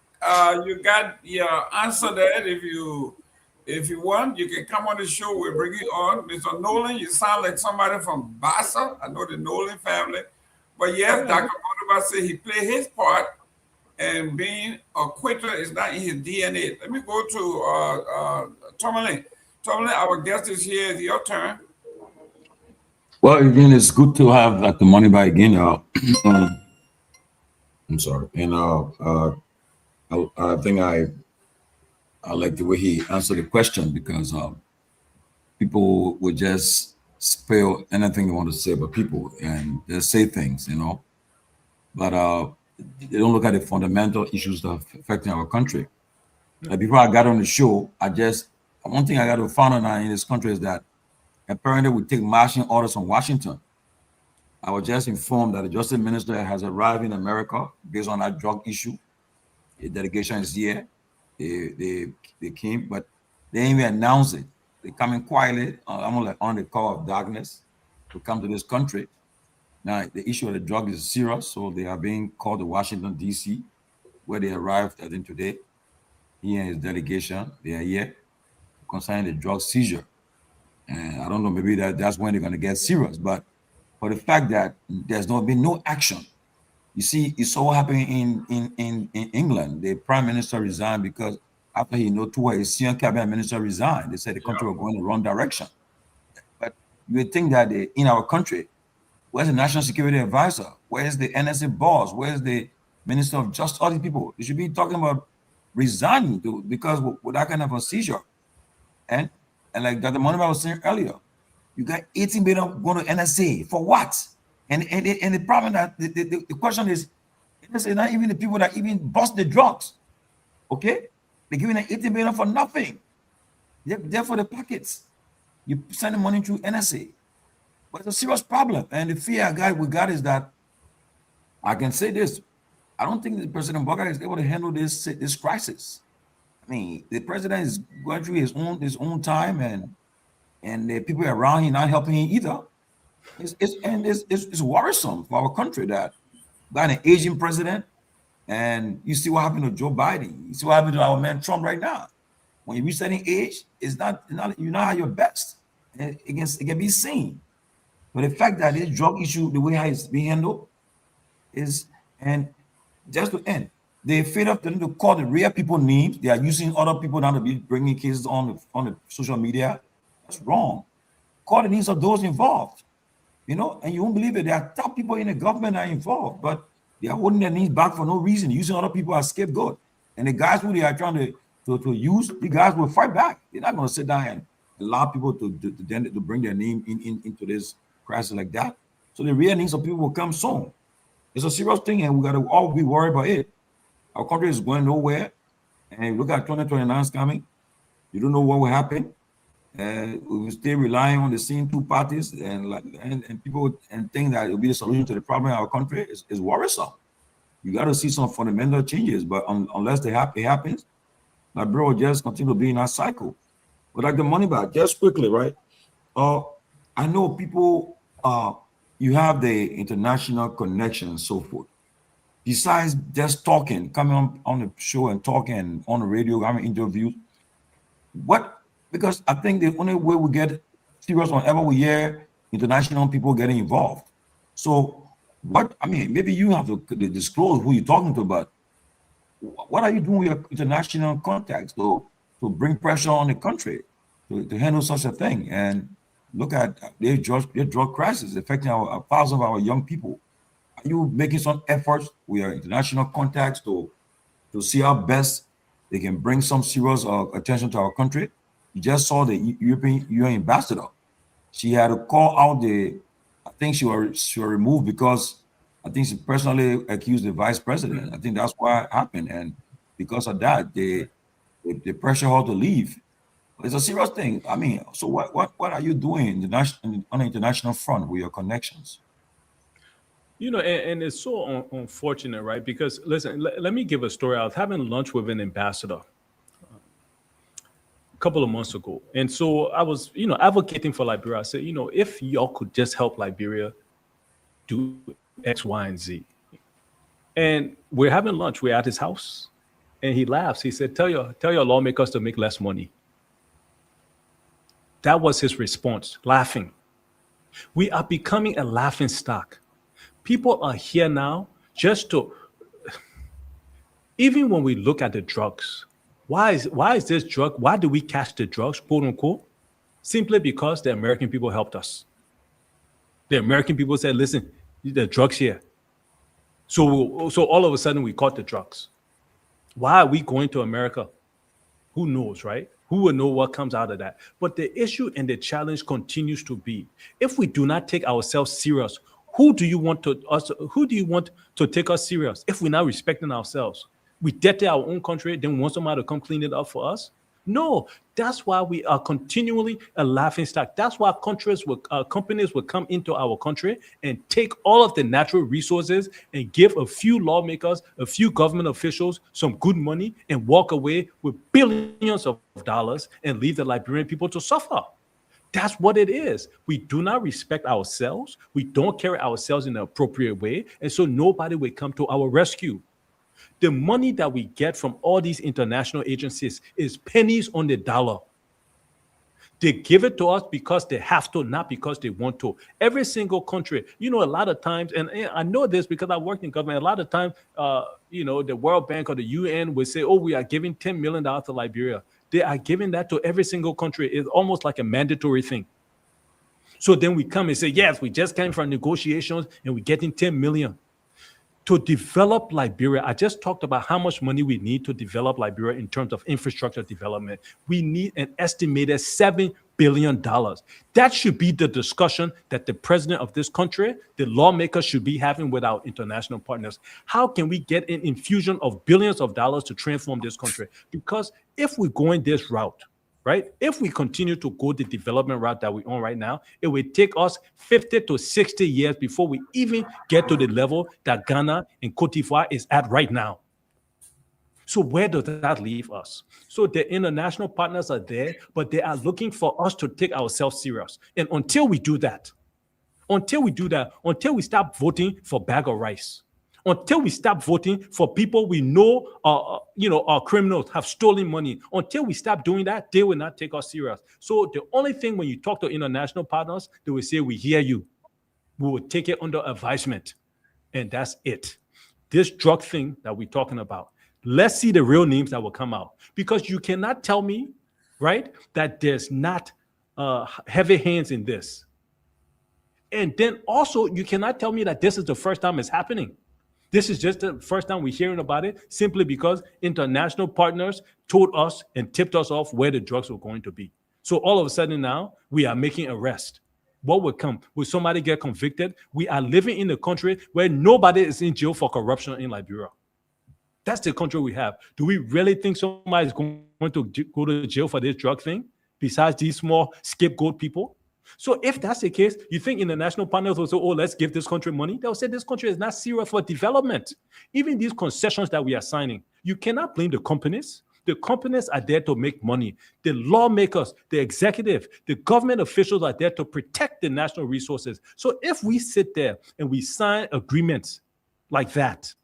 you got your answer there. If you want, you can come on the show. We'll bring you on. Mr. Nolan, you sound like somebody from Bassa. I know the Nolan family. But yes, Dr. Bonaba said he played his part, and being a quitter is not in his DNA. Let me go to Tomalin. Tomalin, our guest is here. It's your turn. Well, again, it's good to have Dr. Moneyba again. I'm sorry. And I think I like the way he answered the question, because people would just spill anything they want to say about people and they say things, but they don't look at the fundamental issues that are affecting our country. Like before I got on the show, one thing I got to find out in this country is that apparently we take marching orders from Washington. I was just informed that the Justice Minister has arrived in America based on that drug issue. The delegation is here. They came, but they didn't even announce it. They come in quietly, almost like on the cover of darkness, to come to this country. Now, the issue of the drug is serious, so they are being called to Washington, D.C., where they arrived, I think, today. He and his delegation, they are here concerning the drug seizure. And I don't know, maybe that's when they're going to get serious. But for the fact that there's been no action. You see, you saw what happened in England. The prime minister resigned because after he notified his senior cabinet minister resigned. They said the country was going in the wrong direction. But you would think that in our country, where's the national security advisor? Where's the NSA boss? Where's the minister of justice? All these people, they should be talking about resigning because with that kind of a seizure. And like Dr. Moneyba was saying earlier, you got 18 billion going to NSA for what? And the problem that the question is, NSA not even the people that even bust the drugs. Okay, they're giving them 18 billion for nothing. They're there for the pockets. You send the money through NSA, but it's a serious problem. And the fear we got is that I can say this: I don't think the President Bogart is able to handle this crisis. I mean, the president is going through his own time, and the people around him not helping him either. It's worrisome for our country that we got an Asian president, and you see what happened to Joe Biden. You see what happened to our man Trump right now. When you reach certain age, you're not at your best. It can be seen. But the fact that this drug issue, the way how it's being handled, and just to end, they fed up to call the real people names. They are using other people now to be bringing cases on the social media. That's wrong. Call the names of those involved. And you won't believe it. There are top people in the government that are involved, but they are holding their names back for no reason, using other people as scapegoat. And the guys who they are trying to use, the guys will fight back. They're not going to sit down and allow people to bring their name into this crisis like that. So the real names of people will come soon. It's a serious thing, and we got to all be worried about it. Our country is going nowhere, and look at 2029 is coming. You don't know what will happen. We will stay relying on the same two parties and people and think that it will be a solution to the problem in our country is worrisome. You got to see some fundamental changes, but unless it happens, my bro will just continue to be in that cycle. But like the Moneyba, just quickly, right? I know people, you have the international connection and so forth. Besides just talking, coming on the show and talking on the radio, having interviews, because I think the only way we get serious whenever we hear international people getting involved. So maybe you have to disclose who you're talking to, but what are you doing with your international contacts to bring pressure on the country to handle such a thing? And look at their drug crisis affecting thousands of our young people. Are you making some efforts with your international contacts to see how best they can bring some serious attention to our country? You just saw the European UN ambassador. She had to call out I think she was removed because I think she personally accused the vice president. I think that's what happened. And because of that, they pressure her to leave. It's a serious thing. I mean, so what are you doing on the international front with your connections? You know, and it's so unfortunate, right? Because listen, let me give a story. I was having lunch with an ambassador a couple of months ago, and so I was, advocating for Liberia. I said, if y'all could just help Liberia do X, Y, and Z. And we're having lunch. We're at his house, and he laughs. He said, "Tell your lawmakers to make less money." That was his response, laughing. We are becoming a laughing stock. People are here now just to, even when we look at the drugs, why is this drug, why do we catch the drugs, quote unquote? Simply because the American people helped us. The American people said, listen, the drugs here. So all of a sudden we caught the drugs. Why are we going to America? Who knows, right? Who will know what comes out of that? But the issue and the challenge continues to be, if we do not take ourselves serious, who do you want to take us serious if we're not respecting ourselves? We dirty our own country, then we want somebody to come clean it up for us? No, that's why we are continually a laughing stock. That's why companies will come into our country and take all of the natural resources and give a few lawmakers, a few government officials some good money and walk away with billions of dollars and leave the Liberian people to suffer. That's what it is. We do not respect ourselves. We don't carry ourselves in an appropriate way. And so nobody will come to our rescue. The money that we get from all these international agencies is pennies on the dollar. They give it to us because they have to, not because they want to. Every single country, a lot of times, and I know this because I worked in government, a lot of times, the World Bank or the UN will say, oh, we are giving $10 million to Liberia. They are giving that to every single country. It's almost like a mandatory thing. So then we come and say, yes, we just came from negotiations and we're getting 10 million. To develop Liberia, I just talked about how much money we need to develop Liberia in terms of infrastructure development. We need an estimated $7 billion. That should be the discussion that the president of this country, the lawmakers should be having with our international partners. How can we get an infusion of billions of dollars to transform this country? Because if we're going this route, right? If we continue to go the development route that we're on right now, it will take us 50 to 60 years before we even get to the level that Ghana and Cote d'Ivoire is at right now. So where does that leave us? So the international partners are there, but they are looking for us to take ourselves serious. And until we do that, until we stop voting for bag of rice, until we stop voting for people we know are criminals, have stolen money, until we stop doing that, they will not take us serious. So the only thing when you talk to international partners, they will say, we hear you. We will take it under advisement. And that's it. This drug thing that we're talking about, let's see the real names that will come out. Because you cannot tell me, right, that there's not heavy hands in this. And then also, you cannot tell me that this is the first time it's happening. This is just the first time we're hearing about it, simply because international partners told us and tipped us off where the drugs were going to be. So all of a sudden now, we are making arrests. What will come? Will somebody get convicted? We are living in a country where nobody is in jail for corruption in Liberia. That's the country we have. Do we really think somebody is going to go to jail for this drug thing, besides these small scapegoat people? So if that's the case, you think international partners will say, oh, let's give this country money? They'll say this country is not serious for development. Even these concessions that we are signing, you cannot blame the companies. The companies are there to make money. The lawmakers, the executive, the government officials are there to protect the national resources. So if we sit there and we sign agreements like that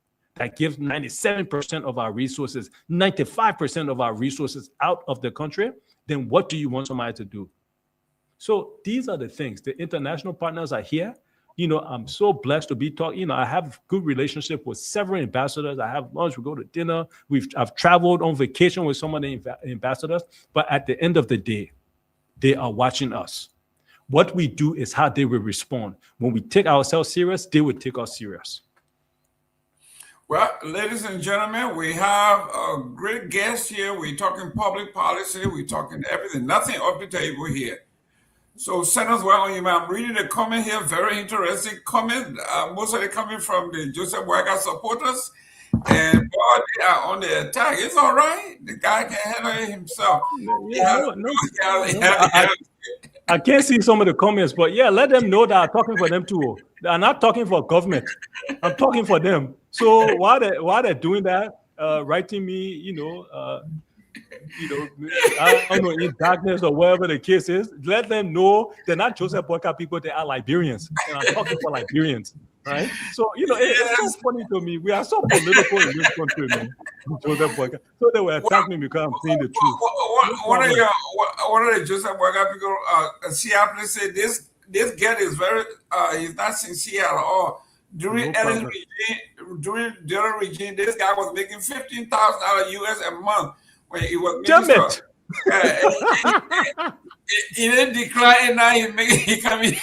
gives 97% of our resources, 95% of our resources out of the country, then what do you want somebody to do? So these are the things. The international partners are here. I'm so blessed to be talking. I have good relationship with several ambassadors. I have lunch, we go to dinner. I've traveled on vacation with some of the ambassadors. But at the end of the day, they are watching us. What we do is how they will respond. When we take ourselves serious, they will take us serious. Well, ladies and gentlemen, we have a great guest here. We're talking public policy. We're talking everything. Nothing off the table here. So send us well on your mind. I'm reading a comment here, very interesting comment. Most of it coming from the Joseph Boakai supporters. And boy, they are on the attack. It's all right. The guy can handle it himself. I can't see some of the comments, but yeah, let them know that I'm talking for them too. I'm not talking for government. I'm talking for them. So while they're doing that, writing me, I don't know, in darkness or whatever the case is, let them know they're not Joseph Boyka people, they are Liberians. And I'm talking for Liberians, right? So, it's so funny to me. We are so political in this country, man. Joseph Boyka. So they will attack me because I'm saying the truth. One of the Joseph Boyka people, Seattle said this guy is very, he's not sincere at all. During the regime, this guy was making $15,000 US a month. When he was minister, he didn't decline, and now he coming.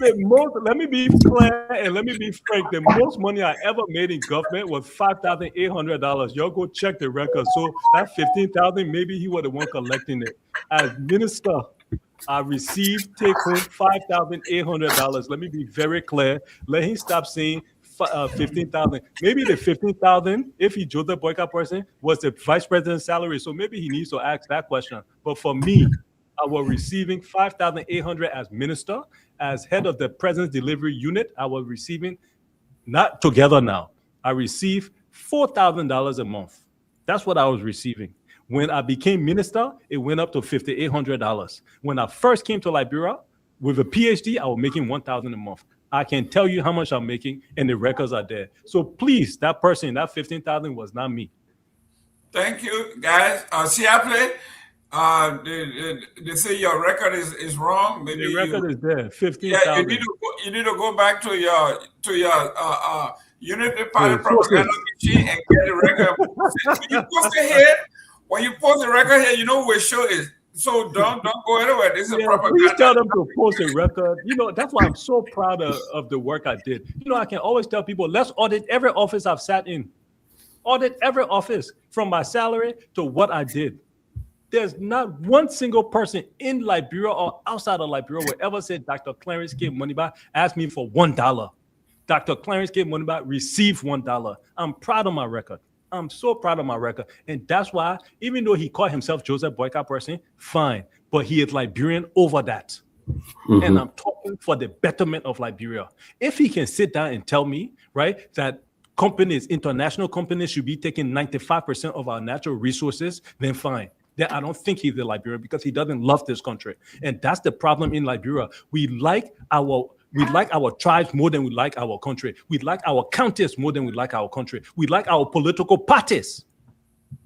Let me be clear and let me be frank. The most money I ever made in government was $5,800. Y'all go check the record. So that $15,000, maybe he was the one collecting it. As minister, I received take home $5,800. Let me be very clear. Let him stop saying 15,000. Maybe the 15,000, if he Joseph Boyka person, was the vice president's salary. So maybe he needs to ask that question. But for me, I was receiving 5,800 as minister, as head of the presence delivery unit. I was receiving, not together now, I received $4,000 a month. That's what I was receiving. When I became minister, it went up to $5,800. When I first came to Liberia with a PhD, I was making $1,000 a month. I can tell you how much I'm making, and the records are there. So please, that person, that 15,000 was not me. Thank you, guys. Seattle, they say your record is wrong. Maybe the record is there. 15,000. Yeah, you need to go back to your Unity Party propaganda machine and get the record. When you post the record here, you know where show is. So don't go anywhere. This is propaganda. Please tell them to post a record. That's why I'm so proud of the work I did. I can always tell people, let's audit every office I've sat in. Audit every office from my salary to what I did. There's not one single person in Liberia or outside of Liberia will ever say Dr. Clarence K. Moniba asked me for $1. Dr. Clarence K. Moniba received $1. I'm proud of my record. I'm so proud of my record. And that's why, even though he called himself Joseph Boyka person, fine. But he is Liberian over that. Mm-hmm. And I'm talking for the betterment of Liberia. If he can sit down and tell me, right, that companies, international companies should be taking 95% of our natural resources, then fine. Then I don't think he's a Liberian because he doesn't love this country. And that's the problem in Liberia. We like our tribes more than we like our country. We like our counties more than we like our country. We like our political parties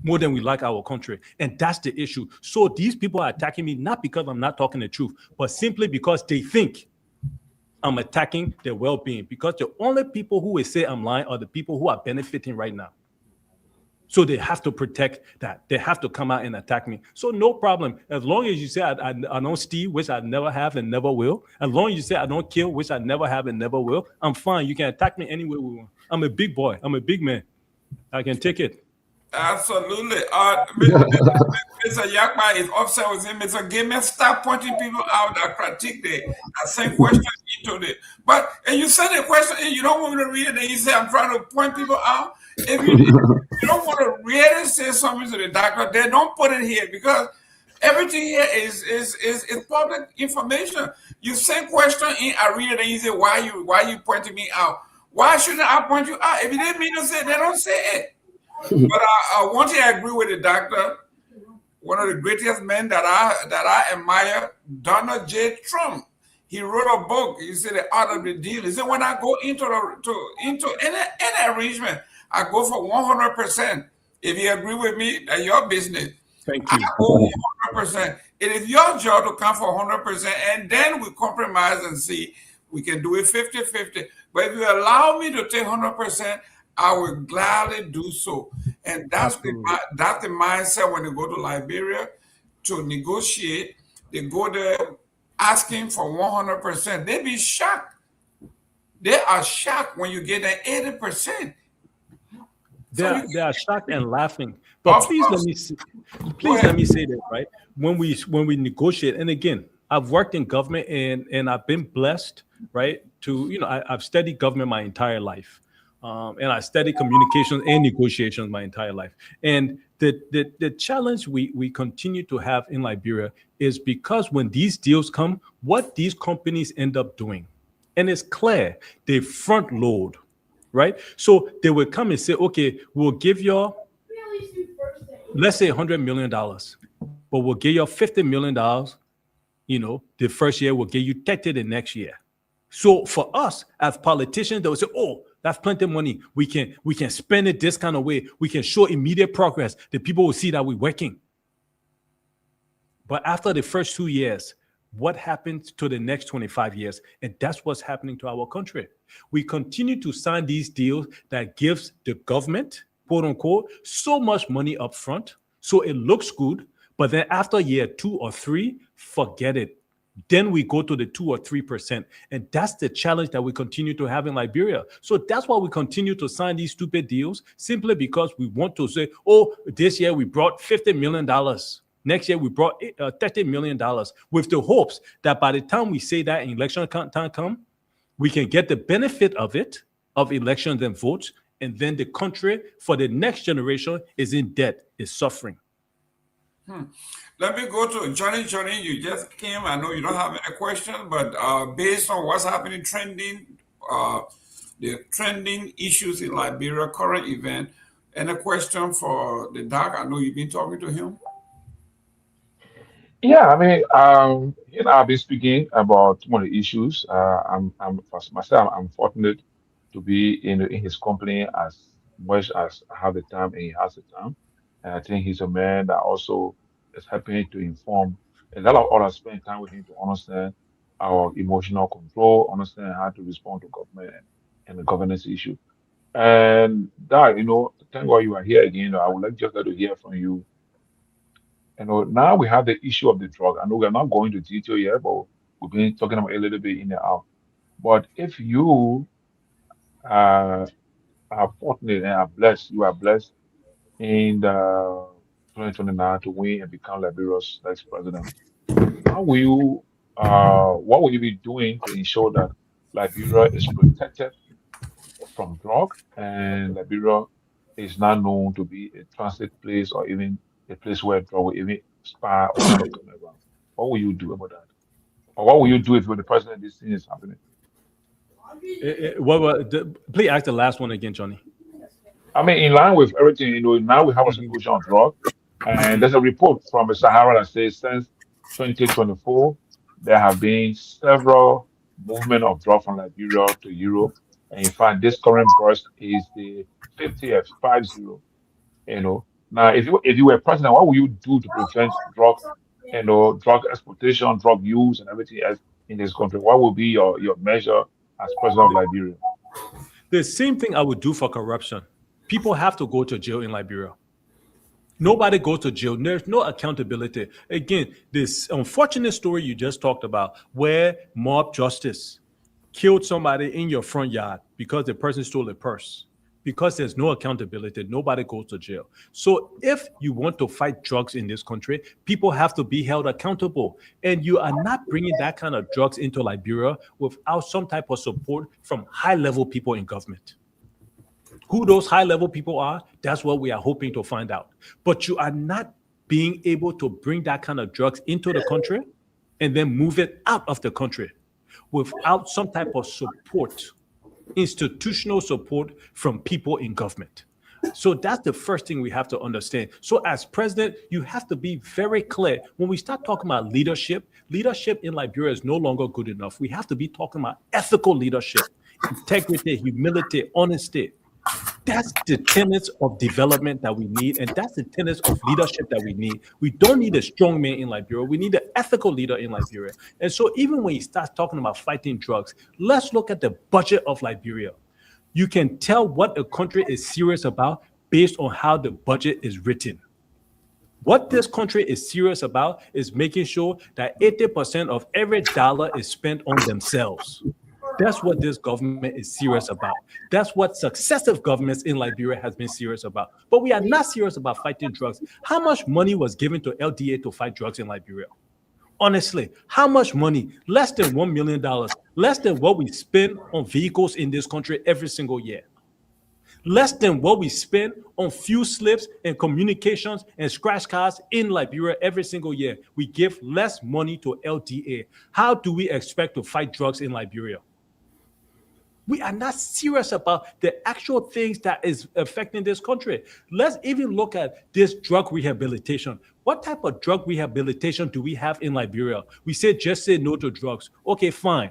more than we like our country. And that's the issue. So these people are attacking me not because I'm not talking the truth, but simply because they think I'm attacking their well-being. Because the only people who will say I'm lying are the people who are benefiting right now. So they have to protect that. They have to come out and attack me. So no problem. As long as you say I don't steal, which I never have and never will. As long as you say I don't kill, which I never have and never will, I'm fine. You can attack me any way we want. I'm a big boy. I'm a big man. I can take it. Absolutely. Mr. Yakma is upset with him. Mr. Gayman, stop pointing people out that critique the same question into it. But and you send a question and you don't want me to read it, and you say I'm trying to point people out. If you don't want to really say something to the doctor, then don't put it here because everything here is public information. You send question in, I read it, and you say, why you pointing me out? Why shouldn't I point you out? If you didn't mean to say it, then don't say it. But one thing I agree with the doctor, one of the greatest men that I admire, Donald J. Trump. He wrote a book. He said The Art of the Deal. He said when I go into any arrangement, I go for 100%. If you agree with me, that's your business. Thank you. I go 100%. It is your job to come for 100%, and then we compromise and see we can do it 50-50. But if you allow me to take 100%, I will gladly do so. And that's the mindset when they go to Liberia to negotiate. They go there asking for 100%. They be shocked. They are shocked when you get that 80%. They are shocked and laughing. But please let me say this, right? When we negotiate, and again, I've worked in government and I've been blessed, right? To I've studied government my entire life. And I studied communications and negotiations my entire life. And the challenge we continue to have in Liberia is because when these deals come, what these companies end up doing, and it's clear, they front load, right? So they will come and say, okay, we'll give you, let's say $100 million, but we'll give you $50 million, the first year, we'll give you 30 the next year. So for us as politicians, they will say, oh, that's plenty of money. We can spend it this kind of way. We can show immediate progress. The people will see that we're working. But after the first 2 years, what happens to the next 25 years? And that's what's happening to our country. We continue to sign these deals that gives the government, quote unquote, so much money up front. So it looks good. But then after year 2 or 3, forget it. Then we go to the 2 or 3%. And that's the challenge that we continue to have in Liberia. So that's why we continue to sign these stupid deals, simply because we want to say, oh, this year we brought $50 million. Next year we brought $30 million, with the hopes that by the time we say that election time come, we can get the benefit of it, of elections and votes, and then the country for the next generation is in debt, is suffering. Let me go to Johnny. Johnny, you just came. I know you don't have a question, but based on what's happening, the trending issues in Liberia, current event, and a question for the doc. I know you've been talking to him. Yeah, I mean, I've been speaking about one of the issues. For myself, I'm fortunate to be in his company as much as I have the time and he has the time. And I think he's a man that also is helping to inform a lot of others, spend time with him to understand our emotional control, understand how to respond to government and the governance issue. And that, thank God you are here again. I would like just to hear from you. Now we have the issue of the drug. I know we're not going to detail yet, but we've been talking about it a little bit in and out. But if you are fortunate and are blessed, you are blessed in the 2029 to win and become Liberia's next president, how will you, what will you be doing to ensure that Liberia is protected from drug and Liberia is not known to be a transit place or even a place where drug will even spy or come around? What will you do about that? Or what will you do if you're the president this thing is happening? Please ask the last one again, Johnny. I mean, in line with everything, now we have a situation on drug, and there's a report from the Sahara that says since 2024, there have been several movement of drug from Liberia to Europe. And in fact, this current burst is the 50th, 50. Now, if you were president, what would you do to prevent drug, drug exportation, drug use, and everything else in this country? What would be your measure as president of Liberia? The same thing I would do for corruption. People have to go to jail in Liberia. Nobody goes to jail. There's no accountability. Again, this unfortunate story you just talked about, where mob justice killed somebody in your front yard because the person stole a purse. Because there's no accountability, nobody goes to jail. So if you want to fight drugs in this country, people have to be held accountable. And you are not bringing that kind of drugs into Liberia without some type of support from high-level people in government. Who those high-level people are, that's what we are hoping to find out. But you are not being able to bring that kind of drugs into the country and then move it out of the country without some type of support, institutional support from people in government. So that's the first thing we have to understand. So as president, you have to be very clear. When we start talking about leadership in Liberia is no longer good enough. We have to be talking about ethical leadership, integrity, humility, honesty. That's the tenets of development that we need, and that's the tenets of leadership that we need. We don't need a strong man in Liberia. We need an ethical leader in Liberia. And so even when you start talking about fighting drugs, let's look at the budget of Liberia. You can tell what a country is serious about based on how the budget is written. What this country is serious about is making sure that 80% of every dollar is spent on themselves. That's what this government is serious about. That's what successive governments in Liberia has been serious about. But we are not serious about fighting drugs. How much money was given to LDA to fight drugs in Liberia? Honestly, how much money? Less than $1 million, less than what we spend on vehicles in this country every single year. Less than what we spend on fuel slips and communications and scratch cards in Liberia every single year. We give less money to LDA. How do we expect to fight drugs in Liberia? We are not serious about the actual things that is affecting this country. Let's even look at this drug rehabilitation. What type of drug rehabilitation do we have in Liberia? We said just say no to drugs. Okay, fine.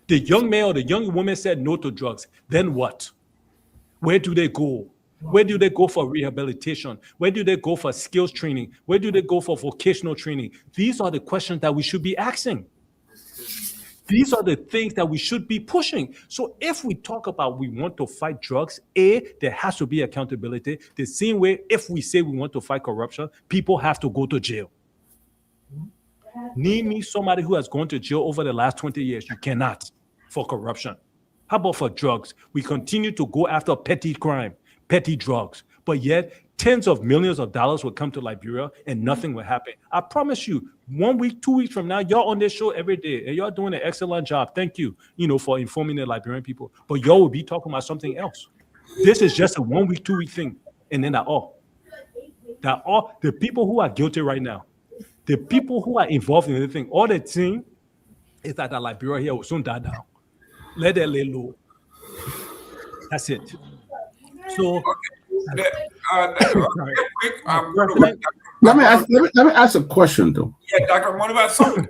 The young man or the young woman said no to drugs. Then what? Where do they go? Where do they go for rehabilitation? Where do they go for skills training? Where do they go for vocational training? These are the questions that we should be asking. These are the things that we should be pushing. So if we talk about we want to fight drugs, there has to be accountability. The same way if we say we want to fight corruption, people have to go to jail. Name me somebody who has gone to jail over the last 20 years. You cannot for corruption. How about for drugs? We continue to go after petty crime, petty drugs, but yet tens of millions of dollars will come to Liberia and nothing will happen. I promise you, 1 week, 2 weeks from now, y'all on this show every day and y'all doing an excellent job. Thank you, for informing the Liberian people. But y'all will be talking about something else. This is just a 1 week, 2 week thing. And then that all the people who are guilty right now, the people who are involved in anything, all the thing is that the Liberia here will soon die down. Let it lay low. That's it. So, let me ask a question though. Yeah, Dr. Moniba,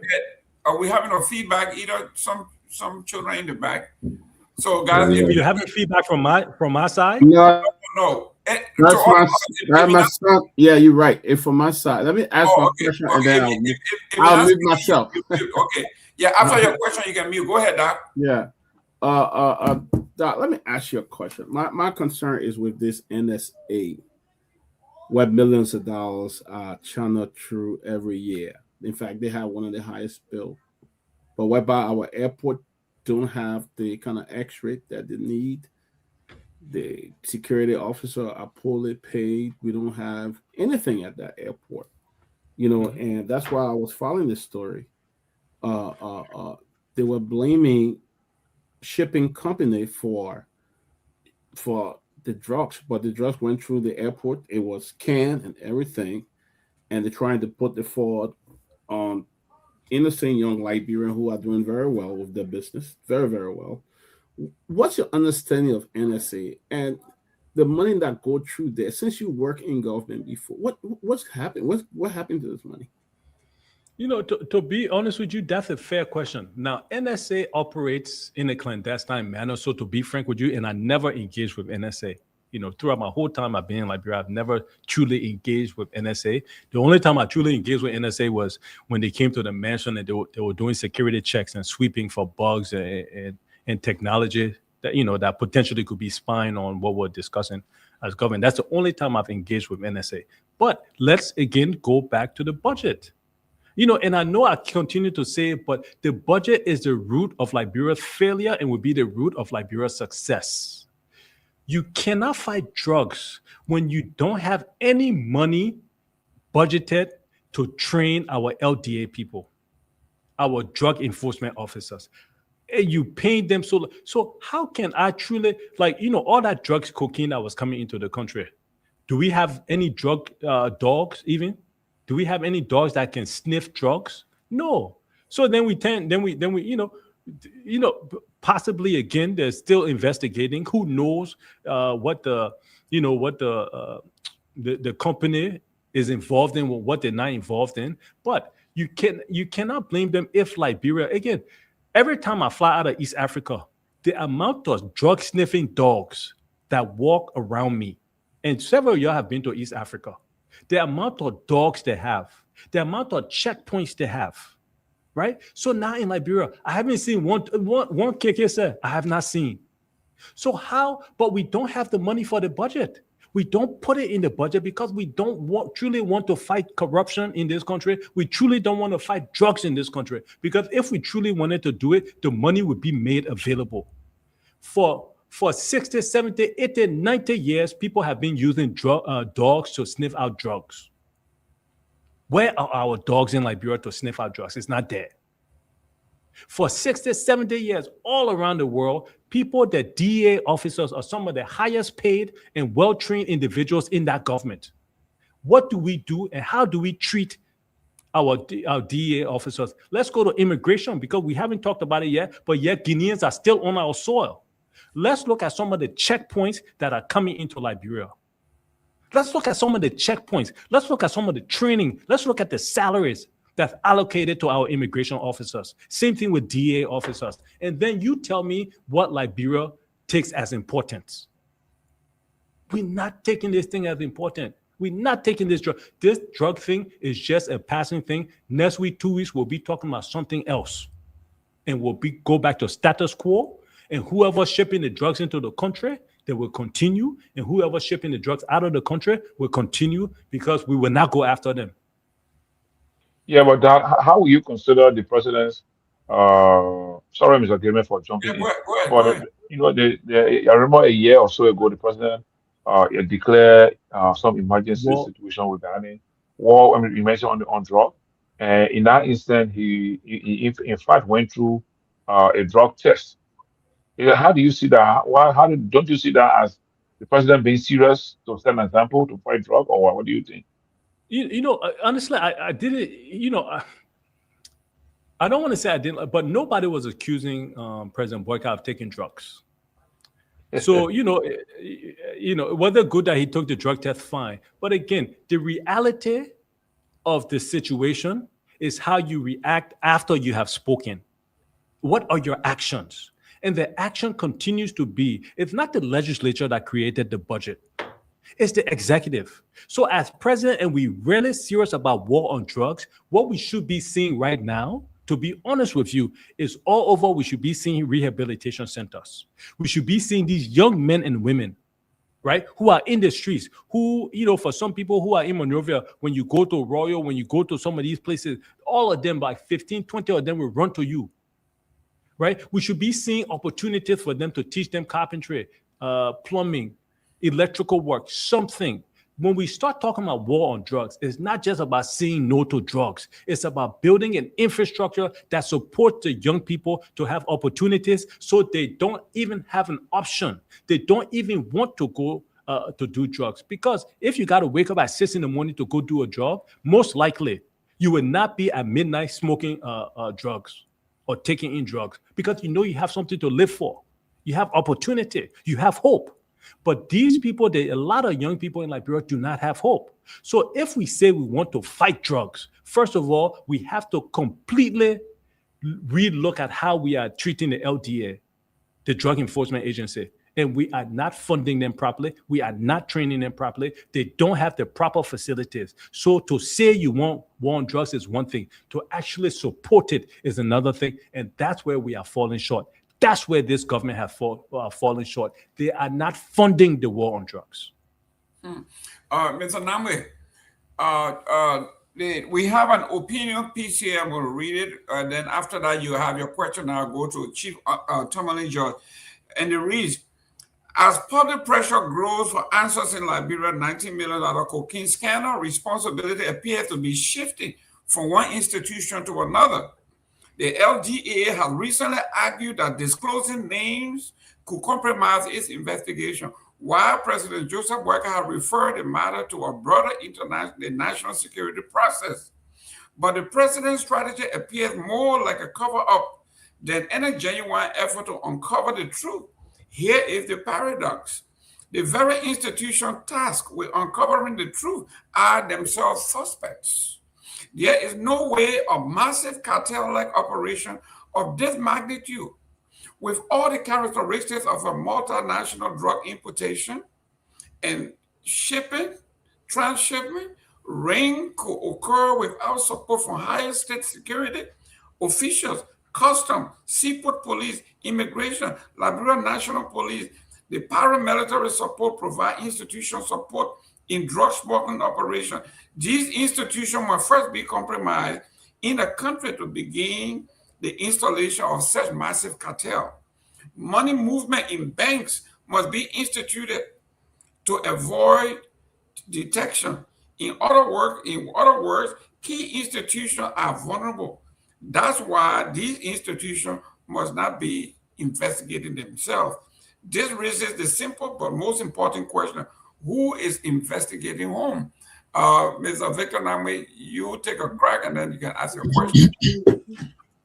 are we having a feedback? Either some children in the back. So, guys, you having feedback from my side? No. That's my son. Yeah, you're right. It's from my side. Let me ask my question and then I'll mute myself. Okay. Yeah, after your question, you can mute. Go ahead, Doc. Yeah. Doc, let me ask you a question. My concern is with this NSA, where millions of dollars are channeled through every year. In fact, they have one of the highest bills, but whereby our airport don't have the kind of X-ray that they need. The security officer are poorly paid. We don't have anything at that airport, and that's why I was following this story. They were blaming shipping company for the drugs, but the drugs went through the airport. It was canned and everything, and they're trying to put the fault on innocent young Liberians who are doing very well with their business, very, very well. What's your understanding of NSA and the money that go through there? Since you work in government before, what's happened? What happened to this money? To be honest with you, that's a fair question. Now, NSA operates in a clandestine manner. So to be frank with you, and I never engaged with NSA. Throughout my whole time I've been in Liberia, I've never truly engaged with NSA. The only time I truly engaged with NSA was when they came to the mansion and they were doing security checks and sweeping for bugs and technology that, that potentially could be spying on what we're discussing as government. That's the only time I've engaged with NSA. But let's again go back to the budget. And I know I continue to say, but the budget is the root of Liberia's failure and will be the root of Liberia's success. You cannot fight drugs when you don't have any money budgeted to train our LDA people, our drug enforcement officers. And you paying them so how can I truly, all that drugs, cocaine that was coming into the country? Do we have any drug dogs even? Do we have any dogs that can sniff drugs? No. So then we possibly again they're still investigating. Who knows what the company is involved in, what they're not involved in. But you cannot blame them if Liberia again. Every time I fly out of East Africa, the amount of drug sniffing dogs that walk around me, and several of y'all have been to East Africa. The amount of dogs they have, the amount of checkpoints they have, right? So now in Liberia, I haven't seen one KK. I have not seen. So how? But we don't have the money for the budget. We don't put it in the budget because we don't truly want to fight corruption in this country. We truly don't want to fight drugs in this country. Because if we truly wanted to do it, the money would be made available. For 60, 70, 80, 90 years, people have been using dogs to sniff out drugs. Where are our dogs in Liberia to sniff out drugs? It's not there. For 60, 70 years, all around the world, people, the DEA officers are some of the highest paid and well-trained individuals in that government. What do we do and how do we treat our DEA officers? Let's go to immigration because we haven't talked about it yet, but yet Guineans are still on our soil. Let's look at some of the checkpoints that are coming into Liberia. Let's look at some of the checkpoints. Let's look at some of the training. Let's look at the salaries that's allocated to our immigration officers. Same thing with DA officers. And then you tell me what Liberia takes as importance. We're not taking this thing as important. We're not taking this drug. This drug thing is just a passing thing. Next week, 2 weeks, we'll be talking about something else. And we'll go back to status quo. And whoever's shipping the drugs into the country, they will continue. And whoever's shipping the drugs out of the country will continue because we will not go after them. Yeah, but how will you consider the president's? Sorry, Mr. Gayman, for jumping in. Go ahead. You know, I remember a year or so ago, the president declared some emergency situation regarding war. I mean, you mentioned on drug, and in that instant, he in fact went through a drug test. How do you see that? Don't you see that as the president being serious to set an example to fight drug, or what do you think? You know, honestly, I didn't, you know, I don't want to say I didn't, but nobody was accusing President Boyka of taking drugs. So, you know, whether good that he took the drug test, fine. But again, the reality of the situation is how you react after you have spoken. What are your actions? And the action continues to be, it's not the legislature that created the budget. It's the executive. So as president, and we really serious about war on drugs, what we should be seeing right now, to be honest with you, is all over we should be seeing rehabilitation centers. We should be seeing these young men and women, right, who are in the streets, who, you know, for some people who are in Monrovia, when you go to Royal, when you go to some of these places, all of them, like 15, 20 of them will run to you, right? We should be seeing opportunities for them to teach them carpentry, plumbing, electrical work, something. When we start talking about war on drugs, it's not just about saying no to drugs. It's about building an infrastructure that supports the young people to have opportunities so they don't even have an option. They don't even want to go to do drugs. Because if you got to wake up at 6 in the morning to go do a job, most likely you will not be at midnight smoking drugs or taking in drugs because you know you have something to live for. You have opportunity. You have hope. But these people, a lot of young people in Liberia do not have hope. So if we say we want to fight drugs, first of all, we have to completely relook at how we are treating the LDA, the Drug Enforcement Agency. And we are not funding them properly. We are not training them properly. They don't have the proper facilities. So to say you want war on drugs is one thing. To actually support it is another thing. And that's where we are falling short. That's where this government has fallen short. They are not funding the war on drugs. Mr. Nagbe, we have an opinion piece here. I'm going to read it. And then after that, you have your question. I'll go to Chief Tomalin George. And it reads, as public pressure grows for answers in Liberia, $19 million cocaine scandal, responsibility appears to be shifting from one institution to another. The LDA has recently argued that disclosing names could compromise its investigation, while President Joseph Boyka has referred the matter to a broader national security process. But the president's strategy appears more like a cover-up than any genuine effort to uncover the truth. Here is the paradox. The very institution tasked with uncovering the truth are themselves suspects. There is no way a massive cartel-like operation of this magnitude, with all the characteristics of a multinational drug importation and shipping, transshipment, ring could occur without support from higher state security officials, customs, seaport police, immigration, Liberia National Police. The paramilitary support provide institutional support in drug smuggling operation. These institutions must first be compromised in a country to begin the installation of such massive cartel. Money movement in banks must be instituted to avoid detection. In other words, key institutions are vulnerable. That's why these institutions must not be investigating themselves. This raises the simple but most important question: who is investigating whom? Mr. Victor Nagbe, you take a crack and then you can ask your question.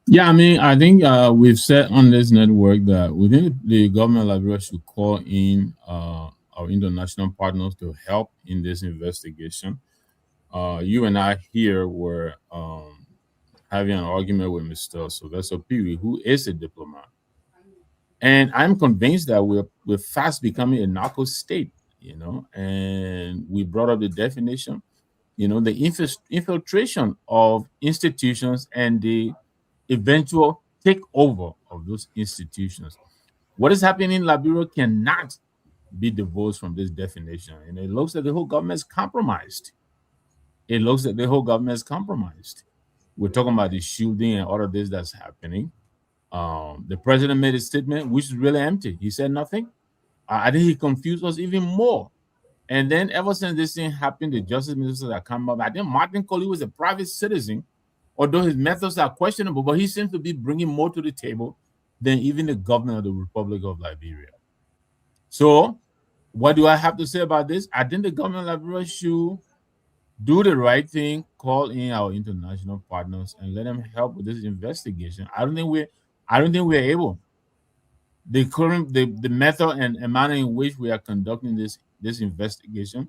Yeah, I mean, I think we've said on this network that within the government of Liberia should call in our international partners to help in this investigation. You and I here were having an argument with Mr. Sylvester Pewee, who is a diplomat. And I'm convinced that we're fast becoming a narco state, and we brought up the definition, the infiltration of institutions and the eventual takeover of those institutions. What is happening in Liberia cannot be divorced from this definition. And it looks like the whole government is compromised. It looks like the whole government is compromised. We're talking about the shooting and all of this that's happening. The president made a statement which is really empty. He said nothing. I think he confused us even more. And then ever since this thing happened, the justice minister that come up, I think Martin Colley was a private citizen, although his methods are questionable, but he seems to be bringing more to the table than even the governor of the Republic of Liberia. So what do I have to say about this? I think the government of Liberia should do the right thing, call in our international partners and let them help with this investigation. I don't think we're able. The method and manner in which we are conducting this investigation,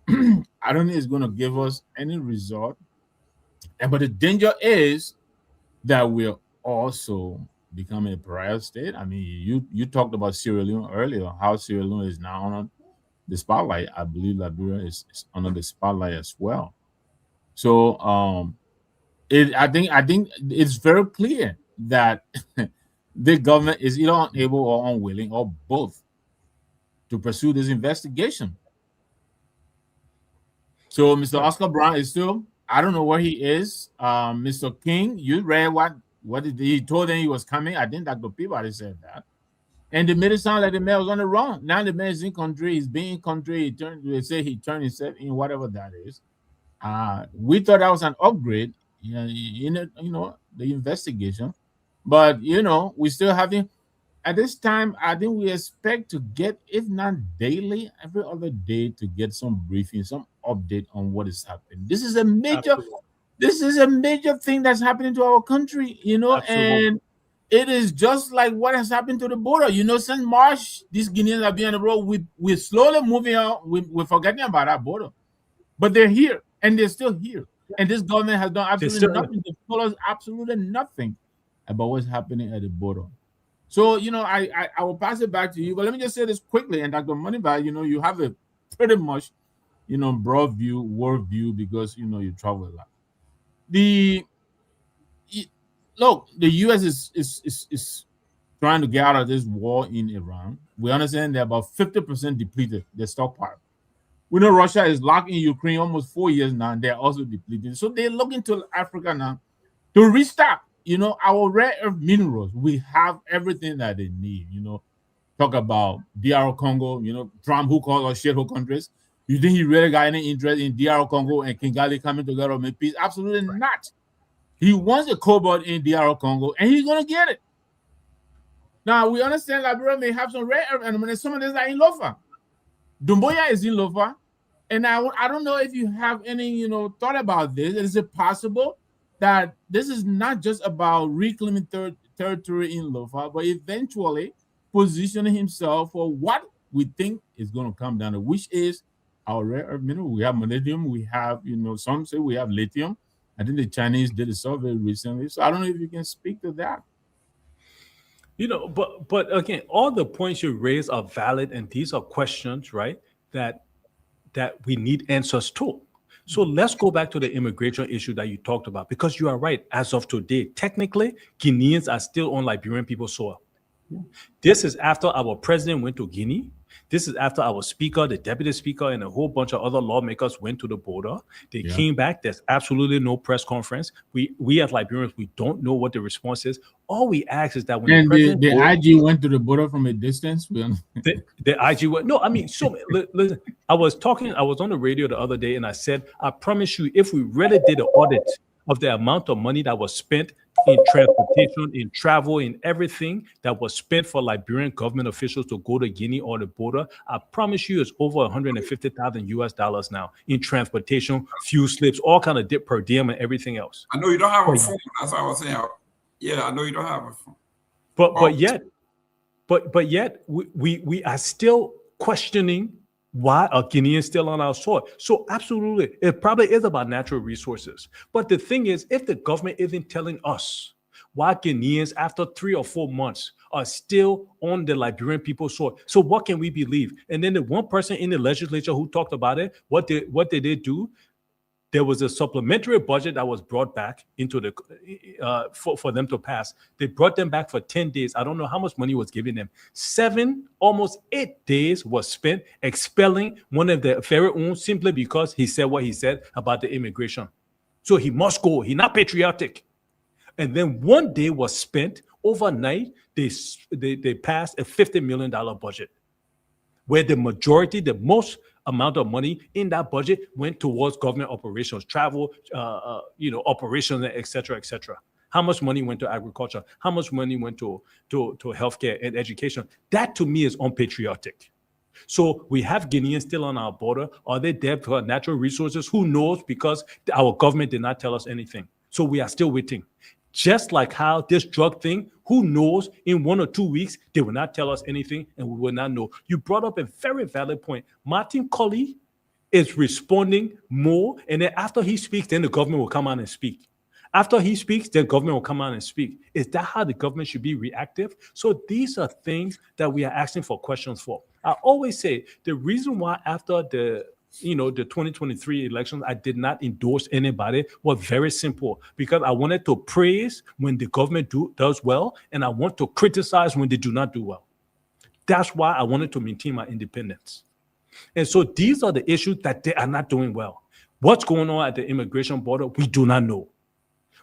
I don't think it's going to give us any result. But the danger is that we're also becoming a pariah state. I mean, you talked about Sierra Leone earlier, how Sierra Leone is now on the spotlight. I believe Liberia is under the spotlight as well. So I think it's very clear that the government is either unable or unwilling or both to pursue this investigation. So Mr. Oscar Brown is still, I don't know where he is. Mr. King, you read what did he told him he was coming? I think Dr. Peabody said that. And it made it sound like the man was on the run. Now the man is in country, he's being in country, they say he turned himself in, whatever that is. We thought that was an upgrade in the investigation. But we still having at this time, I think we expect to get, if not daily, every other day to get some briefing, some update on what is happening. This is a major thing that's happening to our country, and it is just like what has happened to the border. Since March, these Guineans have been on the road. We're slowly moving on. We're forgetting about our border, but they're here and they're still here. And this government has done absolutely nothing. They've told us absolutely nothing about what's happening at the border. So, I will pass it back to you. But let me just say this quickly. And Dr. Moneyval, you have a pretty much, broad view, world view, because, you travel a lot. The U.S. is trying to get out of this war in Iran. We understand they're about 50% depleted, their stockpile. We know Russia is locked in Ukraine almost 4 years now, and they're also depleted. So they're looking to Africa now to restock. Our rare earth minerals, we have everything that they need. Talk about DR Congo, Trump, who calls us shithole countries. You think he really got any interest in DR Congo and Kigali coming together to make peace? Absolutely not. He wants a cobalt in DR Congo, and he's going to get it. Now, we understand Liberia may have some rare earth elements. Some of these are in Lofa. Dumboya is in Lofa. And I don't know if you have any, thought about this. Is it possible that this is not just about reclaiming territory in Lofa, but eventually positioning himself for what we think is going to come down to, which is our rare earth mineral. We have vanadium, we have, some say we have lithium. I think the Chinese did a survey recently. So I don't know if you can speak to that. But again, all the points you raise are valid, and these are questions, right, that we need answers to. So let's go back to the immigration issue that you talked about, because you are right. As of today, technically, Guineans are still on Liberian people's soil. This is after our president went to Guinea. This is after our speaker, the deputy speaker, and a whole bunch of other lawmakers went to the border. They came back. There's absolutely no press conference. We as Liberians, we don't know what the response is. All we ask is that when the IG went to the border from a distance. The IG went. No, I mean, so listen, I was on the radio the other day, and I said, I promise you, if we really did an audit of the amount of money that was spent in transportation, in travel, in everything that was spent for Liberian government officials to go to Guinea or the border, I promise you it's over 150,000 US dollars now in transportation, fuel slips, all kind of per diem and everything else. I know you don't have a phone. That's what I was saying. Yeah, I know you don't have a phone. But yet we are still questioning why are Guineans still on our soil. So absolutely, it probably is about natural resources. But the thing is, if the government isn't telling us why Guineans after 3 or 4 months are still on the Liberian people's soil, so what can we believe? And then the one person in the legislature who talked about it, what did they do? There was a supplementary budget that was brought back into the for them to pass. They brought them back for 10 days. I don't know how much money was given them. 7, almost 8 days was spent expelling one of the Pharaohs simply because he said what he said about the immigration. So he must go. He's not patriotic. And then 1 day was spent overnight. They passed a $50 million budget, where the majority, the most amount of money in that budget went towards government operations, travel, operations, et cetera, et cetera. How much money went to agriculture? How much money went to healthcare and education? That to me is unpatriotic. So we have Guineans still on our border. Are they there for natural resources? Who knows? Because our government did not tell us anything. So we are still waiting. Just like how this drug thing, who knows, in 1 or 2 weeks, they will not tell us anything and we will not know. You brought up a very valid point. Martin Colley is responding more, and then after he speaks, then the government will come out and speak. After he speaks, the government will come out and speak. Is that how the government should be reactive? So these are things that we are asking for questions for. I always say the reason why after the 2023 elections, I did not endorse anybody was very simple, because I wanted to praise when the government does well, and I want to criticize when they do not do well. That's why I wanted to maintain my independence. And so these are the issues that they are not doing well. What's going on at the immigration border, we do not know.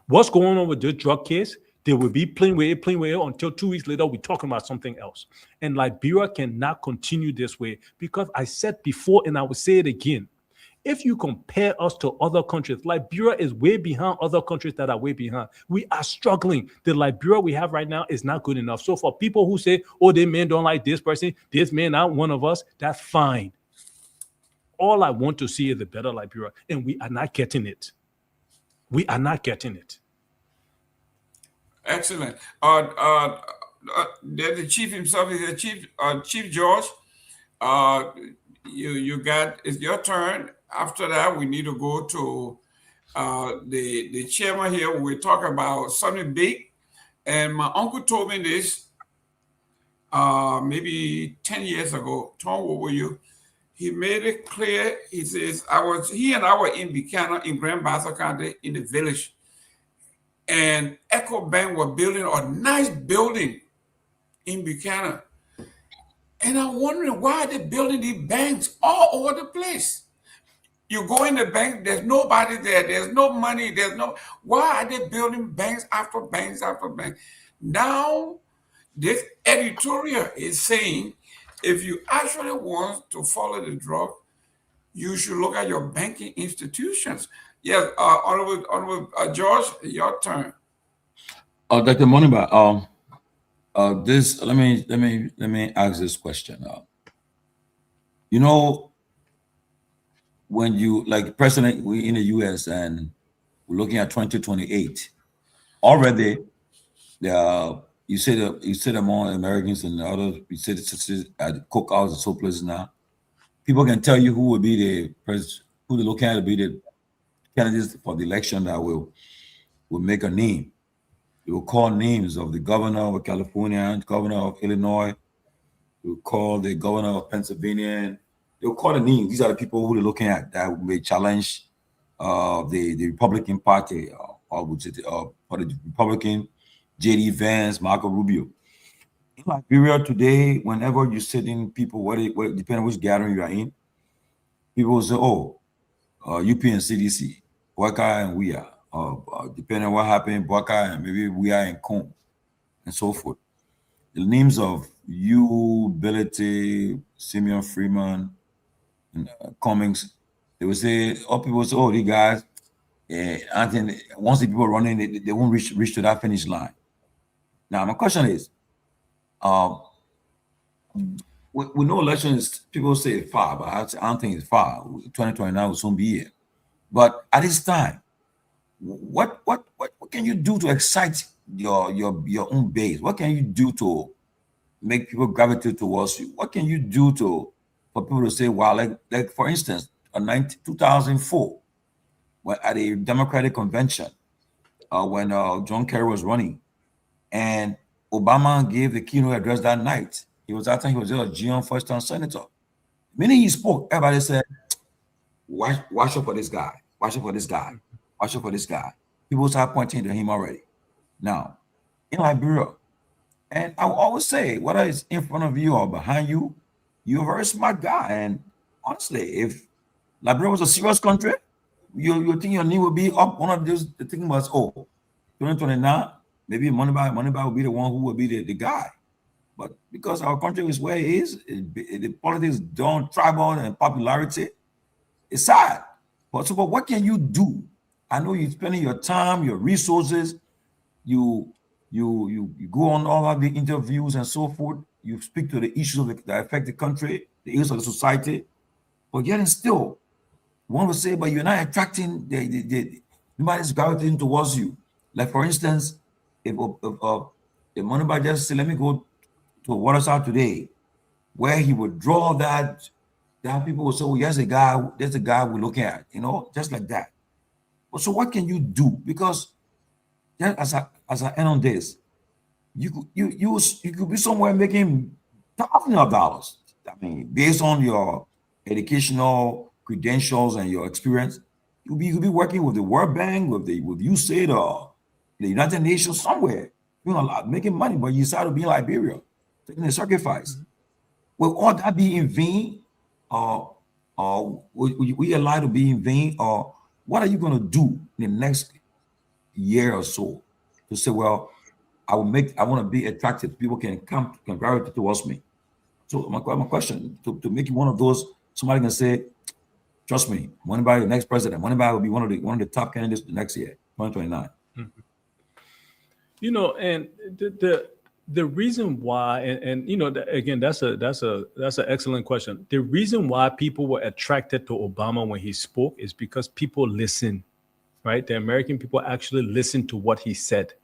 What's going on with this drug case, they will be playing with it until 2 weeks later, we're talking about something else. And Liberia cannot continue this way, because I said before, and I will say it again, if you compare us to other countries, Liberia is way behind other countries that are way behind. We are struggling. The Liberia we have right now is not good enough. So for people who say, oh, they men don't like this person, this man not one of us, that's fine. All I want to see is a better Liberia, and we are not getting it. We are not getting it. Excellent. The chief himself is the Chief George. You got, it's your turn. After that, we need to go to the chairman here. We talk about something big. And my uncle told me this maybe 10 years ago. Tom, what were you? He made it clear. He says, he and I were in Buchanan, in Grand Bassa County, in the village. And Echo Bank was building a nice building in Buchanan. And I'm wondering, why are they building these banks all over the place? You go in the bank, there's nobody there, there's no money, why are they building banks after banks after banks? Now, this editorial is saying, if you actually want to follow the drug, you should look at your banking institutions. Yes, Honorable George, your turn. Dr. Moniba, this let me ask this question. When you, like President, we in the U.S. and we're looking at 2028, already you said among Americans and others, you said at cookouts and so places now, people can tell you who will be the president, who they're looking at to be the candidates for the election that will make a name. They will call names of the governor of California, governor of Illinois. They will call the governor of Pennsylvania. They will call the names. These are the people who they're looking at that may challenge the Republican Party or the Republican J.D. Vance, Marco Rubio. In Liberia today, whenever you sit in people, depending on which gathering you are in, people will say, oh, UP and CDC, Boaka and we are. Depending on what happened, Boaka and maybe we are in Con, and so forth. The names of you, Belete, Simeon Freeman, and Cummings, they would say, people say, oh, these guys, I think once the people running, they won't reach to that finish line. Now, my question is, we know elections, people say it's far, but I don't think it's far. 2029 will soon be here. But at this time, what can you do to excite your own base? What can you do to make people gravitate towards you? What can you do for people to say, wow, like for instance, in 2004, when at a Democratic convention, when John Kerry was running, and Obama gave the keynote address that night. He was just a GM first-time senator. Meaning he spoke, everybody said, watch out for this guy. Watch out for this guy. Watch out for this guy. People start pointing to him already. Now, in Liberia, and I will always say, whether it's in front of you or behind you, you're a very smart guy. And honestly, if Liberia was a serious country, you think your name will be up. One of those, the thing was, 2029, maybe Moneyba will be the one who will be the guy. But because our country is where it is, the politics done tribal and popularity, it's sad. But what can you do? I know you're spending your time, your resources, you go on all of the interviews and so forth. You speak to the issues that affect the country, the issues of the society. But yet and still, one would say, but you're not attracting nobody's gravitating towards you. Like for instance, if Moneyba just say, let me go to Waterside today, where he would draw that people will say, well, there's the guy we're looking at, just like that. But so what can you do? Because as I end on this, you could be somewhere making thousands of dollars. I mean, based on your educational credentials and your experience, you could be working with the World Bank, with USAID or the United Nations somewhere, making money, but you decide to be in Liberia, taking a sacrifice. Will all that be in vain? Or will we allow to be in vain? Or what are you going to do in the next year or so to say, well, I want to be attractive. People can gravitate towards me. So my question, to make you one of those, somebody can say, trust me, Moneyba, the next president, Moneyba will be one of the top candidates the next year, 2029. And the reason why, and again, that's an excellent question. The reason why people were attracted to Obama when he spoke is because people listen, right? The American people actually listened to what he said.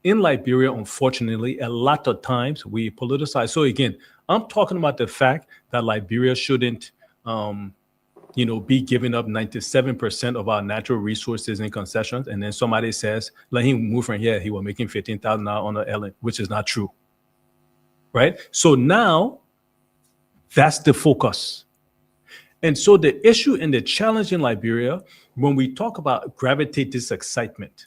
In Liberia, unfortunately, a lot of times we politicize. So again, I'm talking about the fact that Liberia shouldn't, be giving up 97% of our natural resources in concessions. And then somebody says, let him move from here. He was making $15,000 on the Ellen, which is not true. Right? So now that's the focus. And so the issue and the challenge in Liberia, when we talk about gravitate this excitement,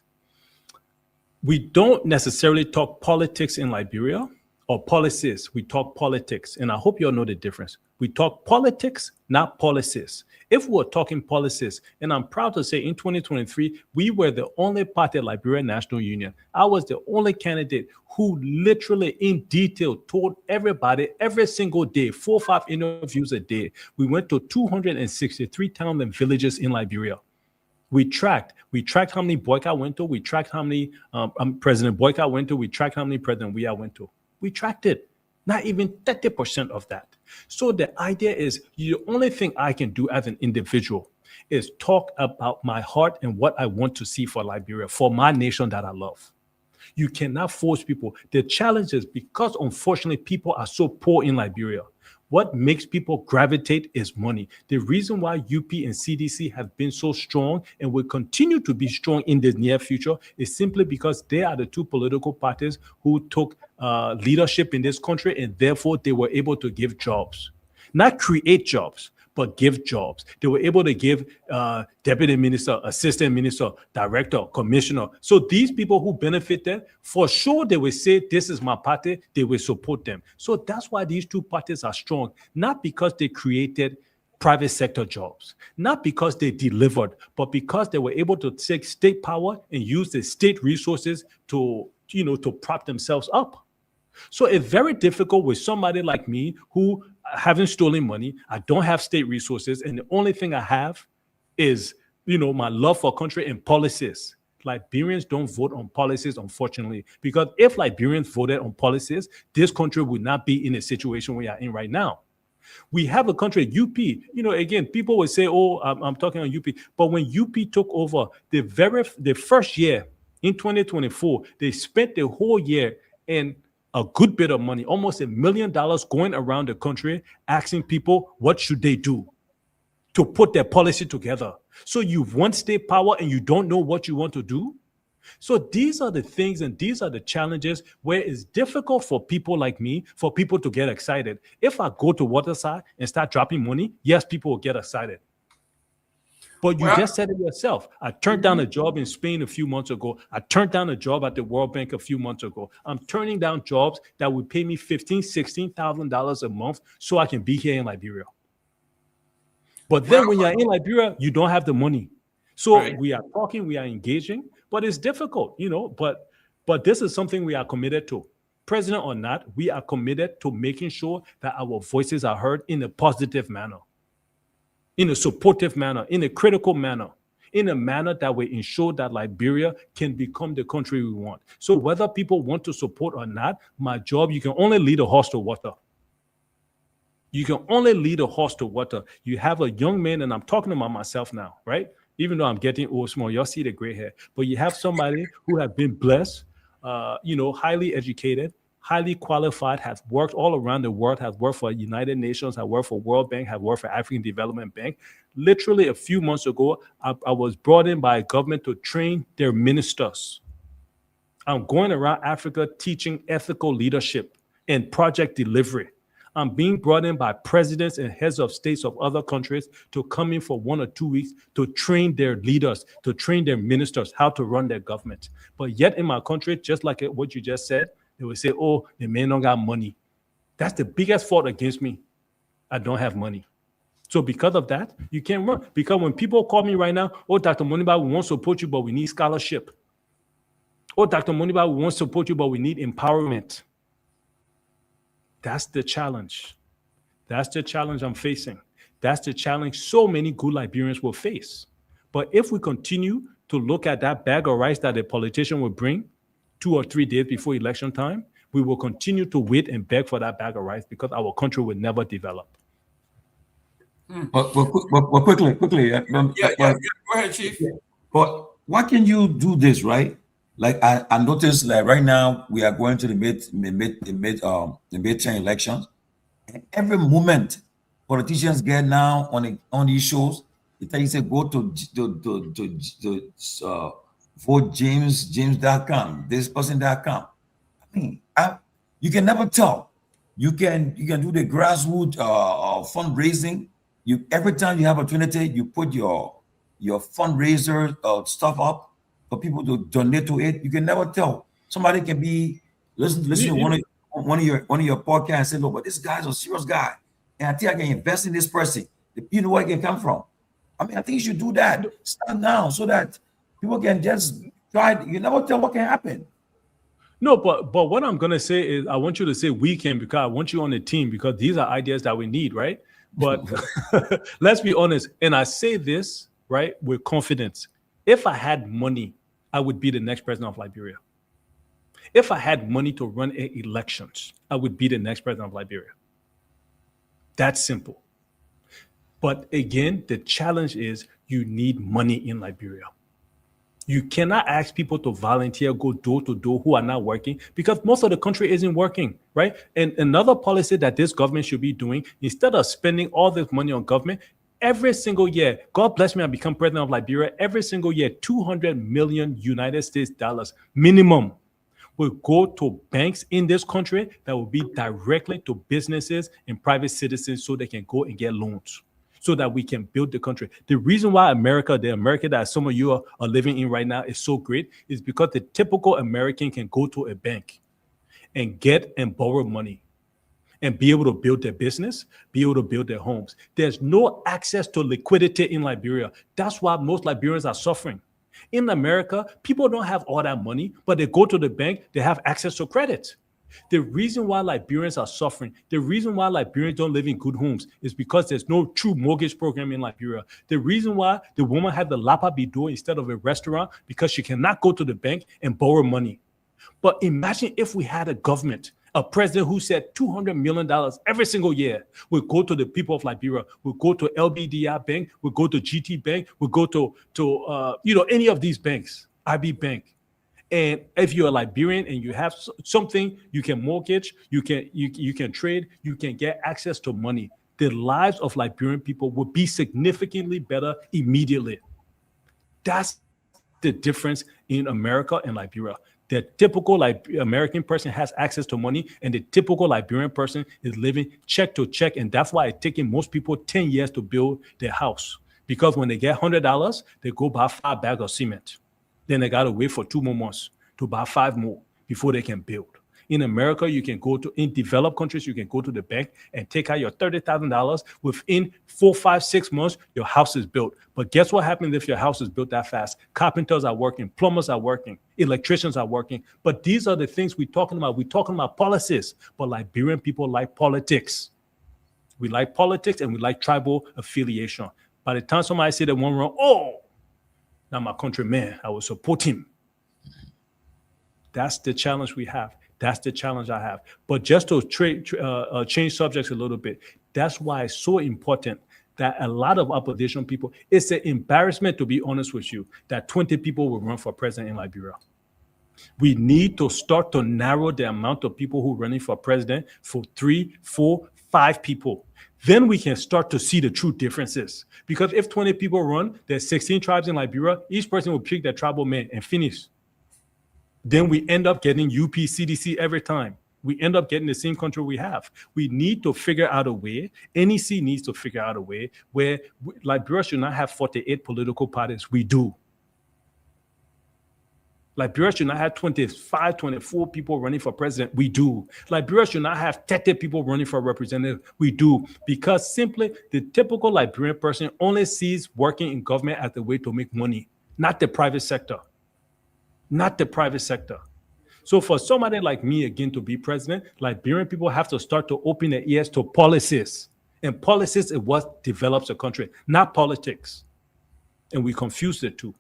we don't necessarily talk politics in Liberia or policies. We talk politics. And I hope you all know the difference. We talk politics, not policies. If we're talking policies, and I'm proud to say in 2023, we were the only party at Liberia National Union. I was the only candidate who literally in detail told everybody every single day, 4 or 5 interviews a day. We went to 263 towns and villages in Liberia. We tracked how many boycott went to. We tracked how many President Boycott went to. We tracked how many President Weah went to. We tracked it. Not even 30% of that. So the idea is the only thing I can do as an individual is talk about my heart and what I want to see for Liberia, for my nation that I love. You cannot force people. The challenge is because unfortunately people are so poor in Liberia. What makes people gravitate is money. The reason why UP and CDC have been so strong and will continue to be strong in the near future is simply because they are the two political parties who took leadership in this country, and therefore they were able to give jobs. Not create jobs, but give jobs. They were able to give deputy minister, assistant minister, director, commissioner. So these people who benefited, for sure they will say, this is my party, they will support them. So that's why these two parties are strong, not because they created private sector jobs, not because they delivered, but because they were able to take state power and use the state resources to prop themselves up. So it's very difficult with somebody like me who haven't stolen money. I don't have state resources. And the only thing I have is my love for country and policies. Liberians don't vote on policies, unfortunately, because if Liberians voted on policies, this country would not be in a situation we are in right now. We have a country, UP, again, people will say, oh, I'm talking on UP. But when UP took over, the first year in 2024, they spent the whole year in a good bit of money, almost $1 million going around the country, asking people, what should they do to put their policy together? So you want state power and you don't know what you want to do? So these are the things and these are the challenges where it's difficult for people like me, for people to get excited. If I go to Waterside and start dropping money, yes, people will get excited. But you just said it yourself. I turned down a job in Spain a few months ago. I turned down a job at the World Bank a few months ago. I'm turning down jobs that would pay me $15,000, $16,000 a month so I can be here in Liberia. But then when you're in Liberia, you don't have the money. So we are talking, we are engaging, but it's difficult, but this is something we are committed to. President or not, we are committed to making sure that our voices are heard in a positive manner, in a supportive manner, in a critical manner, in a manner that will ensure that Liberia can become the country we want. So whether people want to support or not, my job, you can only lead a horse to water. You can only lead a horse to water. You have a young man, and I'm talking about myself now, right? Even though I'm getting old, small, y'all see the gray hair. But you have somebody who have been blessed, highly educated, highly qualified, has worked all around the world, has worked for United Nations, has worked for World Bank, has worked for African Development Bank. Literally a few months ago, I was brought in by a government to train their ministers. I'm going around Africa teaching ethical leadership and project delivery. I'm being brought in by presidents and heads of states of other countries to come in for 1 or 2 weeks to train their leaders, to train their ministers how to run their government. But yet in my country, just like what you just said, they will say, oh, the men don't got money. That's the biggest fault against me. I don't have money. So because of that, you can't run. Because when people call me right now, oh, Dr. Moniba, we won't support you, but we need scholarship. Oh, Dr. Moniba, we won't support you, but we need empowerment. That's the challenge. That's the challenge I'm facing. That's the challenge so many good Liberians will face. But if we continue to look at that bag of rice that a politician will bring 2 or 3 days before election time, we will continue to wait and beg for that bag of rice because our country will never develop. But quickly. Go ahead, Chief. But why can you do this, right? Like I noticed, like right now we are going to the midterm elections, and every moment politicians get now on these shows, they tell you say go to vote James.com, this person.com. I mean, you can never tell. You can do the grassroots fundraising. Every time you have opportunity, you put your fundraiser stuff up for people to donate to it. You can never tell. Somebody can be listen to one of your podcasts and say, look, but this guy's a serious guy, and I think I can invest in this person. You know where it can come from. I mean, I think you should do that. Start now so that people can just try. You never tell what can happen. No, but what I'm gonna say is I want you to say we can, because I want you on the team, because these are ideas that we need, right? But let's be honest, and I say this right with confidence. If I had money, I would be the next president of Liberia. If I had money to run elections, I would be the next president of Liberia. That's simple. But again, the challenge is you need money in Liberia. You cannot ask people to volunteer, go door to door who are not working, because most of the country isn't working, right? And another policy that this government should be doing, instead of spending all this money on government, every single year, God bless me, I become president of Liberia, every single year, 200 million United States dollars minimum will go to banks in this country that will be directly to businesses and private citizens so they can go and get loans, so that we can build the country. The reason why the America that some of you are living in right now is so great is because the typical American can go to a bank and get and borrow money and be able to build their business, be able to build their homes. There's no access to liquidity in Liberia. That's why most Liberians are suffering. In America, people don't have all that money, but they go to the bank, they have access to credit. The reason why Liberians are suffering, the reason why Liberians don't live in good homes is because there's no true mortgage program in Liberia. The reason why the woman had the Lapa Bido instead of a restaurant, because she cannot go to the bank and borrow money. But imagine if we had a government, a president who said $200 million every single year will go to the people of Liberia, will go to LBDI Bank, will go to GT Bank, will go to any of these banks, IB Bank. And if you're a Liberian and you have something you can mortgage, you can trade, you can get access to money, the lives of Liberian people will be significantly better immediately. That's the difference in America and Liberia. The typical American person has access to money, and the typical Liberian person is living check to check. And that's why it's taking most people 10 years to build their house. Because when they get $100, they go buy 5 bags of cement. Then they got to wait for 2 more months to buy 5 more before they can build. In America, you can go to, in developed countries, you can go to the bank and take out your $30,000. Within 4, 5, 6 months, your house is built. But guess what happens if your house is built that fast? Carpenters are working, plumbers are working, electricians are working. But these are the things we're talking about. We're talking about policies. But Liberian people like politics. We like politics and we like tribal affiliation. By the time somebody say that one wrong, oh, now my countryman, I will support him. That's the challenge we have. That's the challenge I have. But just to change subjects a little bit, that's why it's so important that a lot of opposition people, it's an embarrassment, to be honest with you, that 20 people will run for president in Liberia. We need to start to narrow the amount of people who are running for president for 3, 4, 5 people. Then we can start to see the true differences. Because if 20 people run, there's 16 tribes in Liberia, each person will pick their tribal man and finish. Then we end up getting UP, CDC every time. We end up getting the same country we have. We need to figure out a way, NEC needs to figure out a way where Liberia should not have 48 political parties. We do. Liberia should not have 25, 24 people running for president. We do. Liberia should not have 30 people running for representative. We do. Because simply the typical Liberian person only sees working in government as the way to make money, not the private sector. Not the private sector. So for somebody like me, again, to be president, Liberian people have to start to open their ears to policies. And policies is what develops a country, not politics. And we confuse the two.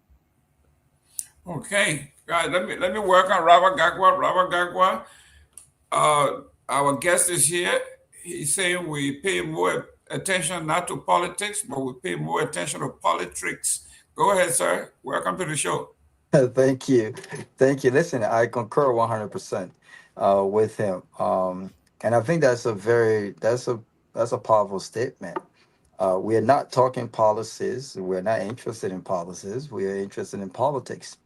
Okay, guys, let me work on Robert Garguah. Robert Garguah, our guest is here. He's saying we pay more attention not to politics, but we pay more attention to politics. Go ahead, sir. Welcome to the show. Thank you. Listen, I concur 100% with him, and I think that's a powerful statement. We are not talking policies. We're not interested in policies. We are interested in politics,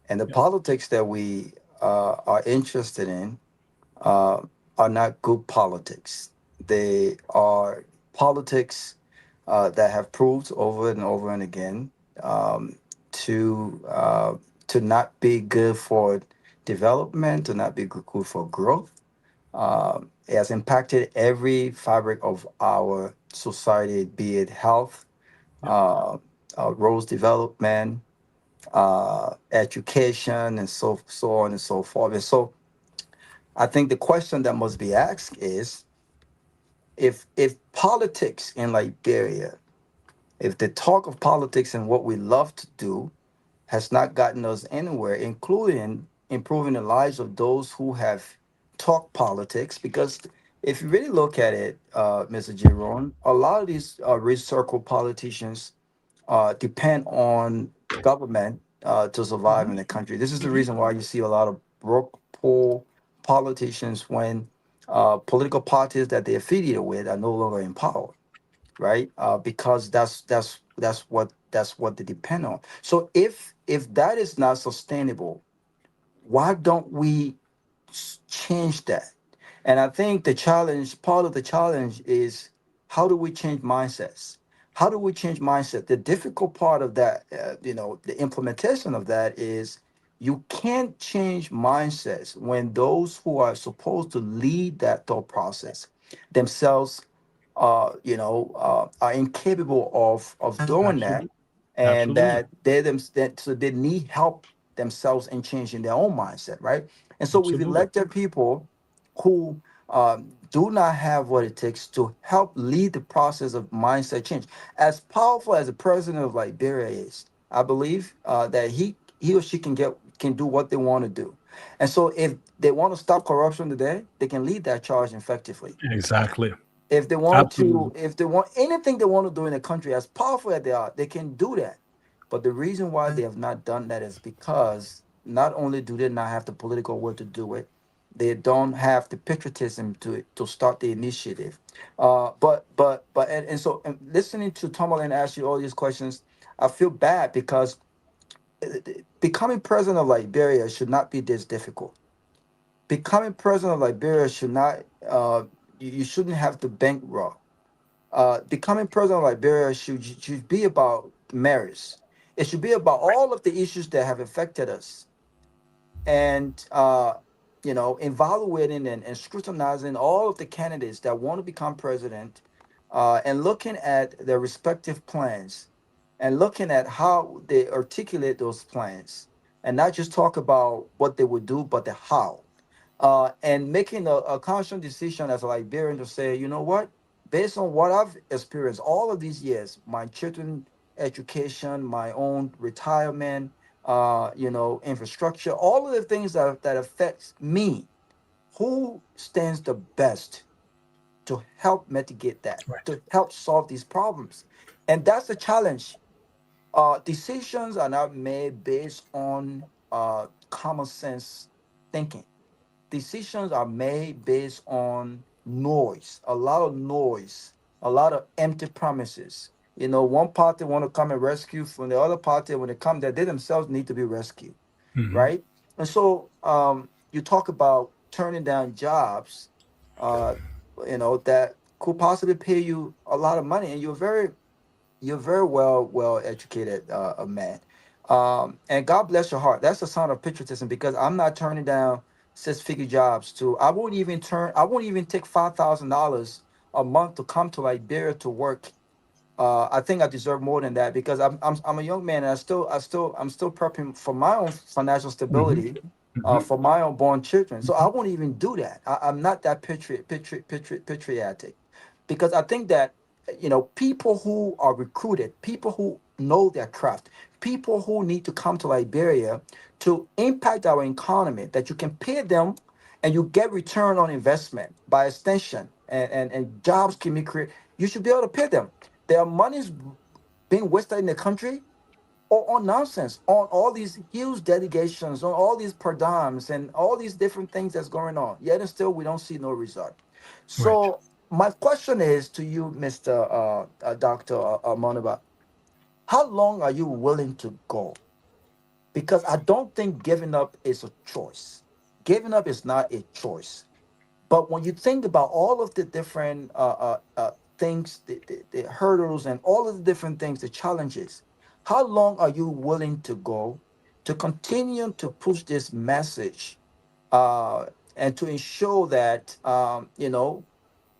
and the politics that we are interested in are not good politics. They are politics that have proved over and over and again to not be good for development, to not be good for growth. It has impacted every fabric of our society, be it health, rural development, education, and so on and so forth. And so I think the question that must be asked is, if politics in Liberia, if the talk of politics and what we love to do has not gotten us anywhere, including improving the lives of those who have talked politics, because if you really look at it, Mr. Jerome, a lot of these rich circle politicians depend on government to survive in the country. This is the reason why you see a lot of broke, poor politicians when political parties that they're affiliated with are no longer in power, right? Because that's what they depend on. So if that is not sustainable, why don't we change that? And I think part of the challenge is, how do we change mindsets? How do we change mindset? The difficult part of that, the implementation of that is, you can't change mindsets when those who are supposed to lead that thought process themselves are incapable of doing that, and so they need help themselves in changing their own mindset, right? And so we've elected people who do not have what it takes to help lead the process of mindset change. As powerful as the president of Liberia is, I believe that he or she can do what they want to do. And so if they want to stop corruption today, they can lead that charge effectively. Exactly. If they want Absolutely. if they want anything they want to do in the country, as powerful as they are, they can do that. But the reason why they have not done that is because not only do they not have the political will to do it, they don't have the patriotism to start the initiative. And listening to Tomalin ask you all these questions, I feel bad because becoming president of Liberia should not be this difficult. Becoming president of Liberia should not you shouldn't have to bankroll. Becoming president of Liberia should be about merits. It should be about all of the issues that have affected us, and evaluating and scrutinizing all of the candidates that want to become president, and looking at their respective plans, and looking at how they articulate those plans, and not just talk about what they would do, but the how, and making a conscious decision as a Liberian to say, you know what, based on what I've experienced all of these years, my children education, my own retirement, infrastructure, all of the things that affects me, who stands the best to help mitigate that, to help solve these problems? And that's the challenge. Decisions are not made based on common sense thinking. Decisions are made based on noise, a lot of noise, a lot of empty promises. One party want to come and rescue from the other party. When they come there, they themselves need to be rescued, right? And so you talk about turning down jobs, uh, that could possibly pay you a lot of money, and you're very well educated, a man, and God bless your heart. That's a sign of patriotism, because I'm not turning down six-figure jobs. I won't even take $5,000 a month to come to Liberia to work. I think I deserve more than that, because I'm a young man, and I'm still prepping for my own financial stability, for my unborn children. So I won't even do that. I'm not that patriotic, because I think that people who are recruited, people who know their craft, people who need to come to Liberia to impact our economy, that you can pay them and you get return on investment by extension, and jobs can be created. You should be able to pay them. Their money's being wasted in the country or on nonsense, on all these huge delegations, on all these pardons and all these different things that's going on. Yet and still, we don't see no result. So my question is to you, Mr. Dr. Monaba, how long are you willing to go? Because I don't think giving up is a choice. Giving up is not a choice. But when you think about all of the different things, the hurdles, and all of the different things, the challenges, how long are you willing to go to continue to push this message, and to ensure that,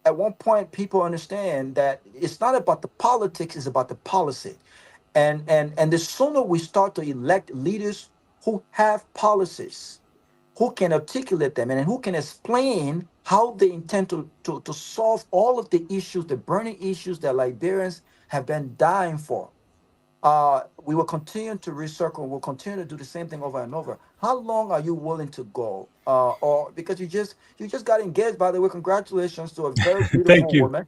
at one point people understand that it's not about the politics, it's about the policy. And the sooner we start to elect leaders who have policies, who can articulate them, and who can explain how they intend to solve all of the issues, the burning issues that Liberians have been dying for. We will continue to recircle. We'll continue to do the same thing over and over. How long are you willing to go? Or because you just got engaged, by the way, congratulations to a very Thank beautiful you. woman.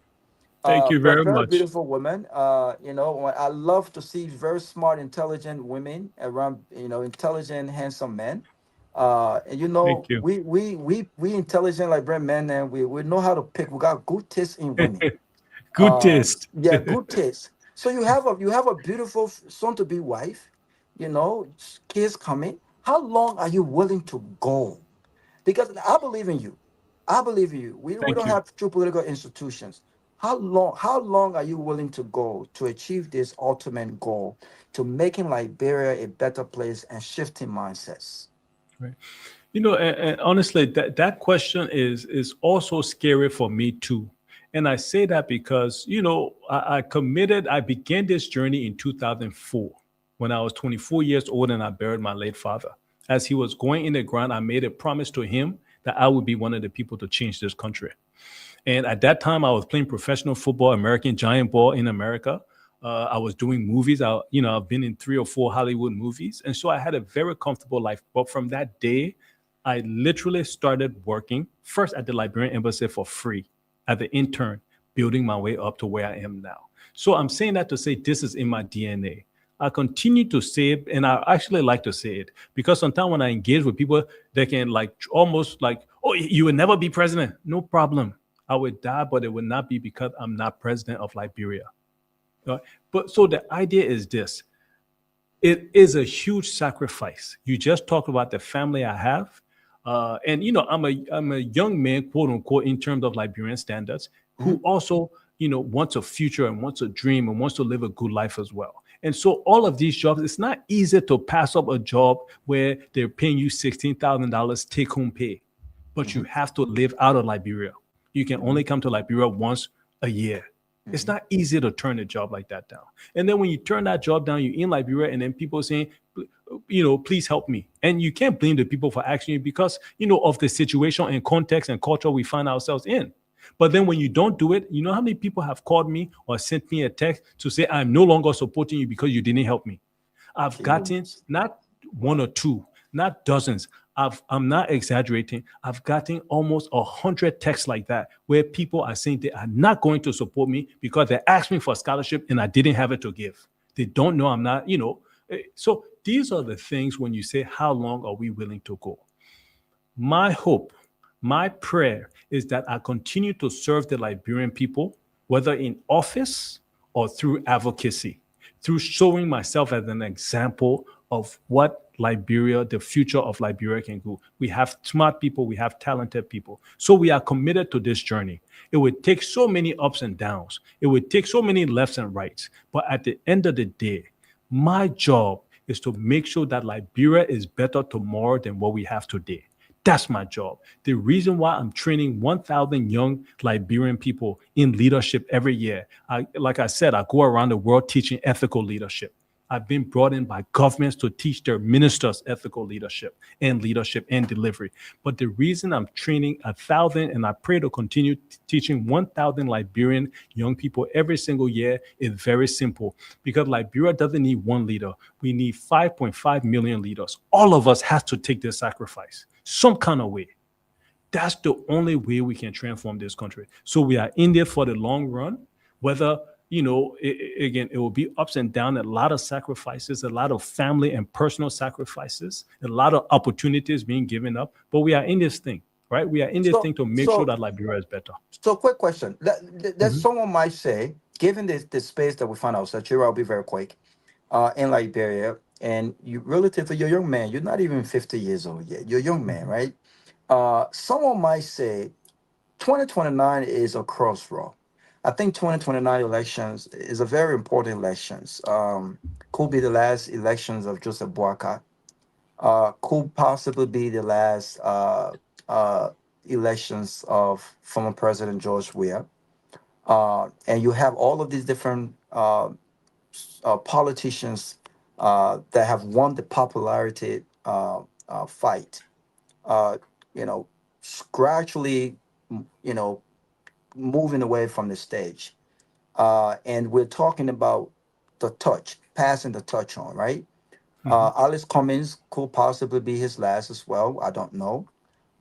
Thank you very Very much. beautiful woman. I love to see very smart, intelligent women around. Intelligent, handsome men. Thank you. We intelligent Liberian men, and we know how to pick. We got good taste in women. Good taste. Yeah, good taste. So you have a beautiful soon to be wife. Kids coming. How long are you willing to go? Because I believe in you. I believe in you. We Thank don't you. have true political institutions. How long are you willing to go to achieve this ultimate goal, to making Liberia a better place and shifting mindsets? Right. And honestly, that question is also scary for me too. And I say that because, I began this journey in 2004 when I was 24 years old and I buried my late father. As he was going in the ground, I made a promise to him that I would be one of the people to change this country. And at that time, I was playing professional football, American Giant Ball in America. I was doing movies. I've been in 3 or 4 Hollywood movies. And so I had a very comfortable life. But from that day, I literally started working first at the Liberian Embassy for free as an intern, building my way up to where I am now. So I'm saying that to say this is in my DNA. I continue to say it, and I actually like to say it because sometimes when I engage with people, they can almost like, oh, you will never be president. No problem. I would die, but it would not be because I'm not president of Liberia. But so the idea is this. It is a huge sacrifice. You just talked about the family I have. And I'm a young man, quote unquote, in terms of Liberian standards, who also, wants a future and wants a dream and wants to live a good life as well. And so all of these jobs, it's not easy to pass up a job where they're paying you $16,000 take-home pay, but you have to live out of Liberia. You can only come to Liberia once a year. It's not easy to turn a job like that down. And then when you turn that job down, you're in Liberia, and then people saying, please help me. And you can't blame the people for asking you because, of the situation and context and culture we find ourselves in. But then when you don't do it, you know how many people have called me or sent me a text to say, I'm no longer supporting you because you didn't help me. I've gotten not 1 or 2, not dozens. I'm not exaggerating. I've gotten almost 100 texts like that where people are saying they are not going to support me because they asked me for a scholarship and I didn't have it to give. They don't know I'm not, So these are the things when you say, how long are we willing to go? My hope, my prayer is that I continue to serve the Liberian people, whether in office or through advocacy, through showing myself as an example of what Liberia, the future of Liberia can do. We have smart people, we have talented people. So we are committed to this journey. It would take so many ups and downs. It would take so many lefts and rights. But at the end of the day, my job is to make sure that Liberia is better tomorrow than what we have today. That's my job. The reason why I'm training 1,000 young Liberian people in leadership every year, like I said, I go around the world teaching ethical leadership. I've been brought in by governments to teach their ministers ethical leadership and delivery. But the reason I'm training 1,000 and I pray to continue teaching 1,000 Liberian young people every single year is very simple. Because Liberia doesn't need one leader. We need 5.5 million leaders. All of us have to take this sacrifice some kind of way. That's the only way we can transform this country. So we are in there for the long run, whether it will be ups and downs, a lot of sacrifices, a lot of family and personal sacrifices, a lot of opportunities being given up. But we are in this thing, right? We are in this thing to make sure that Liberia is better. So, quick question. That someone might say, given the space that we find ourselves, I'll be very quick, in Liberia, and you're a young man, you're not even 50 years old yet. You're a young man, right? Someone might say 2029 is a crossroad. I think 2029 elections is a very important elections. Could be the last elections of Joseph Boakai. Could possibly be the last elections of former President George Weah. And you have all of these different politicians that have won the popularity fight. Gradually, moving away from the stage. And we're talking about passing the touch on, right? Alice Cummings could possibly be his last as well. I don't know.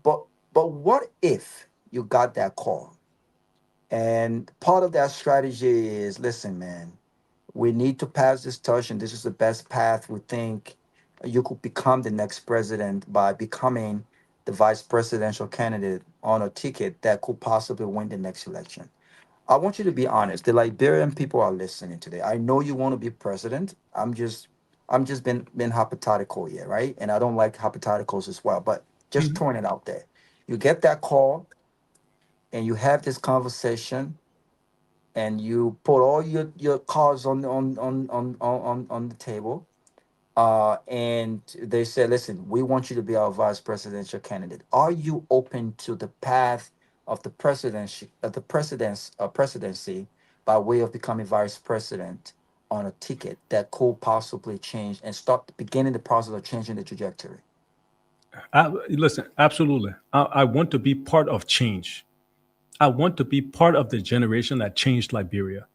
But what if you got that call? And part of that strategy is, listen, man, we need to pass this touch, and this is the best path we think you could become the next president by becoming the vice presidential candidate on a ticket that could possibly win the next election. I want you to be honest. The Liberian people are listening today. I know you want to be president. I'm just being hypothetical here, right? And I don't like hypotheticals as well, but just throwing it out there. You get that call and you have this conversation and you put all your cards on the table. And they said, listen, we want you to be our vice presidential candidate. Are you open to the path of the presidency by way of becoming vice president on a ticket that could possibly change and start beginning the process of changing the trajectory? Listen, absolutely. I want to be part of change. I want to be part of the generation that changed Liberia.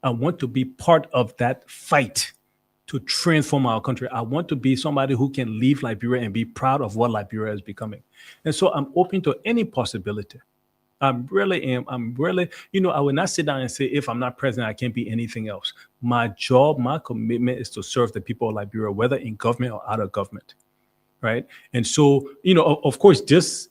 I want to be part of that fight to transform our country. I want to be somebody who can leave Liberia and be proud of what Liberia is becoming. And so I'm open to any possibility. I'm really, I will not sit down and say, if I'm not president, I can't be anything else. My job, my commitment is to serve the people of Liberia, whether in government or out of government. Right. And so, of course,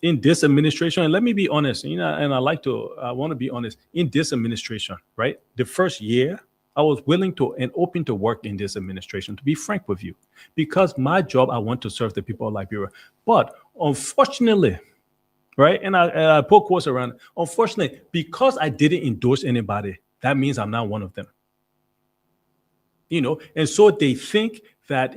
in this administration, and let me be honest, and I want to be honest, in this administration, right, the first year, I was willing to and open to work in this administration, to be frank with you, because my job, I want to serve the people of Liberia. But unfortunately, right, and I put quotes around, unfortunately, because I didn't endorse anybody, that means I'm not one of them. And so they think that,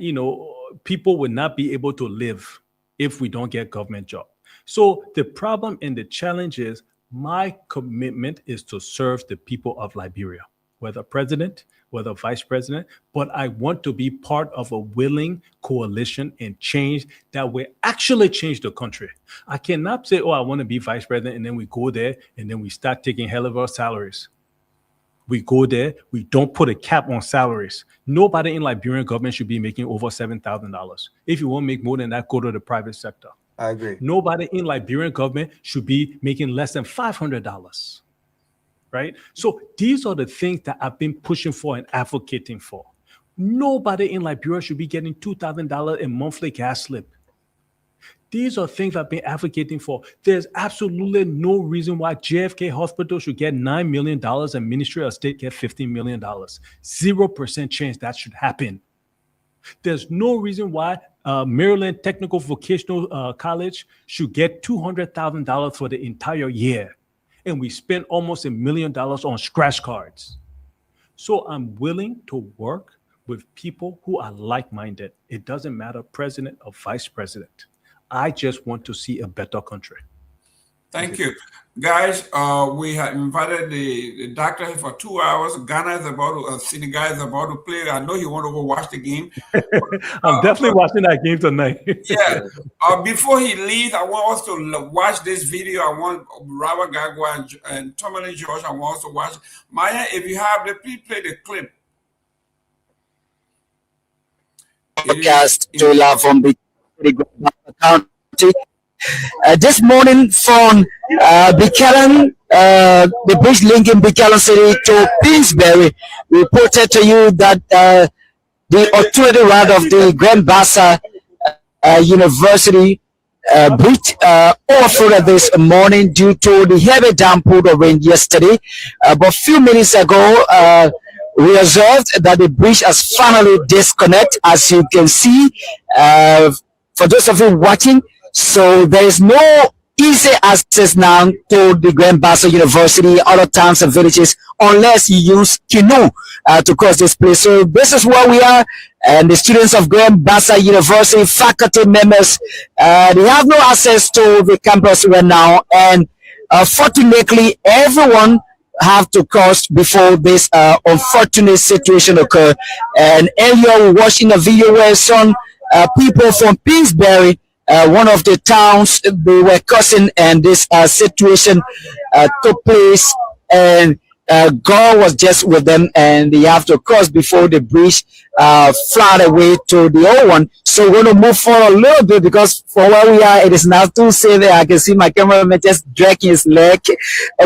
people will not be able to live if we don't get government job. So the problem and the challenge is my commitment is to serve the people of Liberia, whether president, whether vice president, but I want to be part of a willing coalition and change that will actually change the country. I cannot say, I want to be vice president, and then we go there and then we start taking hell of our salaries. We go there, we don't put a cap on salaries. Nobody in Liberian government should be making over $7,000. If you want to make more than that, go to the private sector. I agree. Nobody in Liberian government should be making less than $500. Right? So these are the things that I've been pushing for and advocating for. Nobody in Liberia should be getting $2,000 in monthly gas slip. These are things I've been advocating for. There's absolutely no reason why JFK Hospital should get $9 million and Ministry of State get $15 million. 0% chance that should happen. There's no reason why Maryland Technical Vocational College should get $200,000 for the entire year. And we spent almost $1 million on scratch cards. So I'm willing to work with people who are like-minded. It doesn't matter president or vice president. I just want to see a better country. Thank you. Guys, we have invited the doctor for 2 hours. Ghana is Senegal is about to play. I know you want to go watch the game. I'm definitely watching that game tonight. Yeah. Before he leaves, I want us to watch this video. I want Robert Garguah and Tomalin George. I want us to watch. Myean, if you have the, please play the clip. Podcast to love from the county. This morning from Buchanan, the bridge linking Buchanan City to Peabody, we reported to you that the authority route of the Grand Bassa University bridge overflowed this morning due to the heavy downpour of rain yesterday. But a few minutes ago, we observed that the bridge has finally disconnected, as you can see, for those of you watching. So there is no easy access now to the Grand Bassa University, other towns and villages, unless you use canoe to cross this place. So this is where we are, and the students of Grand Bassa University, faculty members, they have no access to the campus right now, and fortunately, everyone have to cross before this unfortunate situation occur. And earlier we watched in a video where some people from Peabody, one of the towns, they were crossing, and this situation took place, and God was just with them, and they have to cross before the bridge flood away to the old one. So we're going to move forward a little bit, because from where we are, it is now too safe there. I can see my cameraman just dragging his leg,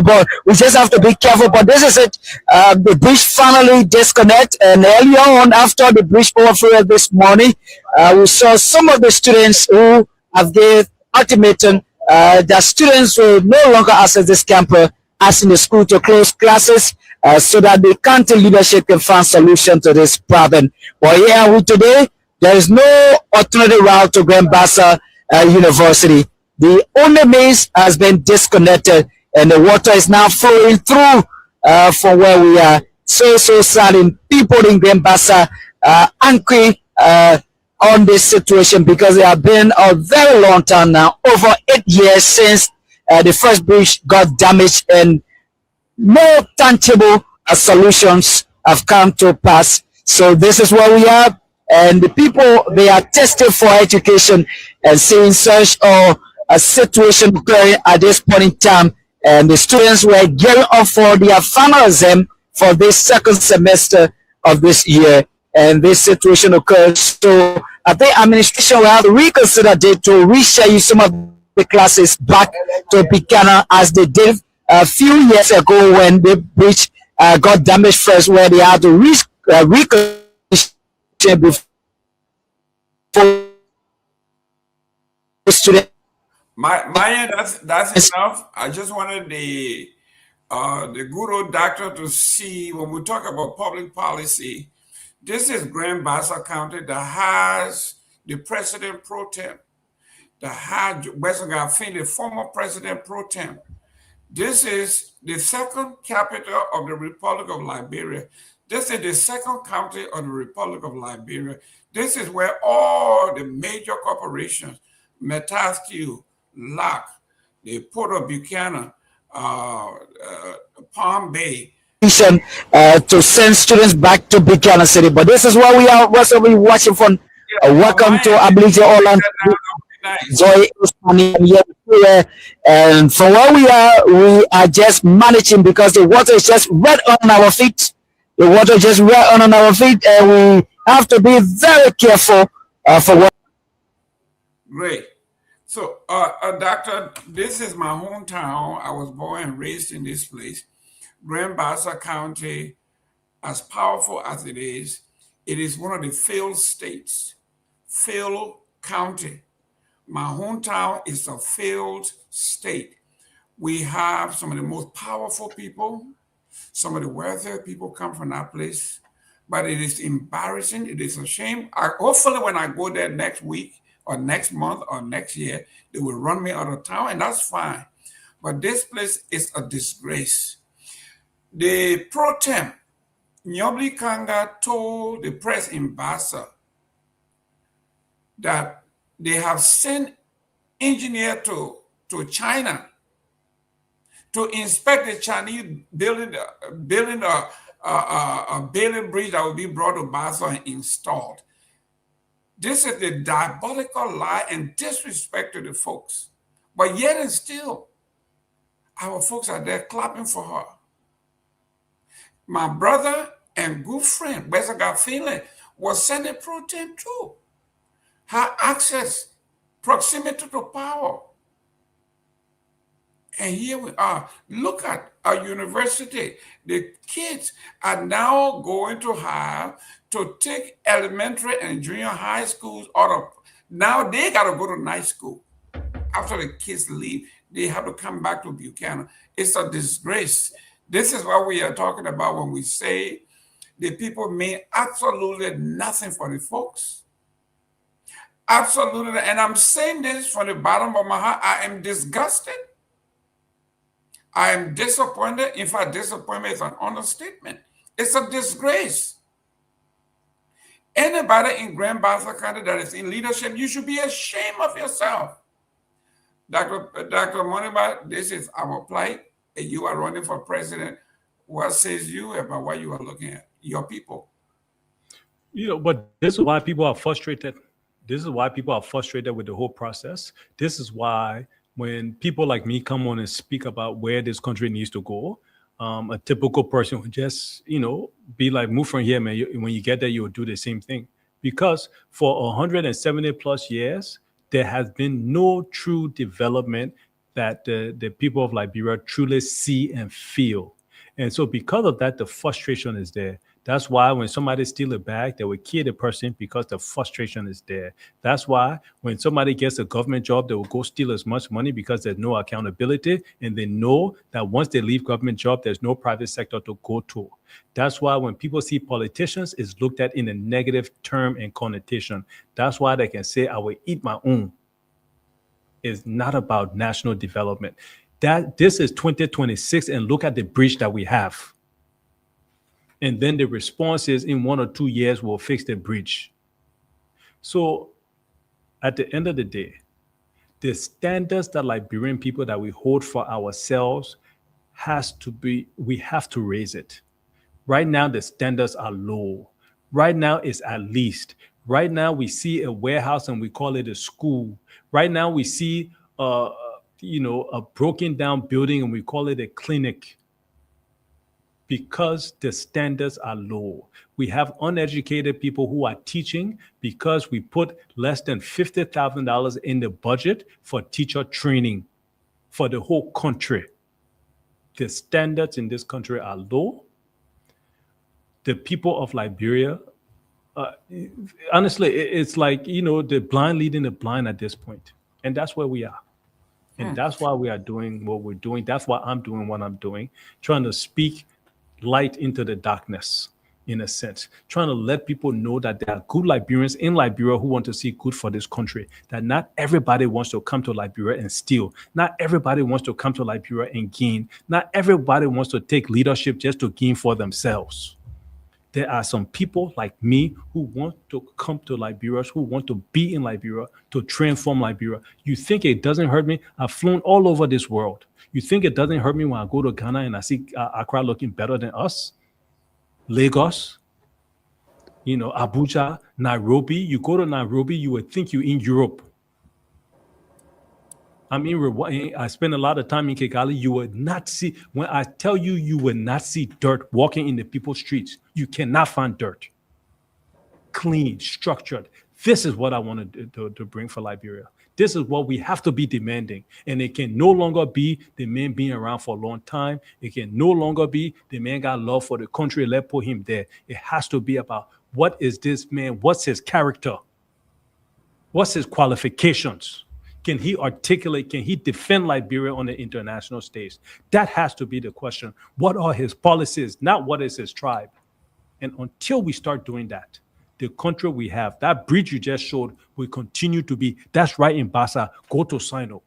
but we just have to be careful. But this is it. The bridge finally disconnect, and earlier on, after the bridge overflowed this morning, we saw some of the students who have given ultimatum that students will no longer access this campus, asking the school to close classes so that the county leadership can find solution to this problem. But here we today, there is no alternative route to Grand Bassa University. The only means has been disconnected, and the water is now flowing through from where we are. So sad, in people in Grand Bassa angry on this situation, because it has been a very long time now, over 8 years since the first bridge got damaged, and no tangible solutions have come to pass. So this is where we are, and the people, they are tested for education, and seeing such a situation occurring at this point in time, and the students were gearing up for their final exam for this second semester of this year, and this situation occurred. So I think administration will have to reconsider it to reschedule some of the classes back to Buchanan as they did a few years ago when the bridge got damaged first, where they had to reconsider before students. Myean, that's enough. I just wanted the good old doctor to see when we talk about public policy. This is Grand Bassa County that has the president pro tem, that had Western Garfield, the former president pro tem. This is the second capital of the Republic of Liberia. This is the second county of the Republic of Liberia. This is where all the major corporations, Metascue, Lock, the Port of Buchanan, Palm Bay, to send students back to Buchanan City. But this is where we are. What's we watching from? Welcome to Ability Orlando. Zoe here, and from where we are just managing because the water is just right on our feet. The water is just right on our feet, and we have to be very careful for what. Great. So, Doctor, this is my hometown. I was born and raised in this place. Grand Bassa County, as powerful as it is one of the failed states, failed county. My hometown is a failed state. We have some of the most powerful people, some of the wealthier people come from that place, but it is embarrassing. It is a shame. Hopefully when I go there next week or next month or next year, they will run me out of town, and that's fine. But this place is a disgrace. The pro tem, Nyobli Kanga, told the press in Bassa that they have sent engineer to China to inspect the Chinese building a bailing bridge that will be brought to Bassa and installed. This is the diabolical lie and disrespect to the folks. But yet and still, our folks are there clapping for her. My brother and good friend, Western Garfield, was Senate pro tem too. Had access, proximity to power. And here we are. Look at our university. The kids are now going to have to take elementary and junior high schools out of. Now they got to go to night school. After the kids leave, they have to come back to Buchanan. It's a disgrace. This is what we are talking about when we say the people mean absolutely nothing for the folks. Absolutely. And I'm saying this from the bottom of my heart. I am disgusted. I am disappointed. In fact, disappointment is an understatement. It's a disgrace. Anybody in Grand Bassa County that is in leadership, you should be ashamed of yourself. Dr. Moniba, this is our plight. And you are running for president. What says you about what you are looking at? Your people. But this is why people are frustrated. This is why people are frustrated with the whole process. This is why when people like me come on and speak about where this country needs to go, a typical person would just, be like, move from here, man. When you get there, you'll do the same thing. Because for 170 plus years, there has been no true development that the people of Liberia truly see and feel. And so because of that, the frustration is there. That's why when somebody steals a bag, they will kill the person because the frustration is there. That's why when somebody gets a government job, they will go steal as much money because there's no accountability. And they know that once they leave government job, there's no private sector to go to. That's why when people see politicians, it's looked at in a negative term and connotation. That's why they can say, I will eat my own. It's not about national development. This is 2026, and look at the bridge that we have. And then the response is in 1 or 2 years, we'll fix the bridge. So at the end of the day, the standards that Liberian people that we hold for ourselves we have to raise it. Right now, the standards are low. Right now, it's at least Right now, we see a warehouse and we call it a school. Right now, we see a broken down building and we call it a clinic, because the standards are low. We have uneducated people who are teaching because we put less than $50,000 in the budget for teacher training for the whole country. The standards in this country are low. The people of Liberia, honestly, it's like, the blind leading the blind at this point. And that's where we are. And that's why we are doing what we're doing. That's why I'm doing what I'm doing, trying to speak light into the darkness, in a sense, trying to let people know that there are good Liberians in Liberia who want to see good for this country, that not everybody wants to come to Liberia and steal. Not everybody wants to come to Liberia and gain. Not everybody wants to take leadership just to gain for themselves. There are some people like me who want to come to Liberia, who want to be in Liberia, to transform Liberia. You think it doesn't hurt me? I've flown all over this world. You think it doesn't hurt me when I go to Ghana and I see Accra looking better than us? Lagos, Abuja, Nairobi. You go to Nairobi, you would think you're in Europe. I spend a lot of time in Kigali. You would not see, when I tell you, you would not see dirt walking in the people's streets. You cannot find dirt. Clean, structured. This is what I want to bring for Liberia. This is what we have to be demanding. And it can no longer be the man being around for a long time. It can no longer be the man got love for the country, let's put him there. It has to be about, what is this man? What's his character? What's his qualifications? Can he articulate? Can he defend Liberia on the international stage? That has to be the question. What are his policies? Not what is his tribe. And until we start doing that, the country we have, that bridge you just showed, will continue to be. That's right in Bassa. Go to Sino.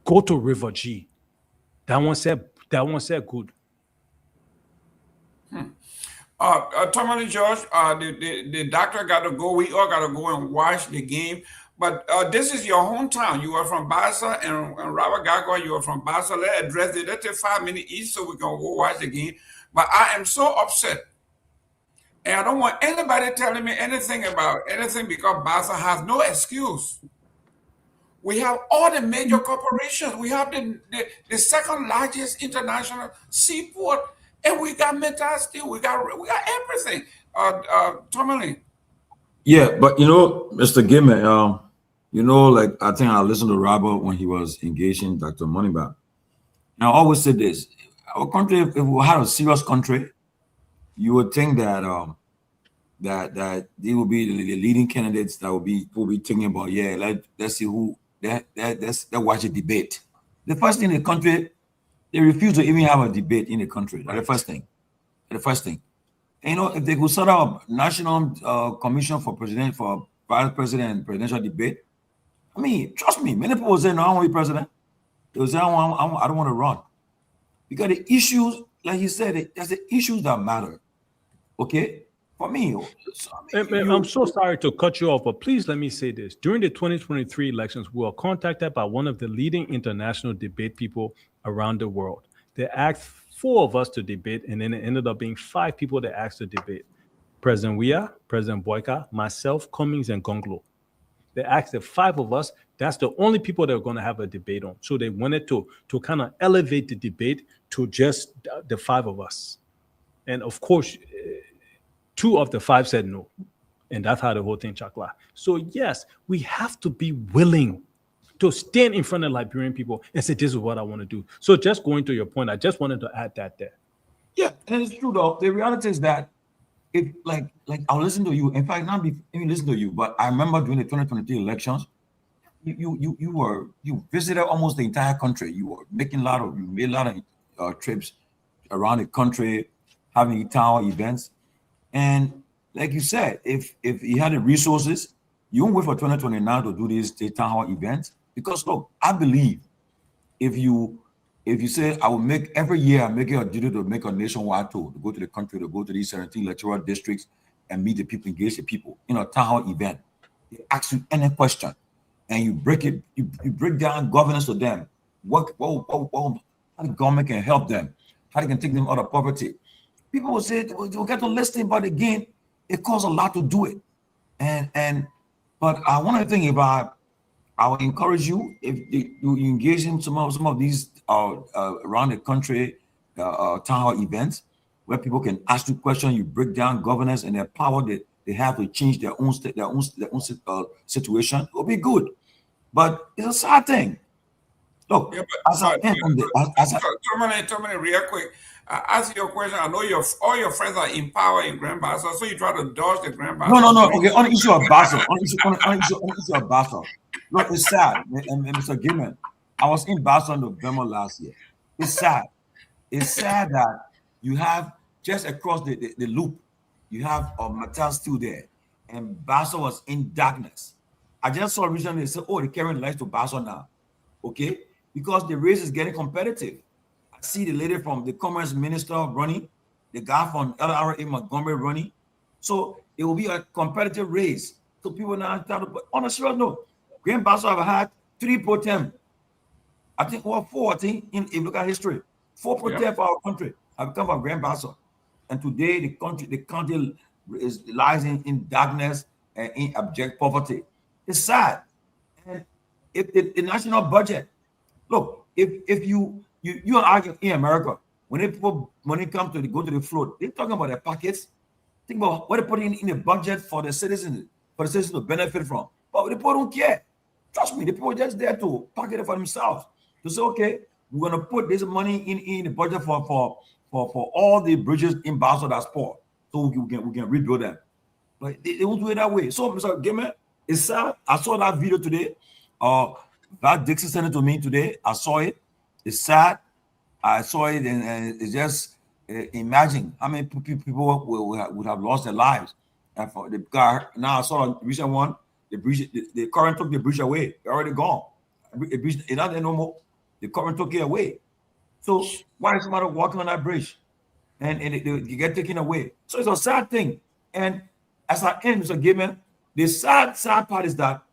Go to River G. That one said good. Tomalin, George, the doctor got to go. We all got to go and watch the game. But this is your hometown. You are from Bassa, and Robert Garguah, you are from Bassa. Let's address it. Let's take 5 minutes each so we can go watch the game. But I am so upset. And I don't want anybody telling me anything about anything, because Bassa has no excuse. We have all the major corporations. We have the second largest international seaport, and we got metal steel. We got everything. Tomalin. Yeah, but Mr. Gayman, like I think I listened to Robert when he was engaging Dr. Moneyback. Now, I always say this: our country, if we had a serious country, you would think that that they will be the leading candidates that will be thinking about, let's see who let's watch a debate. The first thing in the country, they refuse to even have a debate in the country. Right. The first thing. If they could set up a national commission for vice president and presidential debate, trust me, many people will say, no, I want to be president. They will say, I don't want to run. Because the issues, like he said, there's the issues that matter. Okay? For me. I'm so sorry to cut you off, but please let me say this. During the 2023 elections, we were contacted by one of the leading international debate people around the world. They asked 4 of us to debate, and then it ended up being 5 people that asked to debate. President Weah, President Boyka, myself, Cummings, and Gongloe. They asked the 5 of us. That's the only people they're going to have a debate on. So they wanted to kind of elevate the debate to just the 5 of us. And of course, 2 of the 5 said no. And that's how the whole thing chakla. So yes, we have to be willing to stand in front of Liberian people and say, this is what I want to do. So just going to your point, I just wanted to add that there. Yeah, and it's true though. The reality is that if like I'll listen to you. In fact, not even listen to you, but I remember during the 2023 elections, you visited almost the entire country. You made a lot of trips around the country, having town events. And like you said, if you had the resources, you won't wait for 2029 to do these town hall events. Because look, I believe if you say I will make every year, I make it a duty to make a nationwide tour, to go to the country, to go to these 17 electoral districts and meet the people, engage the people in a town hall event. They ask you any question, and you break it, you break down governance to them. How the government can help them, how they can take them out of poverty. People will say, we'll get to listen, but again, it costs a lot to do it. But I want to think about. I would encourage you if you engage in some of these around the country town hall events where people can ask you questions, you break down governance and their power that they have to change their own state, their own situation. It will be good, but it's a sad thing. Look, Tomalin, real quick. Ask your question. I know all your friends are in power in Grand Bassa, so you try to dodge the Grand Bassa. No. Okay, on the issue of Bassa, on the issue of Bassa. Look, it's sad, and Mr. Gayman, I was in Bassa in November last year. It's sad. It's sad that you have just across the loop, you have Mattel still there, and Bassa was in darkness. I just saw recently they said, oh, they're carrying lights to Bassa now. Okay, because the race is getting competitive. I see the lady from the Commerce Minister running, the guy from LRA Montgomery running. So it will be a competitive race. So people now start to, but on a serious note, Grand Bassa have had 3 pro tem. I think, or 4, I think, if you look at history, 4 pro tem for our country have come from Grand Bassa. And today the country lies in darkness and in abject poverty. It's sad. And if the national budget, look, if you argue in America, when it comes to go to the float, they're talking about their pockets. Think about what they put in the budget for the citizens to benefit from. But the people don't care. Trust me, the people are just there to pocket it for themselves. To say, okay, we're gonna put this money in the budget for all the bridges in Basel that's poor, so we can rebuild them. But they won't do it that way. So, Mr. Gayman, it's sad. I saw that video today. That Dixon sent it to me today. I saw it. It's sad. I saw it, and it's just imagine how many people would have lost their lives. And for the car, now I saw the recent one. The current took the bridge away. They're already gone. The bridge is not there no more. The current took it away. So why is somebody walking on that bridge, and you get taken away? So it's a sad thing. And as I end, Mr. Gayman, the sad part is that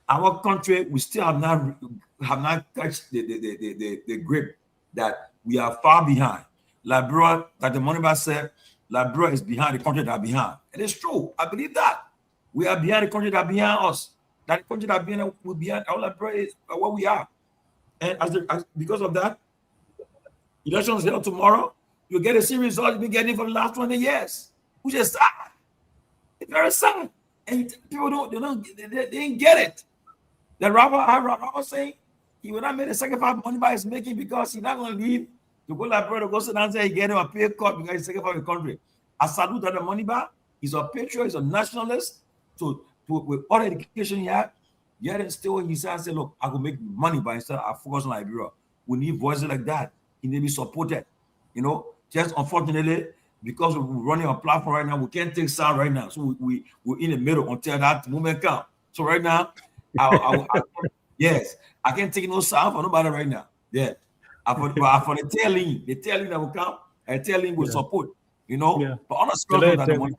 our country, we still have not touched the grip that we are far behind. Liberia, like the Moneyback said, Liberia is behind the country that are behind. And it's true. I believe that. We are behind the country that are behind us. That the country that are behind our Liberia is what we are. And because of that, elections held tomorrow, you'll get a serious result you've been getting for the last 20 years, which is sad. It's very sad. And people they didn't get it. The rapper was saying he would not make the sacrifice Moneyback is making because he's not going to leave to go Liberia to go sit down and say he get him a pay cut because he's sacrificing the country. I salute that Moneyback. He's a patriot, he's a nationalist. So with all the education he had, yet still he said, look, I will make money, but instead I focus on Liberia. We need voices like that. He need to be supported. You know, just unfortunately, because we're running a platform right now, we can't take side right now. So we're in the middle until that moment comes. So right now, yes, I can't take no sound for nobody right now. Yeah, for the tailing that will come, and tailing will support. You know, but on a scale that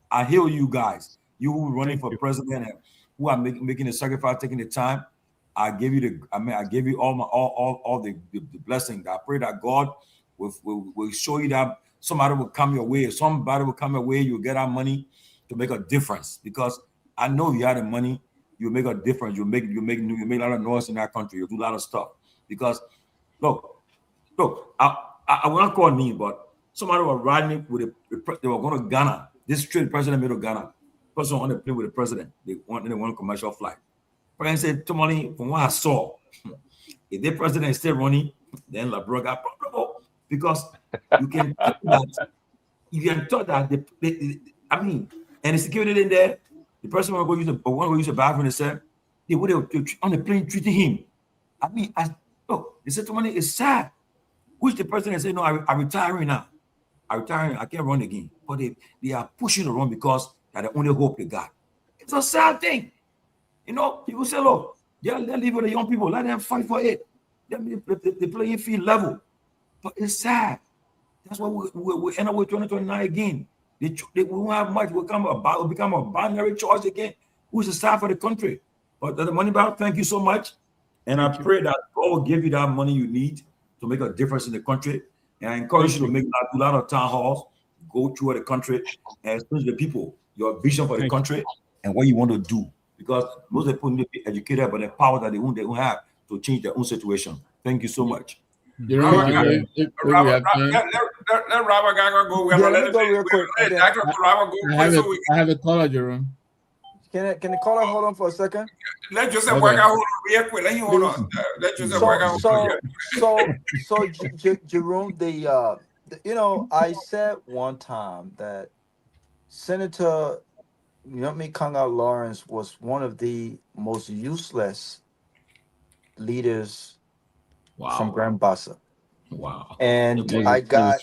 I hear you guys. You who running for president and who are making the sacrifice, taking the time. I give you all the blessing. I pray that God will show you that somebody will come your way. Somebody will come your way. You'll get our money to make a difference. Because I know you have the money. You make a difference. You make a lot of noise in that country. You do a lot of stuff. Because look, I will not call names, but somebody was riding with they were going to Ghana. This trade president made of Ghana. Person on the plane with the president. They want a commercial flight. President said, Tomalin, from what I saw, if the president is still running, then Liberia got problem. Because you can talk that and the security in there, the person want to go use the bathroom, they said they would have on the plane treating him. They said Tomalin, it's sad. Which the president said, no, I'm retiring now. I'm retiring, I can't run again. But they are pushing to run because they're the only hope they got. It's a sad thing. You know, people say, look, they're leaving the young people, let them fight for it. The playing field level. But it's sad. That's why we end up with 2029 again. We won't have much. We'll become a binary choice again. Who's the side for the country? But the Moneyback, thank you so much. And I pray that God will give you that money you need to make a difference in the country. And I encourage you to make a lot of town halls, go through the country, and especially the people. your vision for the country, and what you want to do. Because most people need to be educated about the power that they won't have to change their own situation. Thank you so much. Jerome, if we have time. Let Robert Garguah go. Yeah, let me go real quick. Let Dr. Robert go quick so we I have a caller, Jerome. Can the caller hold on for a second? let Joseph Boyka hold on real quick. Let him hold on. Let Joseph Boyka hold on. So Jerome, you know, I said one time that Senator Yumi Kanga Lawrence was one of the most useless leaders from Grand Bassa. Wow. And I got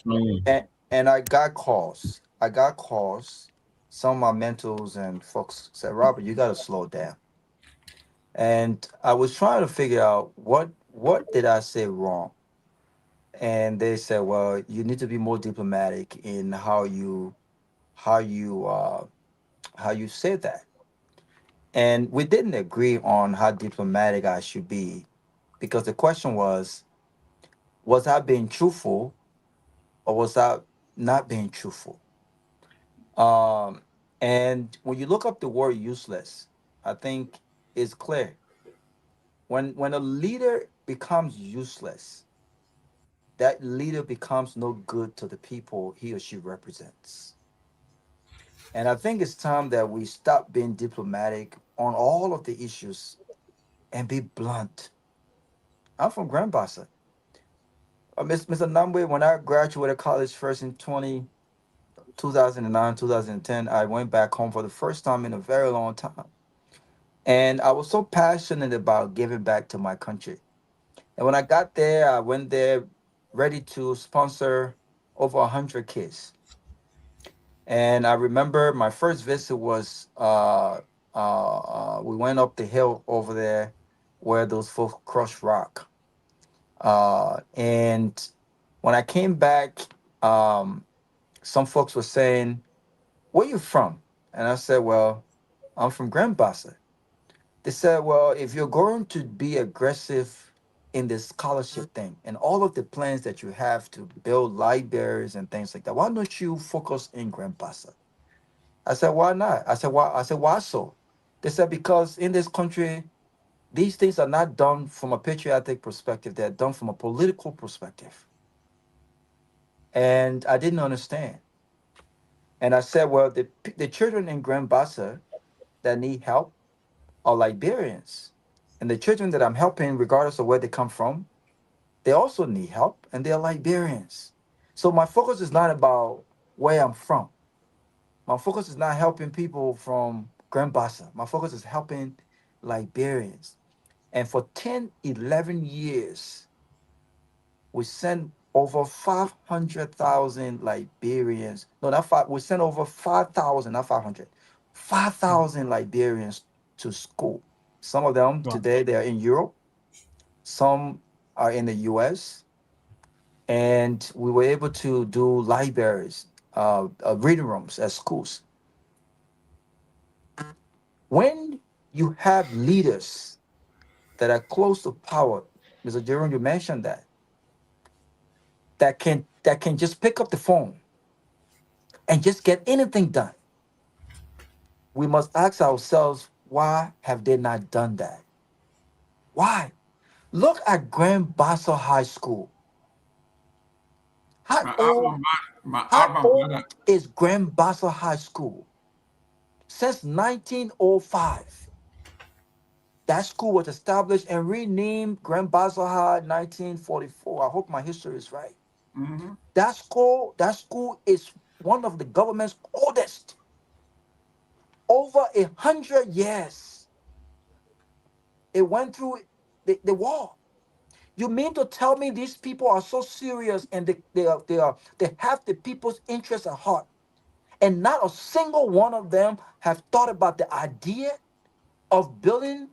calls. I got calls. Some of my mentors and folks said, Robert, you gotta slow down. And I was trying to figure out what did I say wrong. And they said, well, you need to be more diplomatic in how you say that. And we didn't agree on how diplomatic I should be, because the question was I being truthful or was I not being truthful? And when you look up the word useless, I think it's clear. When a leader becomes useless, that leader becomes no good to the people he or she represents. And I think it's time that we stop being diplomatic on all of the issues and be blunt. I'm from Grand Bassa. Mr. Nagbe, when I graduated college first in 2009, 2010, I went back home for the first time in a very long time. And I was so passionate about giving back to my country. And when I got there, I went there ready to sponsor over 100 kids. And I remember my first visit was we went up the hill over there where those folks crushed rock. And when I came back, some folks were saying, where you from? And I said, well, I'm from Grand Bassa. They said, well, if you're going to be aggressive in this scholarship thing and all of the plans that you have to build libraries and things like that, why don't you focus in Grand Bassa? I said, why not? I said, why? I said, why so? They said, because in this country, these things are not done from a patriotic perspective. They're done from a political perspective. And I didn't understand. And I said, well, the children in Grand Bassa that need help are Liberians. And the children that I'm helping, regardless of where they come from, they also need help and they're Liberians. So my focus is not about where I'm from. My focus is not helping people from Grand Bassa. My focus is helping Liberians. And for 10, 11 years, we sent over 500,000 Liberians. No, not five. We sent over 5,000, not 500. 5,000 Liberians to school. Some of them today, they are in Europe. Some are in the US. And we were able to do libraries, reading rooms at schools. When you have leaders that are close to power, Mr. Jerome, you mentioned that can just pick up the phone and just get anything done. We must ask ourselves, why have they not done that? Why? Look at Grand Bassa High School. How old is Grand Bassa High School? Since 1905. That school was established and renamed Grand Bassa High 1944. I hope my history is right. Mm-hmm. That school is one of the government's oldest. Over 100 years. It went through the war. You mean to tell me these people are so serious and they have the people's interests at heart, and not a single one of them have thought about the idea of building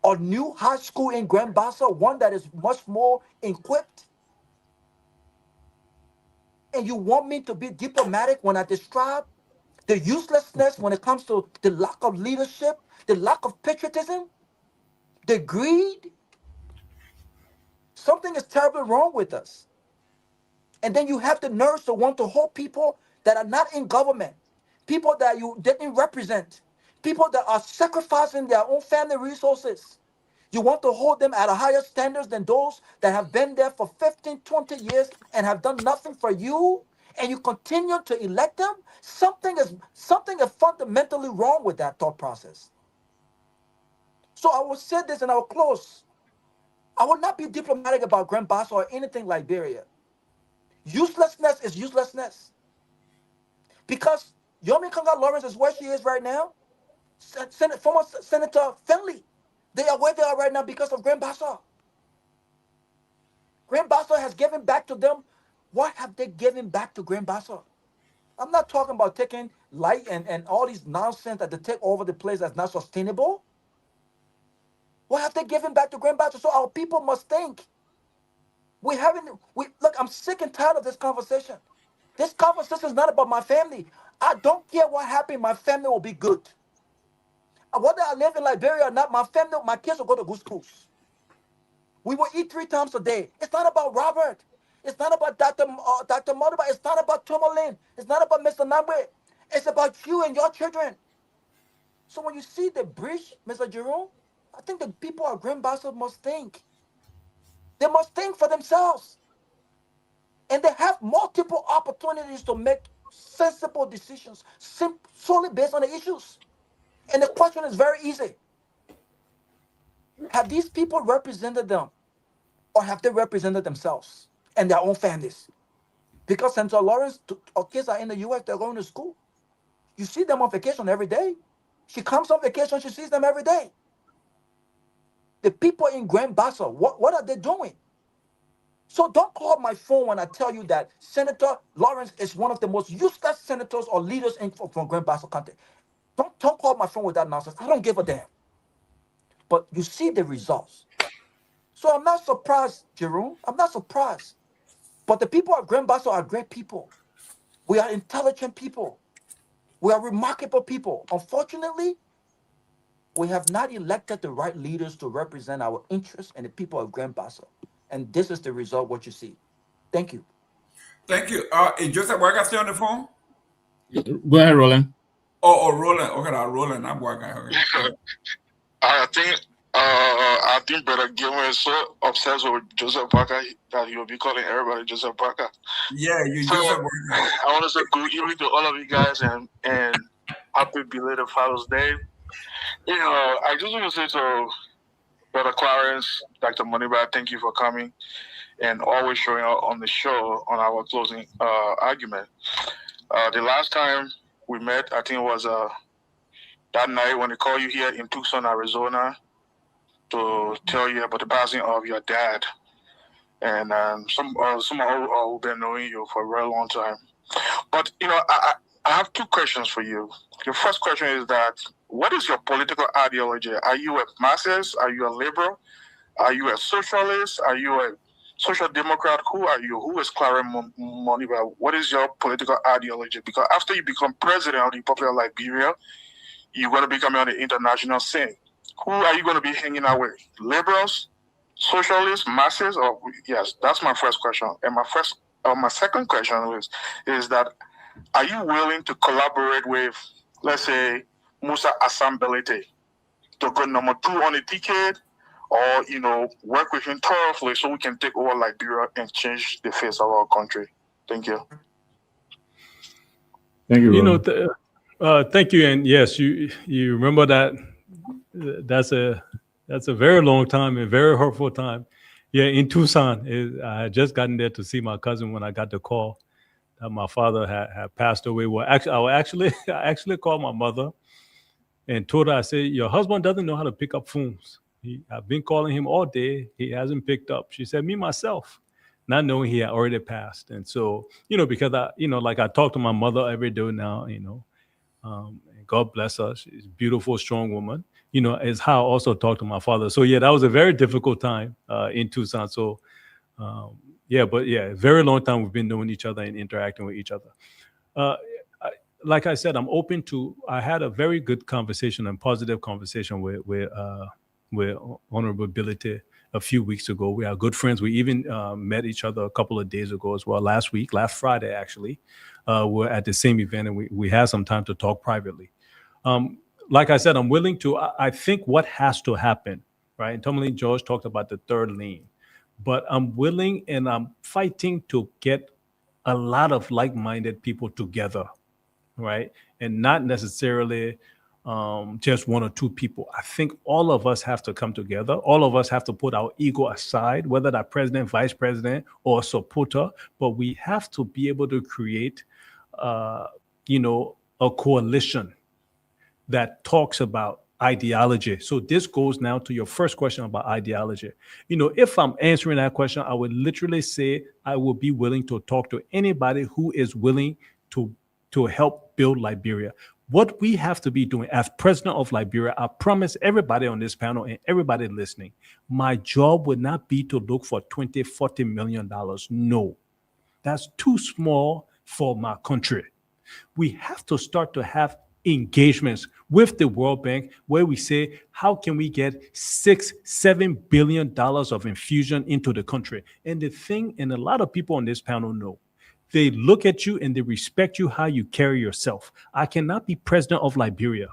a new high school in Grand Bassa, one that is much more equipped? And you want me to be diplomatic when I describe the uselessness when it comes to the lack of leadership, the lack of patriotism, the greed? Something is terribly wrong with us. And then you have the nerve to want to hold people that are not in government, people that you didn't represent, people that are sacrificing their own family resources. You want to hold them at a higher standards than those that have been there for 15, 20 years and have done nothing for you, and you continue to elect them? Something is fundamentally wrong with that thought process. So I will say this and I will close. I will not be diplomatic about Grand Bassa or anything Liberia. Uselessness is uselessness. Because Yomi Kanga Lawrence is where she is right now. Former Senator Finley, they are where they are right now because of Grand Bassa. Grand Bassa has given back to them. What have they given back to Grand Bassa? I'm not talking about taking light and all these nonsense that they take over the place that's not sustainable. What have they given back to Grand Bassa? So our people must think. Look, I'm sick and tired of this conversation. This conversation is not about my family. I don't care what happened. My family will be good. Whether I live in Liberia or not, my family, my kids will go to good schools. We will eat 3 times a day. It's not about Robert. It's not about Dr. Modiba. It's not about Tomalin. It's not about Mr. Nagbe. It's about you and your children. So when you see the bridge, Mr. Jerome, I think the people of Grand Bassa must think. They must think for themselves. And they have multiple opportunities to make sensible decisions solely based on the issues. And the question is very easy. Have these people represented them, or have they represented themselves and their own families? Because Senator Lawrence, our kids are in the U.S., they're going to school. You see them on vacation every day. She comes on vacation, she sees them every day. The people in Grand Bassa, what are they doing? So don't call my phone when I tell you that Senator Lawrence is one of the most useless senators or leaders from Grand Bassa County. Don't call my phone with that nonsense. I don't give a damn. But you see the results. So I'm not surprised, Jerome. I'm not surprised. But the people of Grand Bassa are great people. We are intelligent people. We are remarkable people. Unfortunately, we have not elected the right leaders to represent our interests and the people of Grand Bassa. And this is the result, what you see. Thank you. Thank you. Is Joseph Boyka still on the phone? Go ahead, Roland. Oh, Roland. Okay, Roland. I'm Boyka. Okay. I think Brother Gayman is so obsessed with Joseph Boyka that he will be calling everybody Joseph Boyka. Yeah, Joseph Boyka. I want to say good evening to all of you guys and happy belated Father's Day. I just want to say to Brother Clarence, Dr. Moniba, thank you for coming and always showing up on the show on our closing argument. The last time we met, I think it was that night when they called you here in Tucson, Arizona, to tell you about the passing of your dad. And some who've been knowing you for a very long time. But, I have 2 questions for you. The first question is that, what is your political ideology? Are you a Marxist? Are you a liberal? Are you a socialist? Are you a social democrat? Who are you? Who is Clarence Moniba? What is your political ideology? Because after you become president of the Republic of Liberia, you're going to become on the international scene. Who are you going to be hanging out with? Liberals, socialists, Marxists? Or yes, that's my first question. And my second question is that, are you willing to collaborate with, let's say, Musa Assambelete to go number 2 on the ticket, or work with him thoroughly so we can take over Liberia and change the face of our country? Thank you. Thank you. Thank you. And yes, you remember that. That's a very long time and very hurtful time. Yeah, in Tucson, I had just gotten there to see my cousin when I got the call that my father had passed away. Well, I actually called my mother and told her, I said, your husband doesn't know how to pick up phones. I've been calling him all day. He hasn't picked up. She said, me, myself, not knowing he had already passed. And so, because I talk to my mother every day now, and God bless her. She's a beautiful, strong woman, is how I also talk to my father. So yeah, that was a very difficult time in Tucson. So very long time we've been knowing each other and interacting with each other. Like I said, I'm open to. I had a very good conversation and positive conversation with Honorable a few weeks ago. We are good friends. We even met each other a couple of days ago as well. Last Friday, actually, we're at the same event, and we had some time to talk privately. Like I said, I'm willing to. I think what has to happen, right? And Tomalin George talked about the third lane, but I'm willing and I'm fighting to get a lot of like-minded people together, right? And not necessarily just one or two people. I think all of us have to come together. All of us have to put our ego aside, whether that president, vice president, or supporter. But we have to be able to create, a coalition that talks about ideology. So this goes now to your first question about ideology. If I'm answering that question, I would literally say I will be willing to talk to anybody who is willing to help build Liberia. What we have to be doing as president of Liberia, I promise everybody on this panel and everybody listening, my job would not be to look for $20-40 million. No, that's too small for my country. We have to start to have engagements with the World Bank where we say, how can we get $6-7 billion of infusion into the country? And the thing, and a lot of people on this panel know, they look at you and they respect you how you carry yourself. I cannot be president of Liberia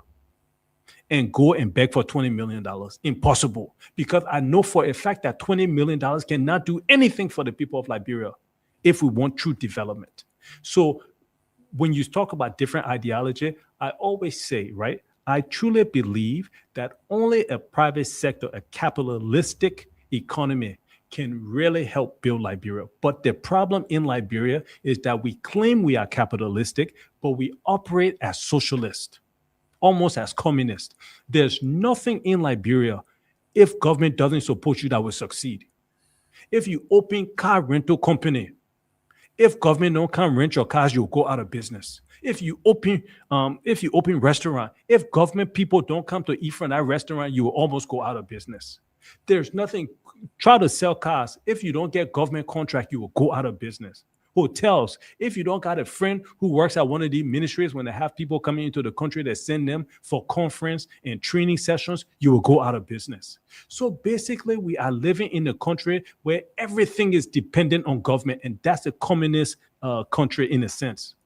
and go and beg for $20 million. Impossible. Because I know for a fact that $20 million cannot do anything for the people of Liberia if we want true development. So when you talk about different ideology, I always say, right, I truly believe that only a private sector, a capitalistic economy can really help build Liberia. But the problem in Liberia is that we claim we are capitalistic, but we operate as socialist, almost as communist. There's nothing in Liberia, if government doesn't support you, that will succeed. If you open car rental company, if government don't come rent your cars, you'll go out of business. If you open restaurant, if government people don't come to eat from that restaurant, you will almost go out of business. There's nothing. Try to sell cars. If you don't get government contract, you will go out of business. Hotels. If you don't got a friend who works at one of these ministries, when they have people coming into the country, they send them for conference and training sessions, you will go out of business. So basically, we are living in a country where everything is dependent on government, and that's a communist country in a sense.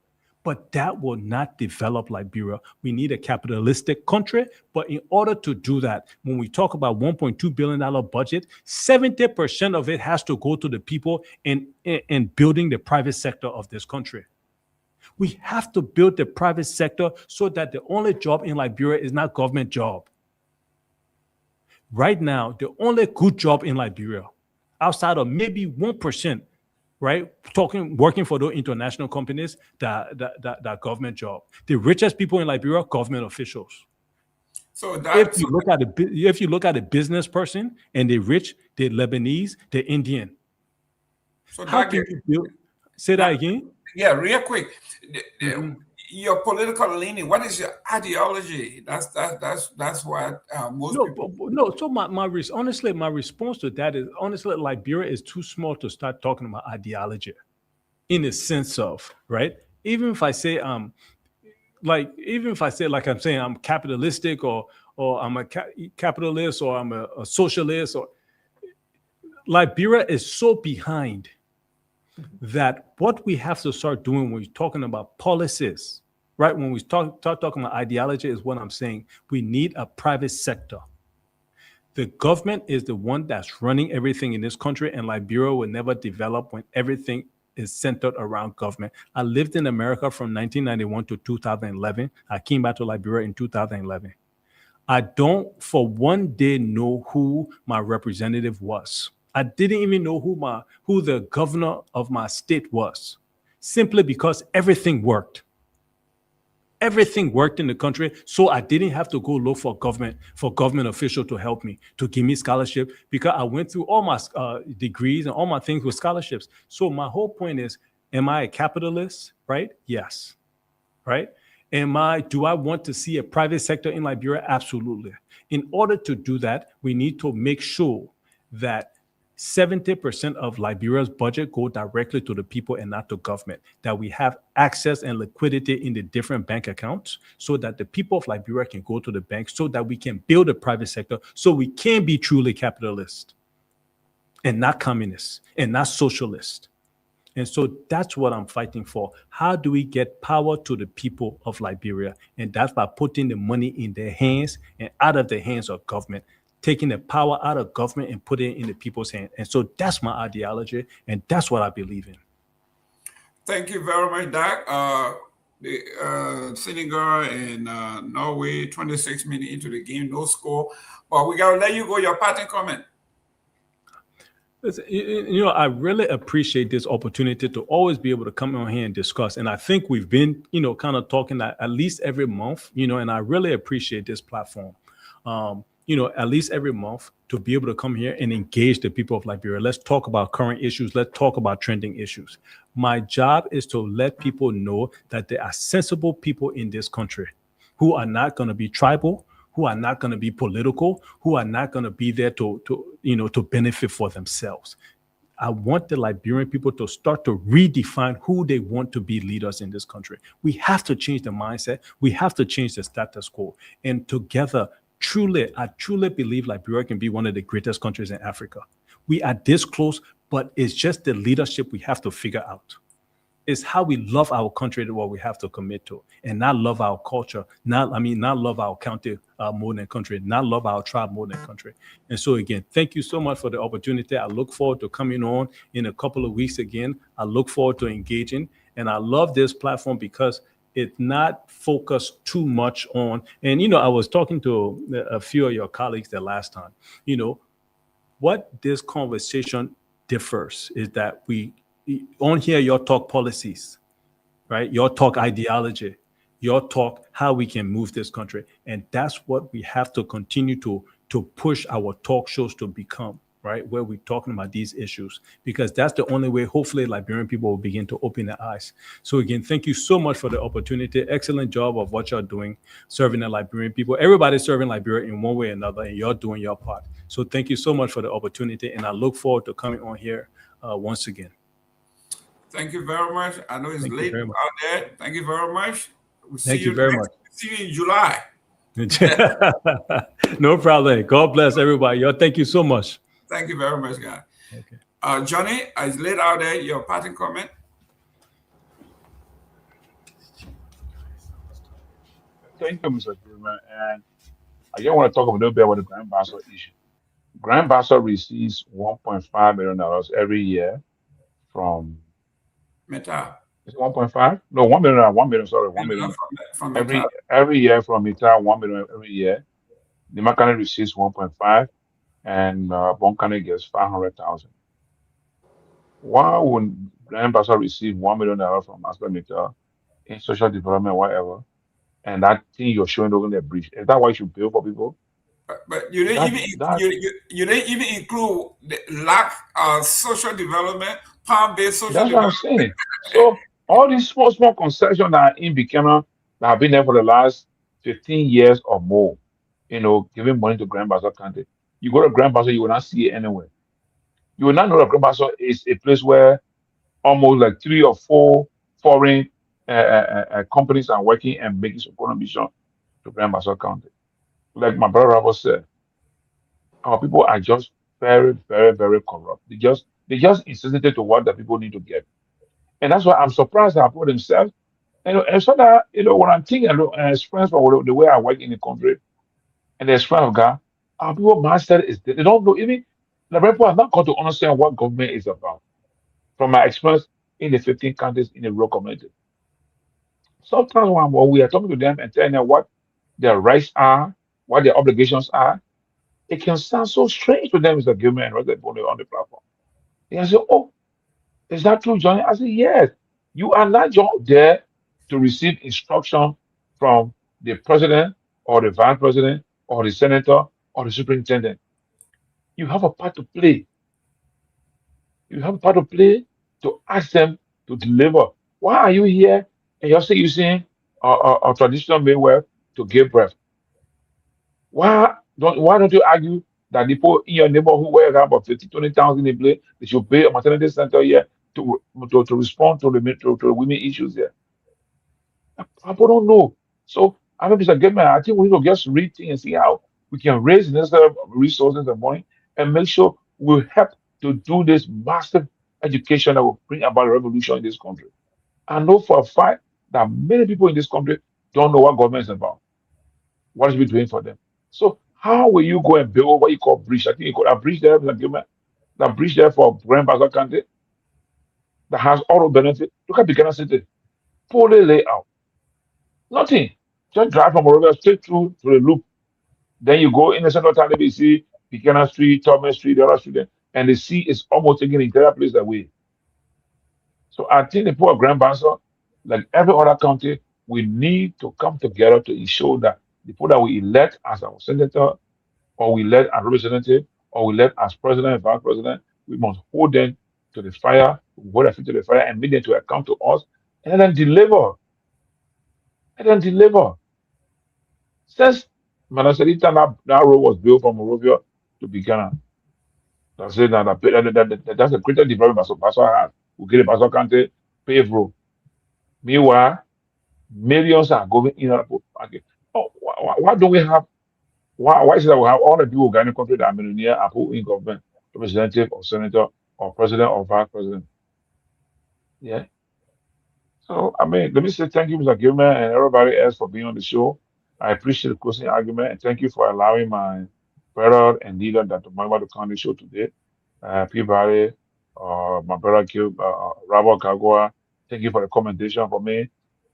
But that will not develop Liberia. We need a capitalistic country. But in order to do that, when we talk about $1.2 billion budget, 70% of it has to go to the people in building the private sector of this country. We have to build the private sector so that the only job in Liberia is not government job. Right now, the only good job in Liberia, outside of maybe 1%, right? Working for those international companies, that government job. The richest people in Liberia, government officials. So if you look at a business person and they're rich, they're Lebanese, they're Indian. So how can you build? Say that again. Yeah, real quick. Your political leaning. What is your ideology? That's what most people. No. So honestly, my response to that is honestly, Liberia is too small to start talking about ideology, in a sense of right. Even if I say I'm saying I'm capitalistic or I'm a capitalist or I'm a socialist, or Liberia is so behind that what we have to start doing when we're talking about policies, right? When we start talking about ideology is what I'm saying. We need a private sector. The government is the one that's running everything in this country, and Liberia will never develop when everything is centered around government. I lived in America from 1991 to 2011. I came back to Liberia in 2011. I don't for one day know who my representative was. I didn't even know who the governor of my state was, simply because everything worked. Everything worked in the country, so I didn't have to go look for government official to help me, to give me scholarship, because I went through all my degrees and all my things with scholarships. So my whole point is, am I a capitalist, right? Yes, right? Do I want to see a private sector in Liberia? Absolutely. In order to do that, we need to make sure that 70% of Liberia's budget go directly to the people and not to government, that we have access and liquidity in the different bank accounts so that the people of Liberia can go to the bank, so that we can build a private sector, so we can be truly capitalist. and not communists and not socialists. And so that's what I'm fighting for. How do we get power to the people of Liberia? And that's by putting the money in their hands and out of the hands of government, taking the power out of government and putting it in the people's hands. And so that's my ideology, and that's what I believe in. Thank you very much, Doc. The Senegal and Norway, 26 minutes into the game, no score. But we got to let you go. Your parting comment. I really appreciate this opportunity to always be able to come on here and discuss. And I think we've been, kind of talking at least every month, and I really appreciate this platform. At least every month to be able to come here and engage the people of Liberia. Let's talk about current issues. Let's talk about trending issues. My job is to let people know that there are sensible people in this country who are not going to be tribal, who are not going to be political, who are not going to be there to benefit for themselves. I want the Liberian people to start to redefine who they want to be leaders in this country. We have to change the mindset. We have to change the status quo. And together, I truly believe Liberia can be one of the greatest countries in Africa. We are this close, but it's just the leadership we have to figure out. It's how we love our country that what we have to commit to, and not love our culture, not love our county more than country, not love our tribe more than country. And so again, thank you so much for the opportunity. I look forward to coming on in a couple of weeks again. I look forward to engaging, and I love this platform because it's not focused too much on, and I was talking to a few of your colleagues the last time, what this conversation differs is that we on here, your talk policies, right? Your talk ideology, your talk how we can move this country. And that's what we have to continue to push our talk shows to become, right? Where we're talking about these issues, because that's the only way, hopefully, Liberian people will begin to open their eyes. So again, thank you so much for the opportunity. Excellent job of what you're doing, serving the Liberian people. Everybody's serving Liberia in one way or another, and you're doing your part. So thank you so much for the opportunity. And I look forward to coming on here once again. Thank you very much. I know it's late out there. Thank you very much. We'll Thank you very much. See you in July. No problem. God bless everybody. Thank you so much. Thank you very much, guys. Okay. Johnny, it's late out there. Your parting comment? Thank you, Mr. Gayman. And I just want to talk a little bit about the Grand Bassa issue. Grand Bassa receives $1.5 million every year from Meta. Is it 1.5? No, 1 million. 1 million. Sorry, 1 million. From every year from Meta, 1 million every year. The Makane receives 1.5, and Bonkane gets 500,000. Why would Grand Bassa receive $1 million from Master Meta in social development, whatever, and that thing you're showing over the bridge? Is that why you should pay for people? But you didn't you didn't even include the lack of social development, palm-based social development. That's what I'm saying. So all these small concessions that are in Buchanan that have been there for the last 15 years or more, giving money to Grand Bassa County. You go to Grand Bassa, you will not see it anywhere. You will not know that Grand Bassa is a place where almost like 3 or 4 foreign companies are working and making some contribution to Grand Bassa County. Like my brother Robert said, our people are just very, very, very corrupt. They just insensitive to what the people need to get. And that's why I'm surprised that people themselves, and so that, when I'm thinking and experience for the way I work in the country and the experience of God, our people mindset is they don't know, even the people have not got to understand what government is about. From my experience in the 15 countries in the rural community. Sometimes when we are talking to them and telling them what their rights are, what their obligations are, it can sound so strange to them as a government and they're on the platform. They say, "Oh, is that true, Johnny?" I say, "Yes. You are not there to receive instruction from the president or the vice president or the senator or the superintendent. You have a part to play. You have a part to play to ask them to deliver. Why are you here and you're still using a traditional midwife to give birth? Why don't you argue that people in your neighborhood where you have about 20,000 in play, they should pay a maternity center here to respond to the women issues here? People don't know. So I mean, Mr. Gayman, I think we need to just read things and see how we can raise necessary resources and money and make sure we help to do this massive education that will bring about a revolution in this country. I know for a fact that many people in this country don't know what government is about. What is we doing for them? So how will you go and build what you call bridge? I think you could have bridge there, that bridge there for Grand Bazaar County that has all the benefit. Look at Buchanan City, poorly layout, nothing. Just drive from Monrovia straight through to the loop. Then you go in the central town, you see Buchanan Street, Thomas Street, the other street, there, and the sea is almost taking the entire place away. So I think the poor Grand Bazaar, like every other county, we need to come together to ensure that the people that we elect as our senator, or we elect as representative, or we elect as president and vice president, we must hold them to the fire, hold their feet to the fire, and make them to account to us, and then deliver. And then deliver. Since Manassarita, that road was built from Monrovia to Buchanan. That's it. That's a greater development Basso has. We get a Basso County paved road. Meanwhile, millions are going in and out. Okay. Oh, why don't we have? Why is it that we have all the people in the country that are millionaire are put in government, representative or senator or president or vice president? Yeah. So I mean, let me say thank you, Mr. Gilman, and everybody else for being on the show. I appreciate the closing argument, and thank you for allowing my brother and leader, Dr. Mohammed, to come on the show today. Peabody, my brother Robert Garguah, thank you for the commendation for me.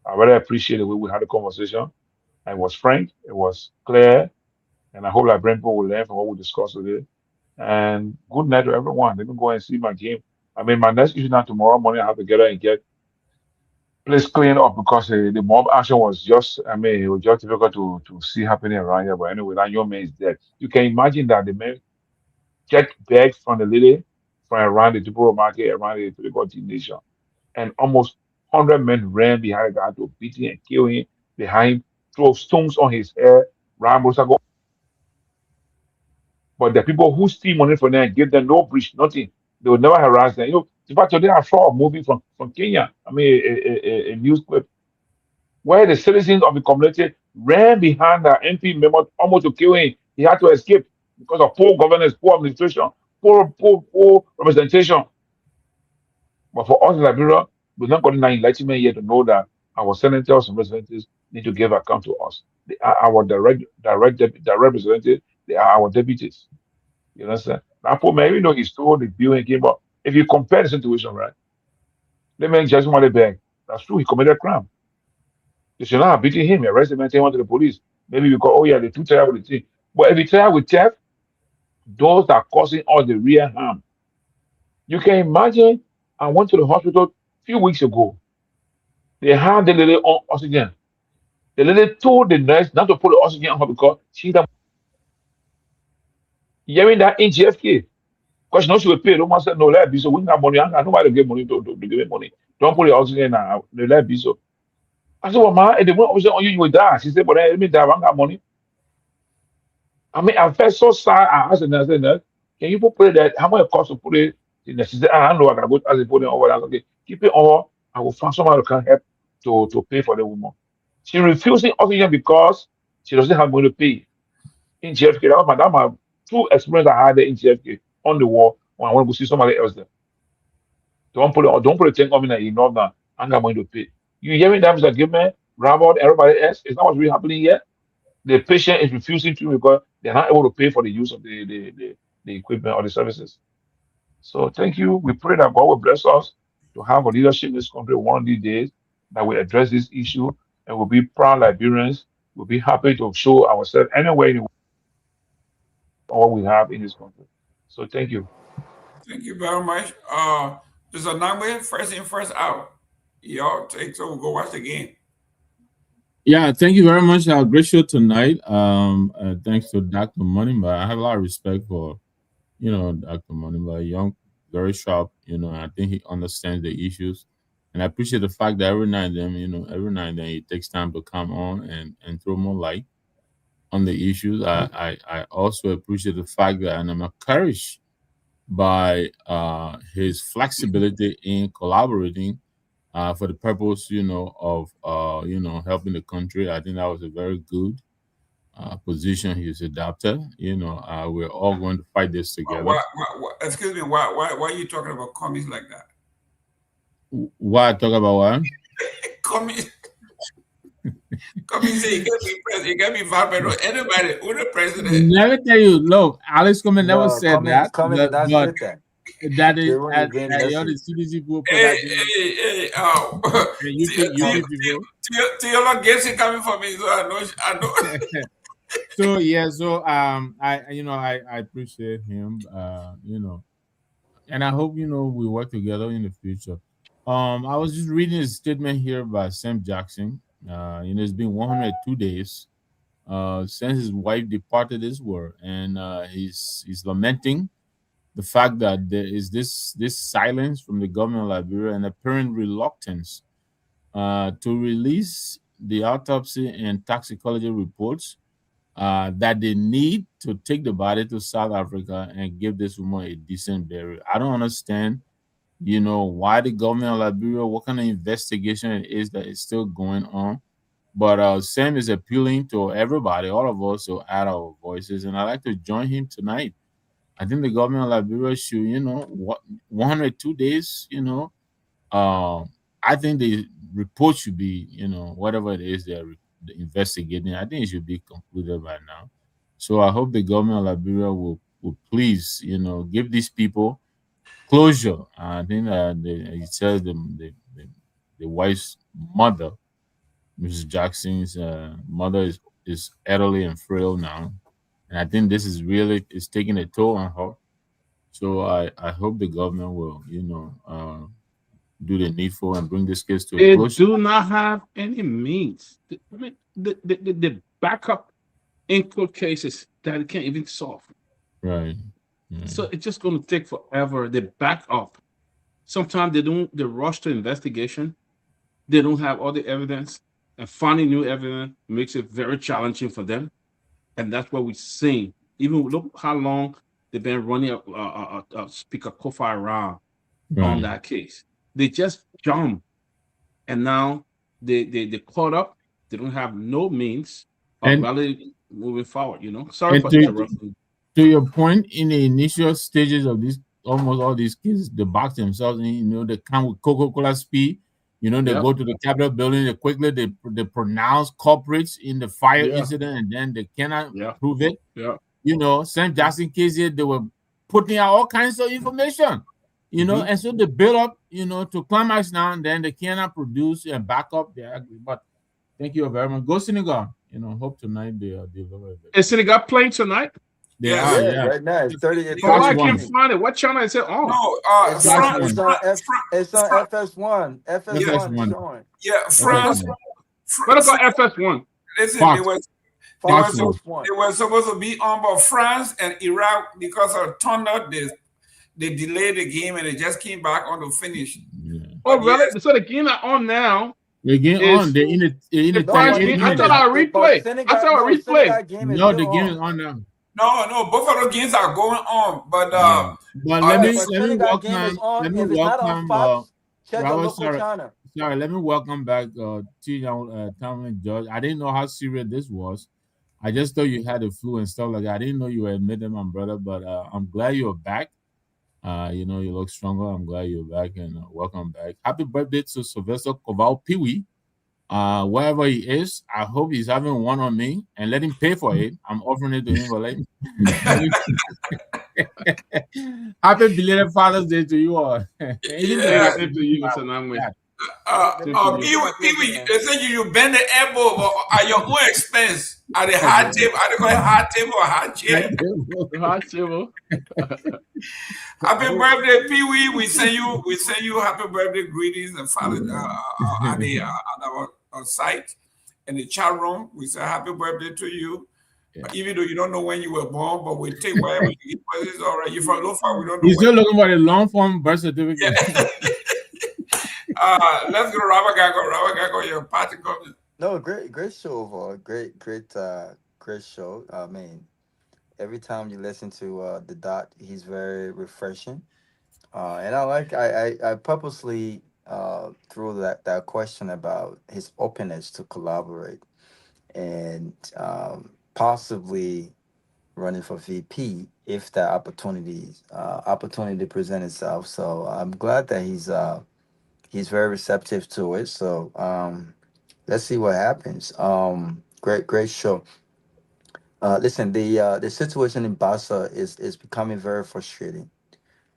I really appreciate the way we had a conversation. It was frank, it was clear, and I hope that people will learn from what we discussed today. And good night to everyone. Let me go and see my game. I mean, my next issue now tomorrow morning, I have to get out and get place clean up because the mob action was just, I mean, it was just difficult to see happening around here. But anyway, that young man is dead. You can imagine that the man get back from the lady from around the Dopoh market, around the Peabody nation, and almost 100 men ran behind the guy to beat him and kill him behind him, throw stones on his head, Rambo. But the people who steal money from them give them no breach, nothing. They will never harass them. You know, in fact, today I saw a movie from Kenya. I mean, a news clip where the citizens of the community ran behind the MP member almost to kill him. He had to escape because of poor governance, poor administration, poor representation. But for us in Liberia, we've not gotten that enlightenment yet to know that our senators and representatives need to give account to us. They are our direct representatives. They are our deputies. You understand? Now, Paul, maybe know he stole the bill and came up. If you compare the situation, right? Let me just want to beg. That's true. He committed a crime. They should not have beaten him, arrested him, and taken him to the police. Maybe because, oh yeah, they're too tired with the thing. But if you try with theft, those are causing all the real harm. You can imagine, I went to the hospital a few weeks ago. They had the lady on oxygen. The lady told the nurse not to put the oxygen on her because she had hearing that in GFK. Because she knows she will pay. Don't say no, let it be so. We got money. I got nobody to give money to give me money. Don't put the oxygen now. Let it be so. I said, well, man, if they want oxygen on you, you will die. She said, but let me die. I got money. I mean, I felt so sad. I asked the nurse, can you put it that? How much it costs to put it in there? She said, I don't know. I gotta go as they put it over there. Okay, keep it on. I will find somebody who can help to pay for the woman. She refusing oxygen because she doesn't have money to pay. In GFK, that was my true experience I had there in GFK on the wall when I want to go see somebody else there. Don't put a thing on me that you know that I'm not going to pay. You hearing that, Mr. Gilman, Robert, everybody else? It's not what's really happening yet. The patient is refusing to because they're not able to pay for the use of the equipment or the services. So thank you. We pray that God will bless us to have a leadership in this country one of these days that will address this issue and will be proud Liberians. We'll be happy to show ourselves anywhere in the world what we have in this country. So thank you. Thank you very much. There's a Nagbe, first in, first out. Y'all take so we'll go watch the game. Yeah, thank you very much. Great show tonight. Thanks to Dr. Moneyba. I have a lot of respect for, Dr. Moneyba, young, very sharp. I think he understands the issues, and I appreciate the fact that every now and then, he takes time to come on and throw more light on the issues. I also appreciate the fact that, and I'm encouraged by his flexibility in collaborating for the purpose, of helping the country. I think that was a very good position he's adopted. We're all going to fight this together. Excuse me, why are you talking about commies like that? Why talk about what? Commies. Commies say you can't be vice president. Anybody who the president. Let me tell you, look, Alex Coleman never said that. Commies did not say that. That is at the CDC people put that in. Theology gets it coming from me, so I know. I appreciate him, and I hope we work together in the future. I was just reading a statement here by Sam Jackson. It's been 102 days since his wife departed this world, and he's lamenting the fact that there is this silence from the government of Liberia and apparent reluctance to release the autopsy and toxicology reports that they need to take the body to South Africa and give this woman a decent burial. I don't understand, why the government of Liberia, what kind of investigation it is that is still going on. But Sam is appealing to everybody, all of us, to add our voices, and I'd like to join him tonight. I think the government of Liberia should, 102 days, I think the report should be, whatever it is they're investigating, I think it should be concluded by now. So I hope the government of Liberia will please, give these people closure. I think it says the wife's mother, Mrs. Jackson's mother is elderly and frail now. And I think this is really taking a toll on her. So I hope the government will, do the needful and bring this case to a close. They do not have any means. The backup in court cases that it can't even solve. Right. So it's just going to take forever. They back up. Sometimes they rush to investigation. They don't have all the evidence, and finding new evidence makes it very challenging for them. And that's what we're seeing. Even look how long they've been running Speaker Kofi around on that case. They just jump, and now they caught up. They don't have no means of really moving forward. Sorry for interrupting. To your point, in the initial stages of this, almost all these cases, they box themselves in. They come with Coca-Cola speed. They go to the Capitol building. They pronounce culprits in the fire incident, and then they cannot prove it. Sam Jackson case here, they were putting out all kinds of information. And so they build up, to climax now, and then they cannot produce and back up their argument. But thank you very much. Go Senegal. Hope tonight they deliver. Is Senegal playing tonight? They are, right now. It's 30. I can't find it. What channel is it on? No, it's on FS1. FS1 showing. Yeah, France. What about FS1? Listen, they were supposed to be on, but France and Iraq, because of thunder, they delayed the game and they just came back on to finish. Oh, really? So the game are on now. They're getting on. They're in the I thought I replay. No, the game is on now. No, both of the games are going on, but let me welcome let me welcome back Tomalin Judge. I didn't know how serious this was. I just thought you had the flu and stuff like that. I didn't know you were admitted, my brother, but I'm glad you're back. You look stronger. I'm glad you're back, and welcome back. Happy birthday to Sylvester Pewee. Wherever he is, I hope he's having one on me, and let him pay for it. I'm offering it to him, but happy belated Father's Day to you all. Happy to you, Pewee, they say you bend the elbow at your own expense at the hard table. I call it hard table or hard chair. Hard table. Happy birthday, Pewee. We send you happy birthday greetings and Father at our site in the chat room. We say happy birthday to you. Even though you don't know when you were born, but we take whatever you give us. It's all right. You're from Lofa, we don't know. You're still looking for the long form birth certificate. Yeah. Let's go to Robert Garguah. Robert Garguah, your party coming. No, great show overall. Great show. I mean, every time you listen to the Dot, he's very refreshing. And I purposely threw that question about his openness to collaborate. And possibly running for VP if that opportunity present itself. So I'm glad that he's very receptive to it. So let's see what happens. Great show. Listen, the situation in Bassa is becoming very frustrating,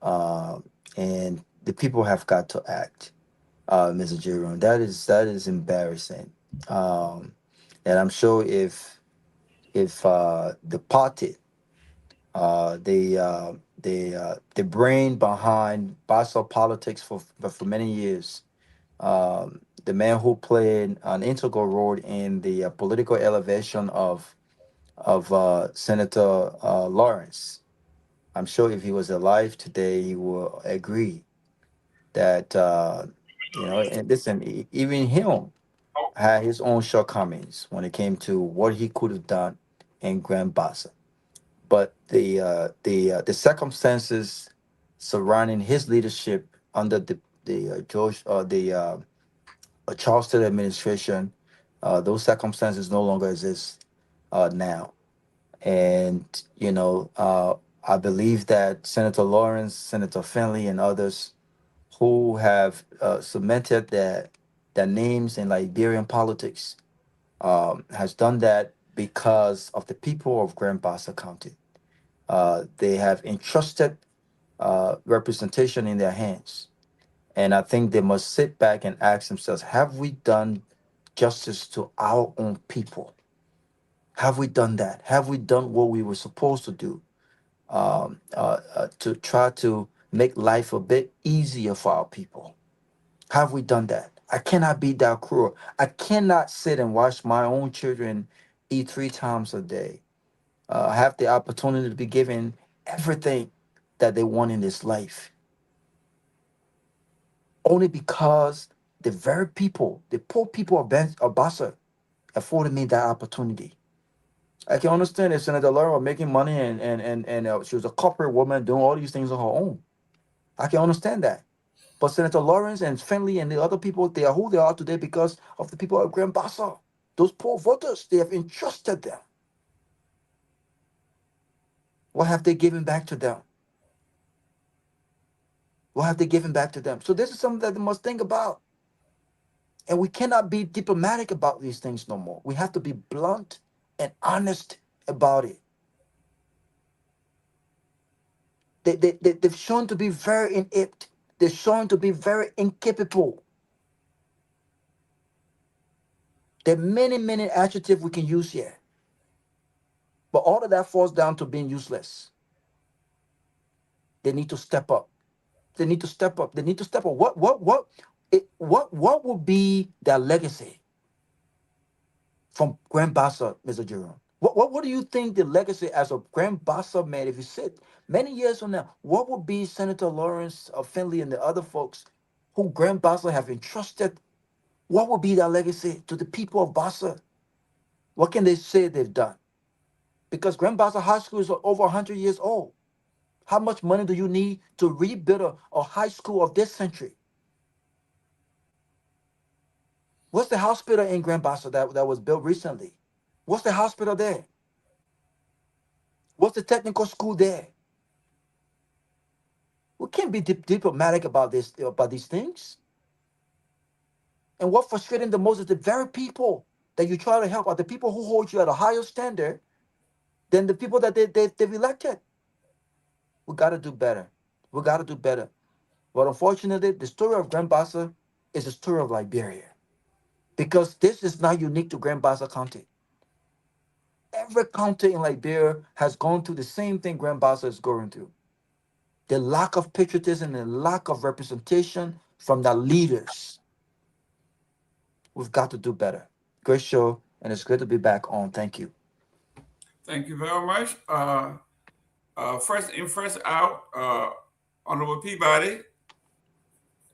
uh, and the people have got to act. Mr. Jerome, that is embarrassing, and I'm sure if the party, the brain behind Bassa politics for many years, the man who played an integral role in the political elevation of Senator Lawrence. I'm sure if he was alive today, he will agree that And listen, even him had his own shortcomings when it came to what he could have done in Grand Bassa. But the circumstances surrounding his leadership under the George Charleston administration, those circumstances no longer exist now. And I believe that Senator Lawrence, Senator Finley, and others who have cemented their names in Liberian politics has done that because of the people of Grand Bassa County. They have entrusted representation in their hands. And I think they must sit back and ask themselves, have we done justice to our own people? Have we done that? Have we done what we were supposed to do to try to make life a bit easier for our people? Have we done that? I cannot be that cruel. I cannot sit and watch my own children eat 3 times a day, have the opportunity to be given everything that they want in this life, only because the very people, the poor people of Bassa, afforded me that opportunity. I can understand if Senator Laura was making money and she was a corporate woman doing all these things on her own. I can understand that. But Senator Lawrence and Finley and the other people, they are who they are today because of the people of Grand Bassa. Those poor voters, they have entrusted them. What have they given back to them? What have they given back to them? So this is something that they must think about. And we cannot be diplomatic about these things no more. We have to be blunt and honest about it. They've shown to be very inept. They've shown to be very incapable. There are many adjectives we can use here. But all of that falls down to being useless. They need to step up. They need to step up. They need to step up. What would be their legacy from Grand Bassa, Mr. Jerome? What do you think the legacy as a Grand Bassa man, if you sit many years from now, what would be Senator Lawrence Finley and the other folks who Grand Bassa have entrusted? What would be their legacy to the people of Bassa? What can they say they've done? Because Grand Bassa High School is over 100 years old. How much money do you need to rebuild a high school of this century? What's the hospital in Grand Bassa that was built recently? What's the hospital there? What's the technical school there? We can't be diplomatic about these things. And what frustrating the most is the very people that you try to help are the people who hold you at a higher standard than the people that they've elected. We got to do better. We got to do better. But unfortunately, the story of Grand Bassa is the story of Liberia. Because this is not unique to Grand Bassa County. Every county in Liberia has gone through the same thing Grand Bassa is going through. The lack of patriotism and the lack of representation from the leaders. We've got to do better. Great show, and it's good to be back on. Thank you. Thank you very much. First in, first out, Honorable Peabody.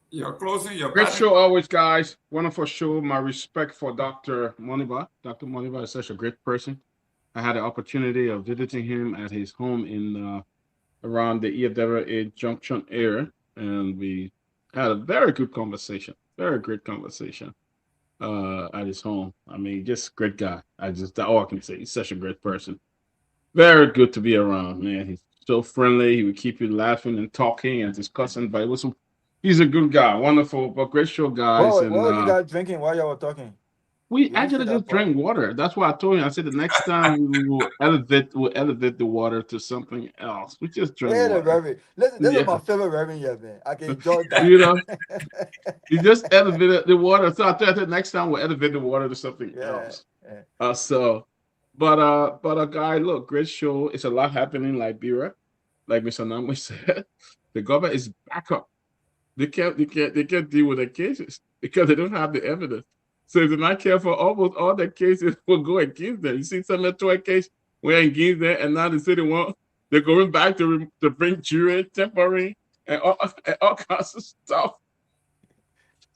Your closing, your great show always, guys. Wonderful show. My respect for Dr. Moniba. Dr. Moniba is such a great person. I had the opportunity of visiting him at his home in around the EFWA Junction area, and we had a very good conversation. Very great conversation. at his home. I mean, just great guy. That's all I can say. He's such a great person. Very good to be around, man. He's so friendly. He would keep you laughing and talking and discussing. But he's a good guy, wonderful, but great show, guys. What And were you guys drinking while y'all were talking? we Did you see actually that just part? drank water. That's why I told you. I said the next time we'll elevate the water to something else. We just drank Yeah, the water. Reverend. Listen, this is my Yeah. favorite Reverend yet, man. I can enjoy that. You know, you just elevated the water. So I thought the next time we'll elevate the water to something else. But guy, look, great show. It's a lot happening in Liberia. Like Mr. Nagbe said, the government is back up. They can't deal with the cases because they don't have the evidence. So if they're not careful, almost all the cases will go against them. You see some of the case went against them, and now the city they're going back to bring jury, temporary, and all kinds of stuff.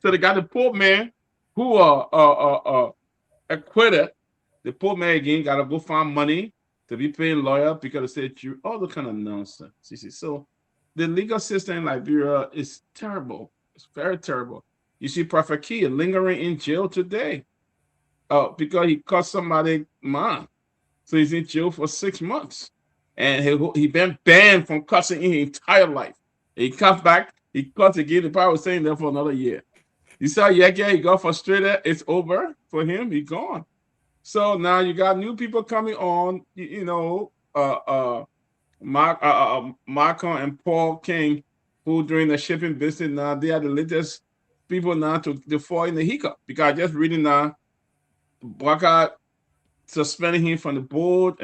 So they got the poor man who acquitted. The poor man again got to go find money to be paying lawyer because they said jury, all the kind of nonsense. You see, so the legal system in Liberia is terrible. It's very terrible. You see Prophet Key lingering in jail today because he caught somebody mine. So he's in jail for 6 months. And he been banned from cussing in his entire life. He comes back, he cuts again, the probably was staying there for another year. You saw Yeke, he got frustrated. It's over for him. He's gone. So now you got new people coming on, Michael and Paul King, who during the shipping business now, they are the latest people now to fall in the hiccup. Because I just reading now, Baka suspending him from the board,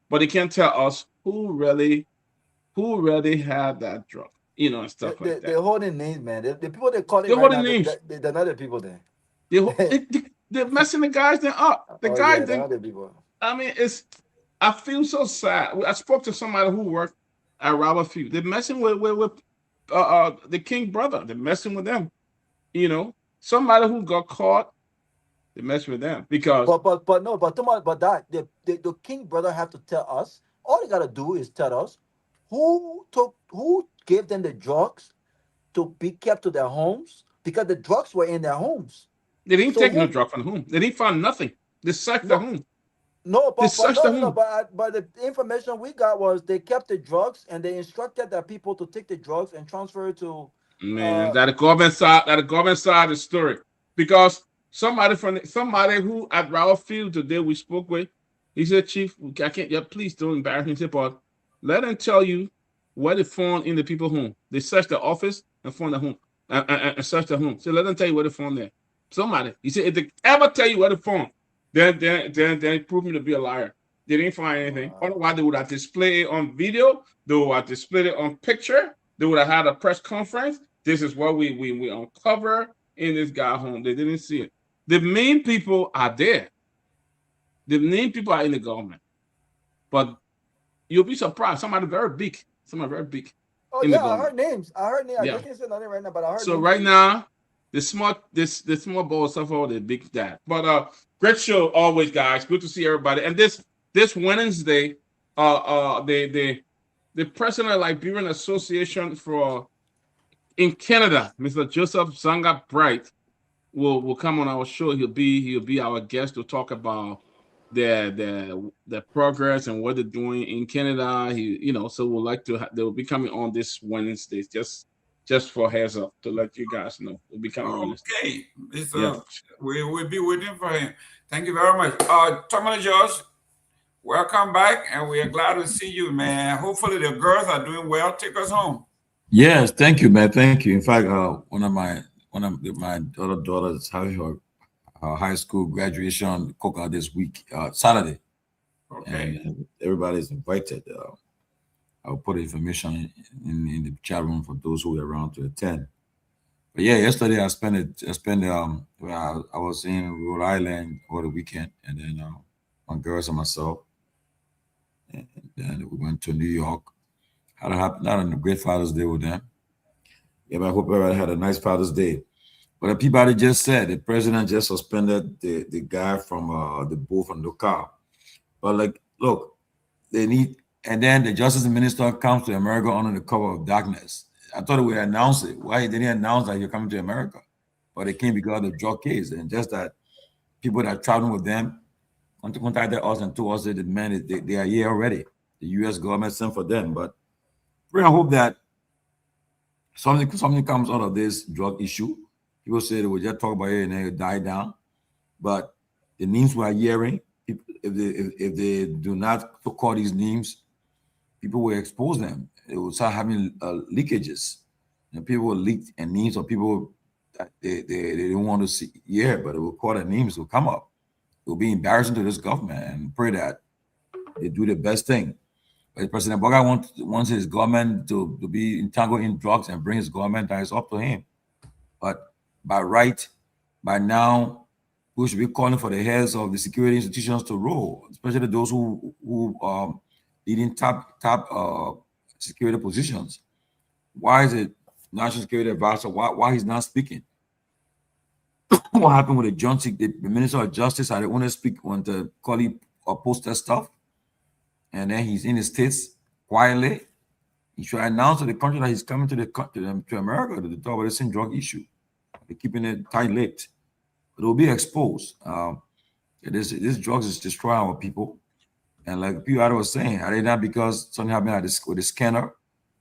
but they can't tell us who really had that drug, and stuff like that. They're holding names, man. The people they call it they're right holding now, names. they're not the people there. They're messing the guys up. The guys, they're not the people. I mean, I feel so sad. I spoke to somebody who worked at Robert Few. They're messing with the King brother. They're messing with them. Somebody who got caught, they mess with them because. The King brother have to tell us. All they gotta do is tell us who gave them the drugs to be kept to their homes because the drugs were in their homes. They didn't take no drug from the home. They didn't find nothing. They searched the home. But the information we got was they kept the drugs and they instructed their people to take the drugs and transfer it to. Man, that the government side of the story, because somebody who at Ralph Field today we spoke with, he said, Chief, I can't. Yeah, please don't embarrass me. He said, but let them tell you where they found in the people's home. They searched the office and found the home and searched the home. So let them tell you where they found there. Somebody. He said, if they ever tell you where they found, then prove me to be a liar. They didn't find anything. Otherwise, they would have displayed it on video. They would have displayed it on picture. They would have had a press conference. This is what we uncover in this guy's home. They didn't see it. The main people are there. The main people are in the government. But you'll be surprised. Somebody very big. Oh, yeah, I heard names. Yeah. I just can't say nothing right now, but I heard so names. Right now, the small ball suffer the big dad. But great show always, guys. Good to see everybody. And this Wednesday, the president of Liberian Association in Canada, Mr. Joseph Zanga Bright, will come on our show. He'll be our guest to talk about the progress and what they're doing in Canada. So they'll be coming on this Wednesday. Just for heads up to let you guys know. We'll be coming on this. Okay. We'll be waiting for him. Thank you very much. Tomalin George, welcome back, and we are glad to see you, man. Hopefully the girls are doing well. Take us home. Yes, thank you, man. Thank you. In fact, one of my other daughters having her high school graduation cookout this week, Saturday. Okay. And everybody's invited. I'll put information in the chat room for those who are around to attend. But yeah, yesterday I was in Rhode Island over the weekend, and then my girls and myself, and then we went to New York. Had a great Father's Day with them. Yeah, but I hope everybody had a nice Father's Day. But Peabody just said the president just suspended the guy from the boat from the car. But look, they need. And then the Justice Minister comes to America under the cover of darkness. I thought we announced it. Why they didn't announce that you're coming to America? But it came because of the drug case. And just that people that are traveling with them contacted us and told us that the men they are here already. The U.S. government sent for them, but we hope that something comes out of this drug issue. People say they will just talk about it and then it die down, but the names we are hearing, if they do not call these names, people will expose them. It will start having leakages, and people will leak and names of people that they don't want to see here, but it will call their names will come up. It will be embarrassing to this government, and pray that they do the best thing. But President Boga wants his government to be entangled in drugs and bring his government down. It's up to him. But by right, by now, we should be calling for the heads of the security institutions to roll, especially those who leading top security positions. Why is it National Security Advisor? Why he's not speaking? What happened with the Minister of Justice? I don't want to speak when the colleague posted stuff, and then he's in the States quietly. He should announce to the country that he's coming to America to talk about the same drug issue. They're keeping it tight-lipped. It will be exposed. This drugs is destroying our people. And like Pewee was saying, are they not because something happened with the scanner?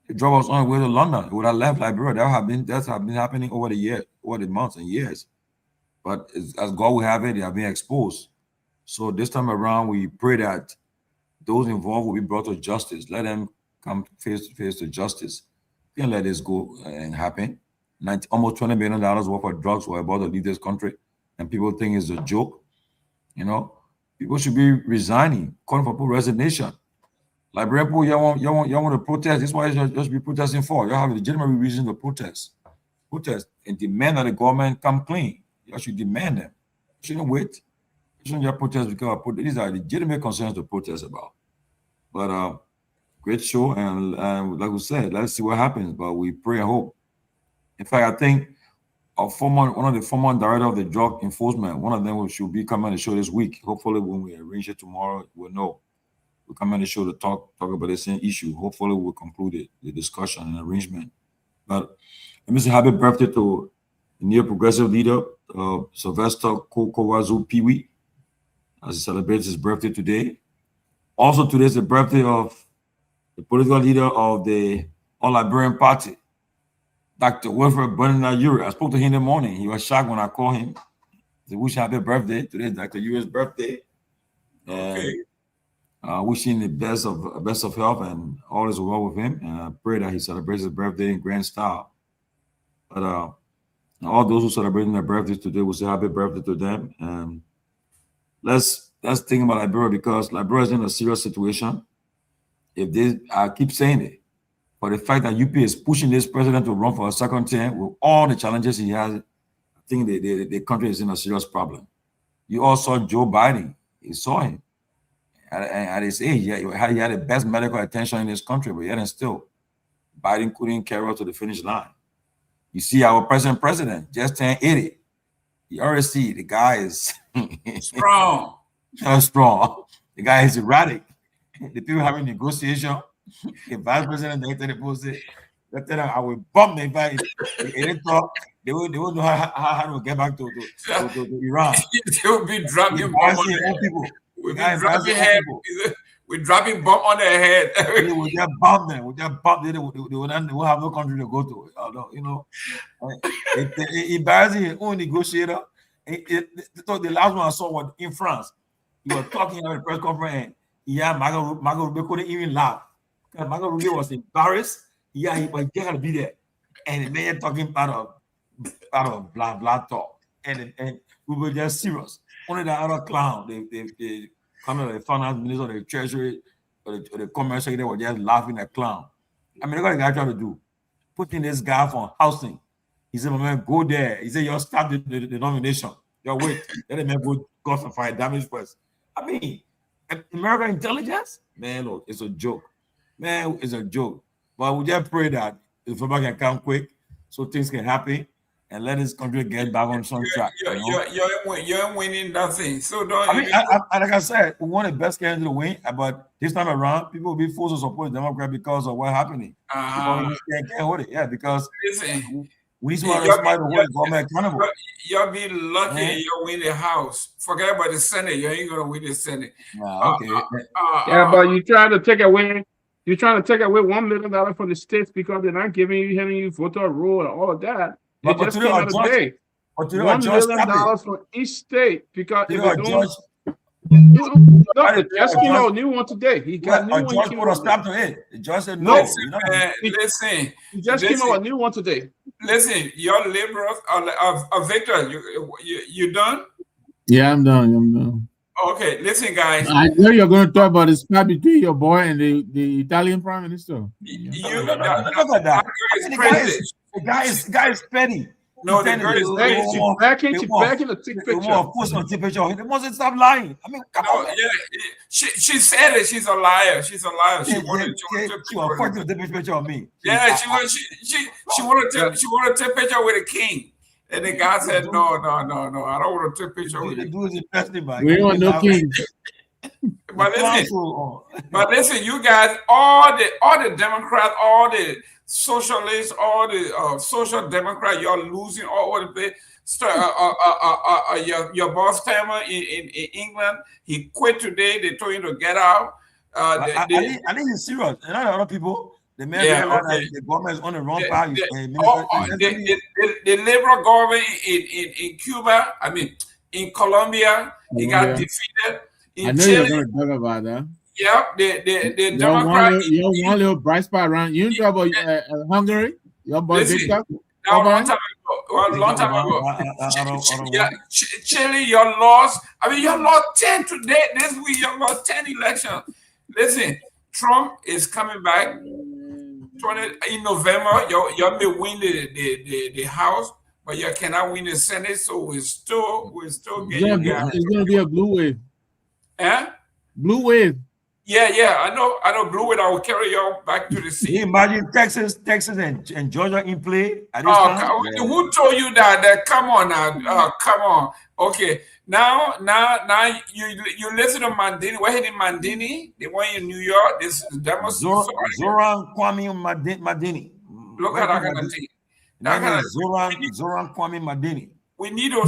The drug was on the way to London. It would have left Liberia. That's have been happening over the months and years. But as God will have it, they have been exposed. So this time around, we pray that those involved will be brought to justice. Let them come face to face to justice. We can't let this go and happen. Almost $20 million worth of drugs were about to leave this country, and people think it's a joke. People should be resigning, calling for resignation. Liberian people, you want to protest. This is what you should be protesting for. You have a legitimate reason to protest. Protest and demand that the government come clean. You should demand them. You shouldn't wait. You shouldn't just protest because these are legitimate concerns to protest about. But great show, and like we said, let's see what happens. But we pray and hope. In fact, I think one of the former director of the drug enforcement, one of them should be coming on the show this week. Hopefully, when we arrange it tomorrow, we'll know. We'll come on the show to talk about the same issue. Hopefully, we'll conclude the discussion and arrangement. But let me say happy birthday to the new progressive leader, Sylvester Pewee, as he celebrates his birthday today. Also, today is the birthday of the political leader of the All-Liberian Party, Dr. Wilfred Bernard Uri. I spoke to him in the morning. He was shocked when I called him. I said, wish him happy birthday. Today is Dr. Uri's birthday. Okay. Wishing the best of health and all is well with him. And I pray that he celebrates his birthday in grand style. But all those who celebrating their birthdays today, will say happy birthday to them. And let's think about Liberia, because Liberia is in a serious situation. I keep saying it, but the fact that UP is pushing this president to run for a second term with all the challenges he has, I think the country is in a serious problem. You all saw Joe Biden. You saw him. At his age, he had the best medical attention in this country, but yet and still, Biden couldn't carry us to the finish line. You see our president just turned 80. You already see the guy is strong. Strong. The guy is erratic. The people having negotiation. The vice president, they tell the post it. They tell them, I will bomb the vice. They will know how to get back to Iran. They will be dropping bomb on their people. We're dropping bomb on their head. We just bomb them. They will have no country to go to. Embarrassing his own negotiator. The last one I saw was in France. He was talking at a press conference. Margot Rubio couldn't even laugh. Margot Rubio was embarrassed. He was just to be there. And the man talking out of blah talk. And we were just serious. Only the other clown, the finance minister, the treasury, or the commerce secretary were just laughing at clown. I mean, what the guy trying to do? Putting this guy for housing. He said, my man, go there. He said, you'll stop the nomination. You'll wait. Let the man go cost and fire damage first. I mean, American intelligence? Man, look, it's a joke. Man, it's a joke. But we just pray that the Fofana can come quick so things can happen and let this country get back on some track. You're winning nothing. So don't. I mean, like I said, we want the best candidate to win, but this time around, people will be forced to support the Democrat because of what's happening. Can't hold it. Yeah, because We need somebody to hold the government accountable. You'll be lucky you'll win the House. Forget about the Senate. You ain't gonna win the Senate. Okay. But you're trying to take away $1 million from the states because they're not giving you voter roll and all of that. It just came out today. $1 million from each state because if they don't. Just came out a new one today. He got a new one. Put a stop to it. The judge said no. Listen, man, listen. He just came out a new one today. Listen, your liberals, Victor, you done? Yeah, I'm done. Okay, listen, guys. I know you're going to talk about the spat between your boy and the Italian prime minister. Look at that. The guy is petty. No, the girl is petty. She's back in the tick picture. They mustn't stop lying. I mean, come on. Yeah, she said it. She's a liar. She wanted to take a picture of me. Yeah, she wanted to take a picture with the king. And the guy said, no, I don't want to take a picture with you. We don't want no king. But listen, you guys, all the Democrats, all the socialists, all the social democrats, you're losing all over the place. Your boss Tamer in England, he quit today. They told him to get out. I think it's serious. And other people. The the government is on the wrong path. The liberal government in Cuba, I mean, in Colombia, he got defeated. In I know Chile, you're going to talk about that. Yeah, the Democrat. You have one little bright spot around. You talk about Hungary? Your boy Victor? A long time ago. Yeah, Chile, you lost. I mean, you lost 10 today. This week, you lost 10 elections. Listen, Trump is coming back. In November, you may win the House, but you cannot win the Senate. So we're still getting. It's going to be a blue wave. Eh? Blue wave. Yeah. I know. Blue wave. I will carry you back to the sea. Imagine Texas, and Georgia in play. Who told you that? Come on now. Come on. Okay. Now you listen to Mandini. We're hitting Mandini. The one in New York. Zoran Kwame Mandini. Look at that kind of thing. Zoran Kwame Mandini. We need to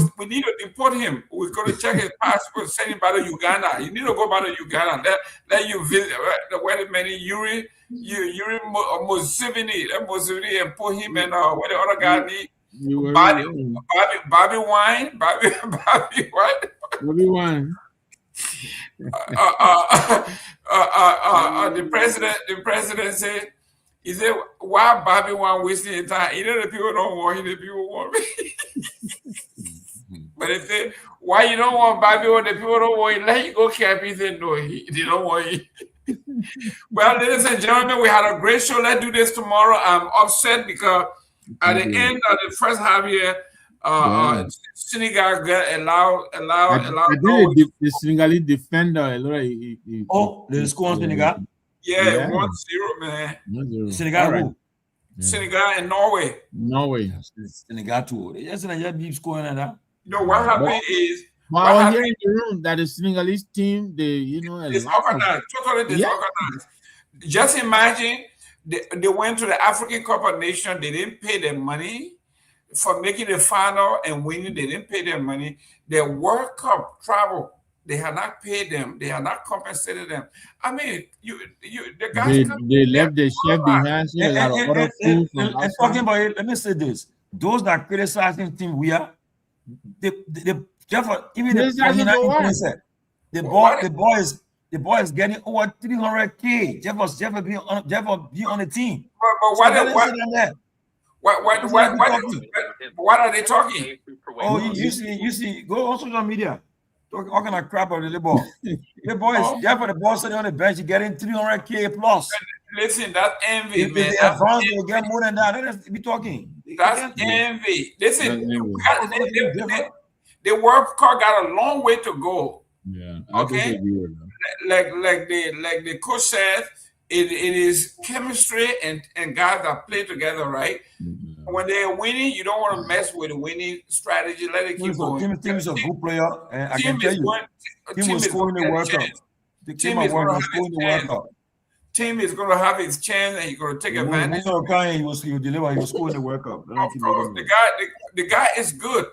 deport him. We're going to check his passport, send him back to Uganda. You need to go back to Uganda. Let you visit where many Yuri Museveni, and put him and where the other guy need. Bobby Wine. What? Bobby Wine. The president said, he said, why Bobby Wine wasting his time? Either the people don't want him, the people want me. But if they, why you don't want Bobby Wine, the people don't want him, let you go camp. He said, no, they don't want him. Well, ladies and gentlemen, we had a great show. Let's do this tomorrow. I'm upset because at the end of the first half here, Senegal got allowed. The Senegalese defender. They score on Senegal? Yeah, 1-0, man. 1-0. Senegal, right? Senegal and Norway. Senegal too. Yes, Senegal keep scoring at that. You know what happened is. I was hearing in the room that the Senegalese team, disorganized, totally disorganized. Just imagine they went to the African Cup of Nations. They didn't pay their money for making the final and winning. They didn't pay their money. Their World Cup travel, they had not paid them. They had not compensated them. I mean, the guys. They left the chef behind. And talking about it, let me say this: those that criticizing Team we are, even the boy is getting over 300K. Jeff be on the team. But what are they talking? Oh, you see, go on social media. All kind of crap on the ball. The boy is Jeff the ball sitting on the bench, getting 300K plus. Listen, that's envy, if man. They advance, they get more than that. Let's be talking. That's envy. Listen, the World Cup got a long way to go. Yeah. Okay. Like the coach said, it is chemistry and guys that play together, right? Mm-hmm. When they're winning, you don't want to mess with the winning strategy. Let it keep going. Team is a good player, and I can tell you, team was scoring the World Cup. The team is scoring the World Cup. Tim is going to have his chance and he's going to take advantage. He was deliver. He was scoring the World Cup. Of course, the guy is good,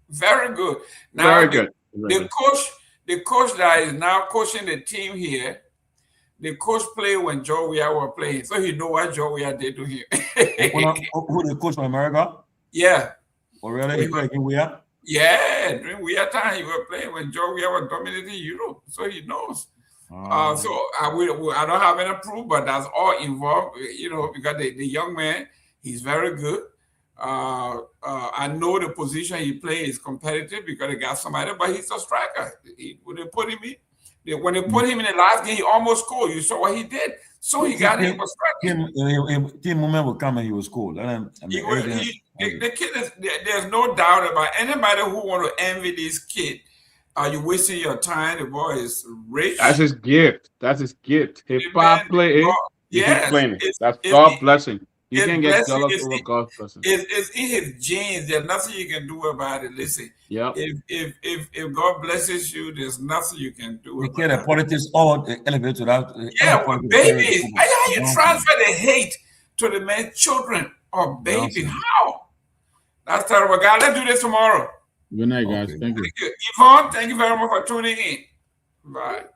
very good. Now, very good. The coach that is now coaching the team here, the coach played when Joe Weah was playing, so he know what Joe Weah did to him. Who the coach from America? Yeah. Oh, really? He played Weah? Yeah, during Weah time, he was playing when Joe Weah was dominating Europe, so he knows. So I don't have any proof, but that's all involved, you know, because the young man, he's very good. I know the position he plays is competitive because they got somebody, but he's a striker. When they put him in the last game, he almost scored. You saw what he did. So he got him a striker. Team moment will come and he will score. The kid is, there's no doubt about anybody who want to envy this kid. You're wasting your time. The boy is rich. That's his gift. His pop play. Yeah, that's God's blessing. You can't get jealous over God's blessing. It's in his genes. There's nothing you can do about it. Listen, if God blesses you, there's nothing you can do. We care the politics all elevate to that. Babies. How you transfer the hate to the man's children or baby? How? That's terrible. God, let's do this tomorrow. Good night, guys. Thank you. Yvonne, thank you very much for tuning in. Bye.